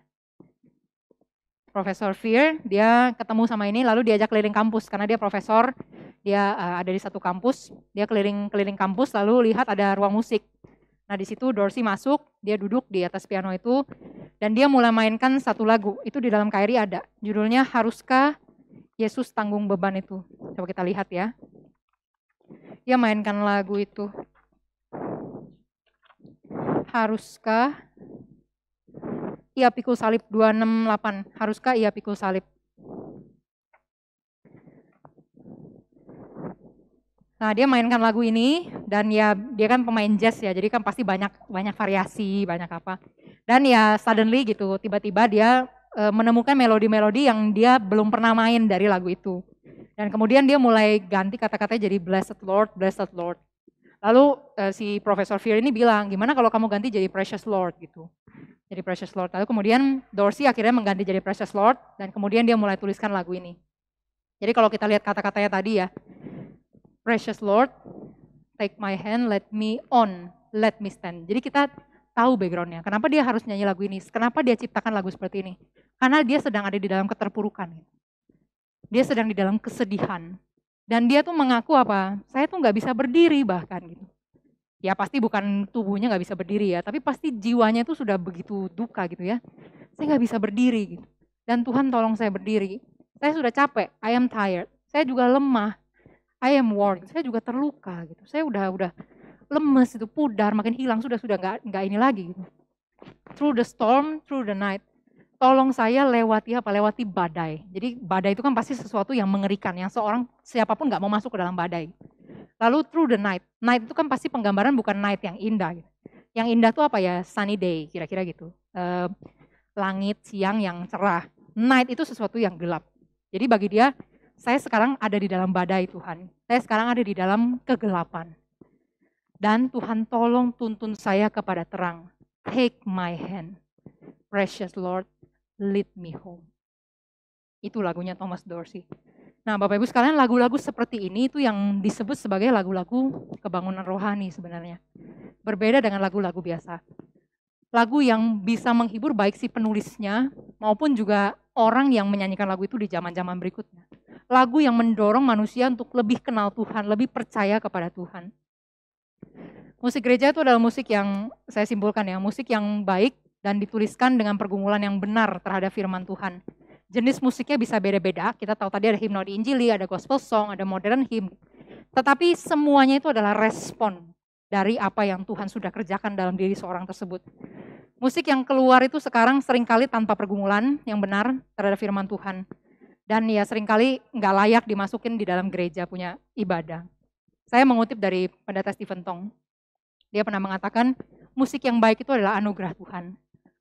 Profesor Fire, dia ketemu sama ini lalu diajak keliling kampus karena dia profesor, dia ada di satu kampus, dia keliling kampus lalu lihat ada ruang musik. Nah di situ Dorsey masuk, dia duduk di atas piano itu dan dia mulai mainkan satu lagu. Itu di dalam KRI ada, judulnya Haruskah Yesus Tanggung Beban Itu. Coba kita lihat ya. Dia mainkan lagu itu. Haruskah Ia pikul salib 268. Haruskah ia pikul salib? Nah dia mainkan lagu ini dan ya dia kan pemain jazz ya, jadi kan pasti banyak variasi, banyak apa. Dan ya suddenly gitu, tiba-tiba dia menemukan melodi-melodi yang dia belum pernah main dari lagu itu. Dan kemudian dia mulai ganti kata-katanya jadi Blessed Lord, Blessed Lord. Lalu si Profesor Fear ini bilang, gimana kalau kamu ganti jadi Precious Lord gitu. Jadi Precious Lord. Lalu kemudian Dorsey akhirnya mengganti jadi Precious Lord dan kemudian dia mulai tuliskan lagu ini. Jadi kalau kita lihat kata-katanya tadi ya, Precious Lord, take my hand, let me on, let me stand. Jadi kita tahu backgroundnya. Kenapa dia harus nyanyi lagu ini? Kenapa dia ciptakan lagu seperti ini? Karena dia sedang ada di dalam keterpurukan. Dia sedang di dalam kesedihan. Dan dia tuh mengaku apa? Saya tuh nggak bisa berdiri bahkan gitu. Ya pasti bukan tubuhnya nggak bisa berdiri ya, tapi pasti jiwanya itu sudah begitu duka gitu ya. Saya nggak bisa berdiri gitu. Dan Tuhan tolong saya berdiri. Saya sudah capek, I am tired. Saya juga lemah. I am worn, saya juga terluka gitu. Saya udah lemes itu, pudar, makin hilang sudah nggak ini lagi gitu. Through the storm, through the night. Tolong saya lewati apa? Lewati badai. Jadi badai itu kan pasti sesuatu yang mengerikan, yang seorang siapapun nggak mau masuk ke dalam badai. Lalu through the night. Night itu kan pasti penggambaran bukan night yang indah gitu. Yang indah tuh apa ya? Sunny day, kira-kira gitu. langit siang yang cerah. Night itu sesuatu yang gelap. Jadi bagi dia, saya sekarang ada di dalam badai Tuhan. Saya sekarang ada di dalam kegelapan. Dan Tuhan tolong tuntun saya kepada terang. Take my hand. Precious Lord, lead me home. Itu lagunya Thomas Dorsey. Nah, Bapak Ibu sekalian, lagu-lagu seperti ini itu yang disebut sebagai lagu-lagu kebangunan rohani sebenarnya. Berbeda dengan lagu-lagu biasa. Lagu yang bisa menghibur baik si penulisnya maupun juga orang yang menyanyikan lagu itu di zaman-zaman berikutnya. Lagu yang mendorong manusia untuk lebih kenal Tuhan, lebih percaya kepada Tuhan. Musik gereja itu adalah musik yang saya simpulkan ya, musik yang baik dan dituliskan dengan pergumulan yang benar terhadap firman Tuhan. Jenis musiknya bisa beda-beda, kita tahu tadi ada himno di Injili, ada gospel song, ada modern hymn. Tetapi semuanya itu adalah respon dari apa yang Tuhan sudah kerjakan dalam diri seorang tersebut. Musik yang keluar itu sekarang seringkali tanpa pergumulan yang benar terhadap firman Tuhan. Dan ya seringkali nggak layak dimasukin di dalam gereja punya ibadah. Saya mengutip dari pendeta Stephen Tong. Dia pernah mengatakan musik yang baik itu adalah anugerah Tuhan.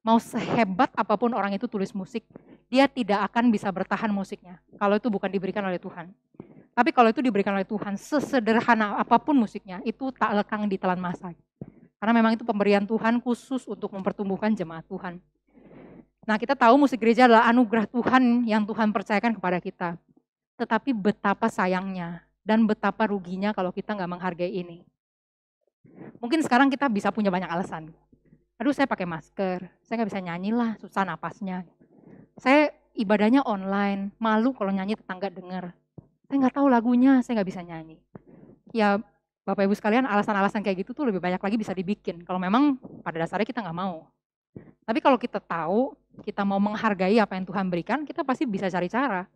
Mau sehebat apapun orang itu tulis musik, dia tidak akan bisa bertahan musiknya kalau itu bukan diberikan oleh Tuhan. Tapi kalau itu diberikan oleh Tuhan, sesederhana apapun musiknya, itu tak lekang di telan masa. Karena memang itu pemberian Tuhan khusus untuk mempertumbuhkan jemaat Tuhan. Nah, kita tahu musik gereja adalah anugerah Tuhan yang Tuhan percayakan kepada kita. Tetapi betapa sayangnya dan betapa ruginya kalau kita nggak menghargai ini. Mungkin sekarang kita bisa punya banyak alasan. Aduh, saya pakai masker, saya nggak bisa nyanyi lah, susah napasnya. Saya ibadahnya online, malu kalau nyanyi tetangga dengar. Saya nggak tahu lagunya, saya nggak bisa nyanyi. Ya, Bapak Ibu sekalian, alasan-alasan kayak gitu tuh lebih banyak lagi bisa dibikin. Kalau memang pada dasarnya kita nggak mau. Tapi kalau kita tahu, kita mau menghargai apa yang Tuhan berikan, kita pasti bisa cari cara.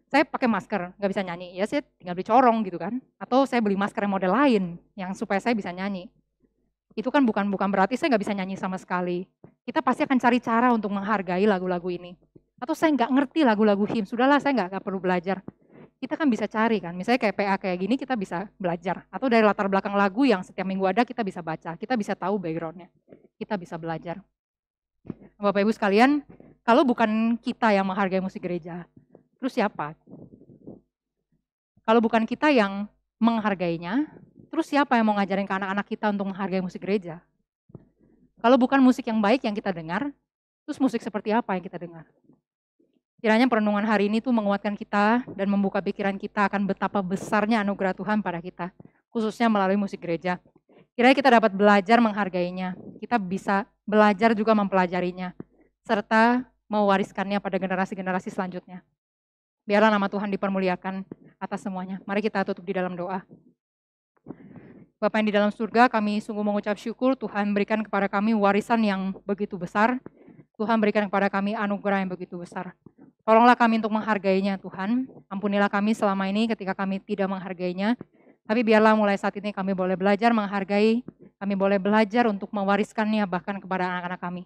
Saya pakai masker, nggak bisa nyanyi, ya saya tinggal beli corong gitu kan. Atau saya beli masker yang model lain, yang supaya saya bisa nyanyi. Itu kan bukan berarti saya nggak bisa nyanyi sama sekali. Kita pasti akan cari cara untuk menghargai lagu-lagu ini. Atau saya nggak ngerti lagu-lagu hymn, sudahlah saya nggak perlu belajar. Kita kan bisa cari kan, misalnya kayak PA kayak gini kita bisa belajar. Atau dari latar belakang lagu yang setiap minggu ada kita bisa baca, kita bisa tahu backgroundnya. Kita bisa belajar. Bapak Ibu sekalian, kalau bukan kita yang menghargai musik gereja, terus siapa? Kalau bukan kita yang menghargainya, terus siapa yang mau ngajarin ke anak-anak kita untuk menghargai musik gereja? Kalau bukan musik yang baik yang kita dengar, terus musik seperti apa yang kita dengar? Kiranya perenungan hari ini tuh menguatkan kita dan membuka pikiran kita akan betapa besarnya anugerah Tuhan pada kita, khususnya melalui musik gereja. Kiranya kita dapat belajar menghargainya, kita bisa belajar juga mempelajarinya, serta mewariskannya pada generasi-generasi selanjutnya. Biarlah nama Tuhan dipermuliakan atas semuanya. Mari kita tutup di dalam doa. Bapa yang di dalam surga, kami sungguh mengucap syukur Tuhan berikan kepada kami warisan yang begitu besar. Tuhan berikan kepada kami anugerah yang begitu besar. Tolonglah kami untuk menghargainya Tuhan. Ampunilah kami selama ini ketika kami tidak menghargainya. Tapi biarlah mulai saat ini kami boleh belajar menghargai. Kami boleh belajar untuk mewariskannya bahkan kepada anak-anak kami.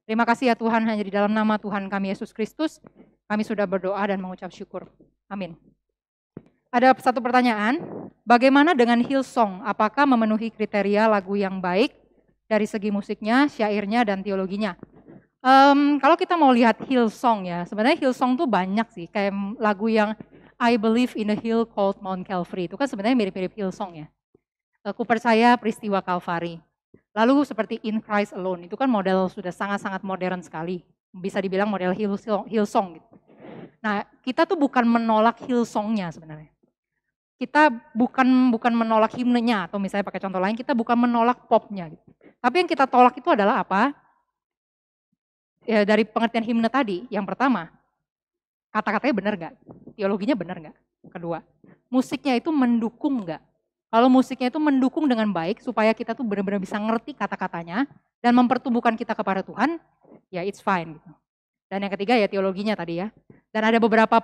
Terima kasih ya Tuhan, hanya di dalam nama Tuhan kami Yesus Kristus. Kami sudah berdoa dan mengucap syukur. Amin. Ada satu pertanyaan, bagaimana dengan Hillsong? Apakah memenuhi kriteria lagu yang baik dari segi musiknya, syairnya, dan teologinya? Kalau kita mau lihat Hillsong ya, sebenarnya Hillsong tuh banyak sih, kayak lagu yang I Believe in a Hill Called Mount Calvary, itu kan sebenarnya mirip-mirip Hillsong ya. Aku percaya peristiwa Calvary. Lalu seperti In Christ Alone, itu kan model sudah sangat-sangat modern sekali, bisa dibilang model Hillsong gitu. Nah, kita tuh bukan menolak Hillsongnya sebenarnya. Kita bukan menolak himnenya, atau misalnya pakai contoh lain, kita bukan menolak popnya gitu. Tapi yang kita tolak itu adalah apa? Ya, dari pengertian himne tadi, yang pertama, kata-katanya benar nggak? Teologinya benar nggak? Kedua, musiknya itu mendukung nggak? Kalau musiknya itu mendukung dengan baik, supaya kita tuh benar-benar bisa ngerti kata-katanya, dan mempertumbuhkan kita kepada Tuhan, ya it's fine. Gitu. Dan yang ketiga ya teologinya tadi ya. Dan ada beberapa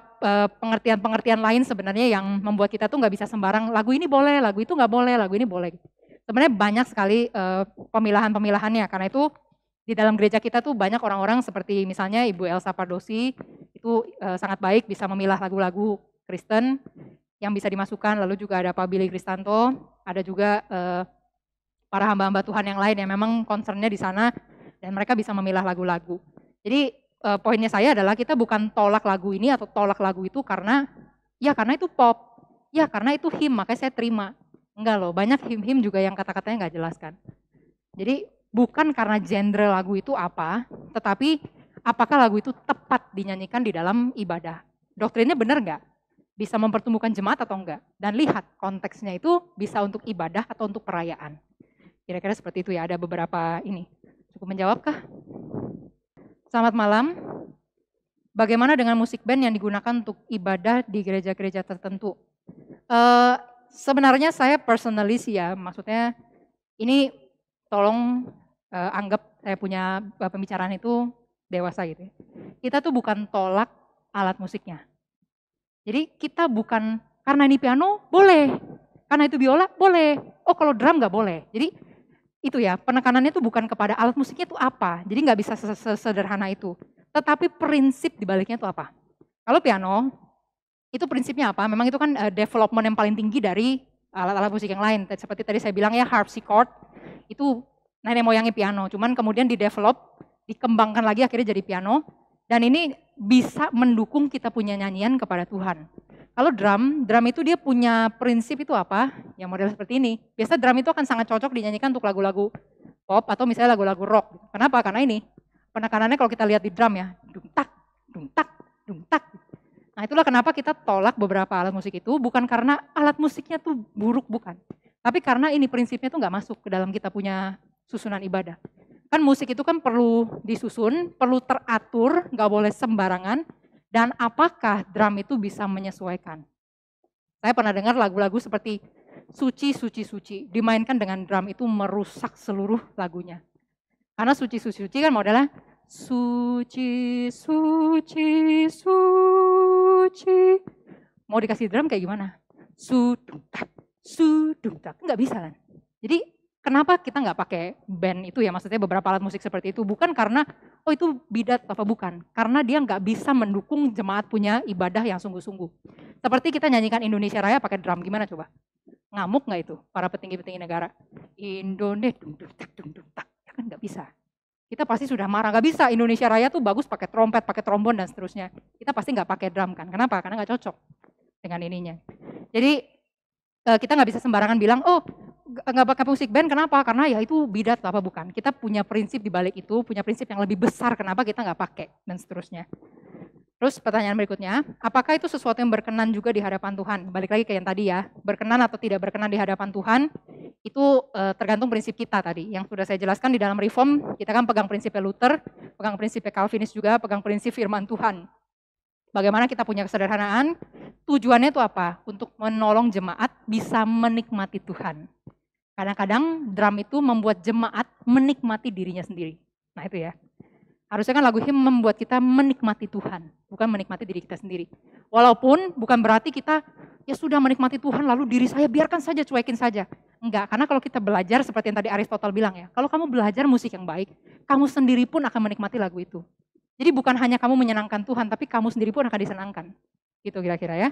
pengertian-pengertian lain sebenarnya yang membuat kita tuh nggak bisa sembarang, lagu ini boleh, lagu itu nggak boleh, lagu ini boleh. Sebenarnya banyak sekali pemilahan-pemilahannya, karena itu di dalam gereja kita tuh banyak orang-orang seperti misalnya Ibu Elsa Pardosi, itu sangat baik bisa memilah lagu-lagu Kristen yang bisa dimasukkan, lalu juga ada Pak Billy Kristanto, ada juga para hamba-hamba Tuhan yang lain yang memang concernnya di sana, dan mereka bisa memilah lagu-lagu. Jadi poinnya saya adalah kita bukan tolak lagu ini atau tolak lagu itu karena itu pop, ya karena itu hymn makanya saya terima. Enggak loh, banyak hymn-hymn juga yang kata-katanya nggak jelas kan. Jadi bukan karena genre lagu itu apa, tetapi apakah lagu itu tepat dinyanyikan di dalam ibadah. Doktrinnya benar nggak? Bisa mempertumbuhkan jemaat atau enggak? Dan lihat konteksnya itu bisa untuk ibadah atau untuk perayaan. Kira-kira seperti itu ya, ada beberapa ini. Cukup menjawabkah? Selamat malam. Bagaimana dengan musik band yang digunakan untuk ibadah di gereja-gereja tertentu? Sebenarnya saya personally sih ya, maksudnya ini tolong anggap saya punya pembicaraan itu dewasa gitu ya. Kita tuh bukan tolak alat musiknya. Jadi kita bukan, karena ini piano boleh, karena itu biola boleh, oh kalau drum nggak boleh. Jadi itu ya, penekanannya itu bukan kepada alat musiknya itu apa, jadi nggak bisa sesederhana itu. Tetapi prinsip dibaliknya itu apa? Kalau piano, itu prinsipnya apa? Memang itu kan development yang paling tinggi dari alat-alat musik yang lain. Seperti tadi saya bilang ya, harpsichord, itu nenek moyangnya piano, cuman kemudian di-develop, dikembangkan lagi akhirnya jadi piano, dan ini bisa mendukung kita punya nyanyian kepada Tuhan. Kalau drum itu dia punya prinsip itu apa? Yang model seperti ini. Biasa drum itu akan sangat cocok dinyanyikan untuk lagu-lagu pop atau misalnya lagu-lagu rock. Kenapa? Karena ini penekanannya kalau kita lihat di drum ya, dung tak, dung tak, dung tak. Nah itulah kenapa kita tolak beberapa alat musik itu, bukan karena alat musiknya tuh buruk, bukan. Tapi karena ini prinsipnya tuh nggak masuk ke dalam kita punya susunan ibadah. Kan musik itu kan perlu disusun, perlu teratur, nggak boleh sembarangan, dan apakah drum itu bisa menyesuaikan. Saya pernah dengar lagu-lagu seperti Suci, Suci, Suci, dimainkan dengan drum itu merusak seluruh lagunya. Karena Suci, Suci, Suci kan modelnya Suci, Suci, Suci. Mau dikasih drum kayak gimana? Sudungtak, sudungtak, nggak bisa kan. Jadi kenapa kita nggak pakai band itu ya, maksudnya beberapa alat musik seperti itu, bukan karena oh itu bidat apa bukan, karena dia nggak bisa mendukung jemaat punya ibadah yang sungguh-sungguh. Seperti kita nyanyikan Indonesia Raya pakai drum, gimana coba? Ngamuk nggak itu para petinggi-petinggi negara? Indonesia dung tak, ya kan nggak bisa. Kita pasti sudah marah, nggak bisa Indonesia Raya tuh bagus pakai trompet, pakai trombon dan seterusnya. Kita pasti nggak pakai drum kan, kenapa? Karena nggak cocok dengan ininya. Jadi kita nggak bisa sembarangan bilang, oh nggak pakai musik band, kenapa? Karena ya itu bidat apa bukan. Kita punya prinsip di balik itu, punya prinsip yang lebih besar kenapa kita nggak pakai dan seterusnya. Terus pertanyaan berikutnya, apakah itu sesuatu yang berkenan juga di hadapan Tuhan? Balik lagi ke yang tadi ya, berkenan atau tidak berkenan di hadapan Tuhan, itu tergantung prinsip kita tadi. Yang sudah saya jelaskan di dalam Reform, kita kan pegang prinsipnya Luther, pegang prinsipnya Calvinis juga, pegang prinsip firman Tuhan. Bagaimana kita punya kesederhanaan, tujuannya itu apa? Untuk menolong jemaat bisa menikmati Tuhan. Kadang-kadang drum itu membuat jemaat menikmati dirinya sendiri. Nah itu ya. Harusnya kan lagu hymn membuat kita menikmati Tuhan, bukan menikmati diri kita sendiri. Walaupun bukan berarti kita ya sudah menikmati Tuhan lalu diri saya biarkan saja, cuekin saja. Enggak, karena kalau kita belajar seperti yang tadi Aristotle bilang ya, kalau kamu belajar musik yang baik, kamu sendiri pun akan menikmati lagu itu. Jadi bukan hanya kamu menyenangkan Tuhan, tapi kamu sendiri pun akan disenangkan. Gitu kira-kira ya.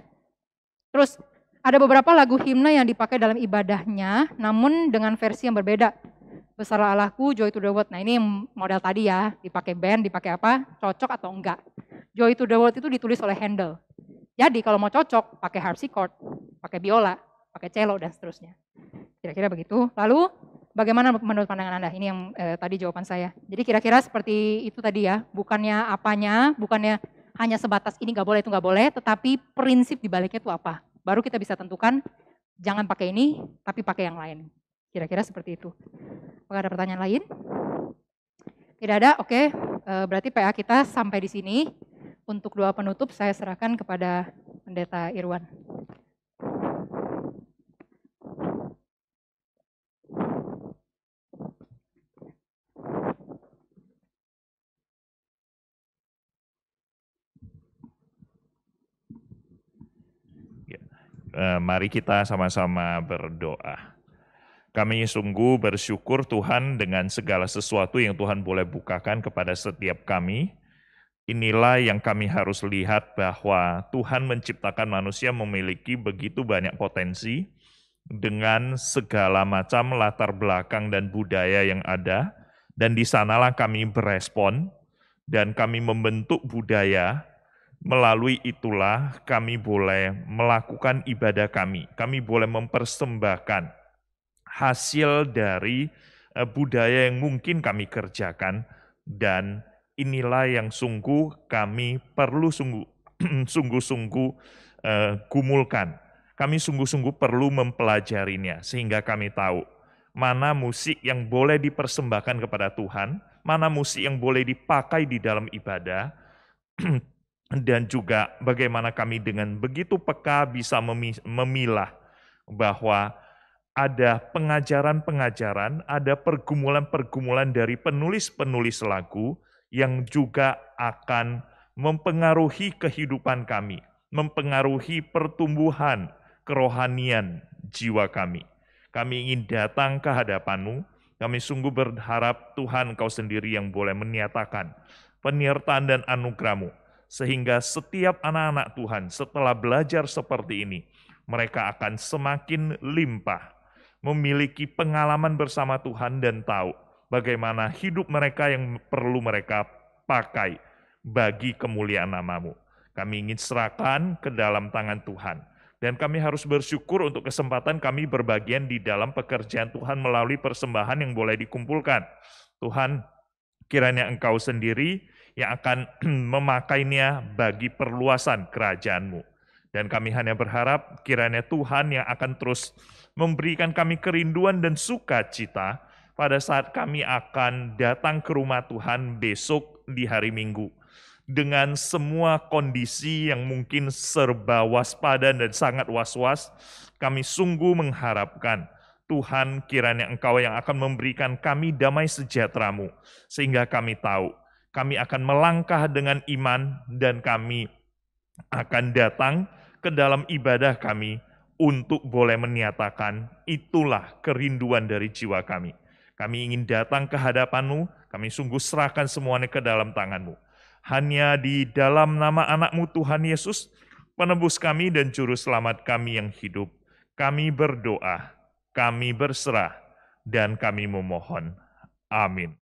Terus ada beberapa lagu himne yang dipakai dalam ibadahnya, namun dengan versi yang berbeda. Besarlah Allahku, Joy to the World. Nah ini model tadi ya, dipakai band, dipakai apa, cocok atau enggak. Joy to the World itu ditulis oleh Handel. Jadi kalau mau cocok, pakai harpsichord, pakai biola, pakai cello, dan seterusnya. Kira-kira begitu. Lalu bagaimana menurut pandangan Anda? Ini yang tadi jawaban saya. Jadi kira-kira seperti itu tadi ya, bukannya apanya, bukannya hanya sebatas ini nggak boleh, itu nggak boleh, tetapi prinsip dibaliknya itu apa. Baru kita bisa tentukan, jangan pakai ini, tapi pakai yang lain. Kira-kira seperti itu. Apakah ada pertanyaan lain? Tidak ada, oke. Berarti PA kita sampai di sini. Untuk doa penutup saya serahkan kepada Pendeta Irwan. Mari kita sama-sama berdoa. Kami sungguh bersyukur Tuhan dengan segala sesuatu yang Tuhan boleh bukakan kepada setiap kami. Inilah yang kami harus lihat bahwa Tuhan menciptakan manusia memiliki begitu banyak potensi dengan segala macam latar belakang dan budaya yang ada, dan di sanalah kami berespon dan kami membentuk budaya. Melalui itulah kami boleh melakukan ibadah kami. Kami boleh mempersembahkan hasil dari budaya yang mungkin kami kerjakan, dan inilah yang sungguh kami perlu sungguh-sungguh gumulkan. Kami sungguh-sungguh perlu mempelajarinya sehingga kami tahu mana musik yang boleh dipersembahkan kepada Tuhan, mana musik yang boleh dipakai di dalam ibadah, dan juga bagaimana kami dengan begitu peka bisa memilah bahwa ada pengajaran-pengajaran, ada pergumulan-pergumulan dari penulis-penulis lagu yang juga akan mempengaruhi kehidupan kami, mempengaruhi pertumbuhan kerohanian jiwa kami. Kami ingin datang ke hadapan-Mu, kami sungguh berharap Tuhan Engkau sendiri yang boleh menyatakan penyertaan dan anugerah-Mu, sehingga setiap anak-anak Tuhan setelah belajar seperti ini, mereka akan semakin limpah, memiliki pengalaman bersama Tuhan dan tahu bagaimana hidup mereka yang perlu mereka pakai bagi kemuliaan nama-Mu. Kami ingin serahkan ke dalam tangan Tuhan. Dan kami harus bersyukur untuk kesempatan kami berbagian di dalam pekerjaan Tuhan melalui persembahan yang boleh dikumpulkan. Tuhan, kiranya Engkau sendiri yang akan memakainya bagi perluasan kerajaan-Mu. Dan kami hanya berharap kiranya Tuhan yang akan terus memberikan kami kerinduan dan sukacita pada saat kami akan datang ke rumah Tuhan besok di hari Minggu. Dengan semua kondisi yang mungkin serba waspada dan sangat was-was, kami sungguh mengharapkan Tuhan kiranya Engkau yang akan memberikan kami damai sejahtera-Mu, sehingga kami tahu kami akan melangkah dengan iman dan kami akan datang ke dalam ibadah kami untuk boleh menyatakan itulah kerinduan dari jiwa kami. Kami ingin datang ke hadapan-Mu, kami sungguh serahkan semuanya ke dalam tangan-Mu. Hanya di dalam nama anak-Mu Tuhan Yesus, penebus kami dan juru selamat kami yang hidup, kami berdoa, kami berserah, dan kami memohon. Amin.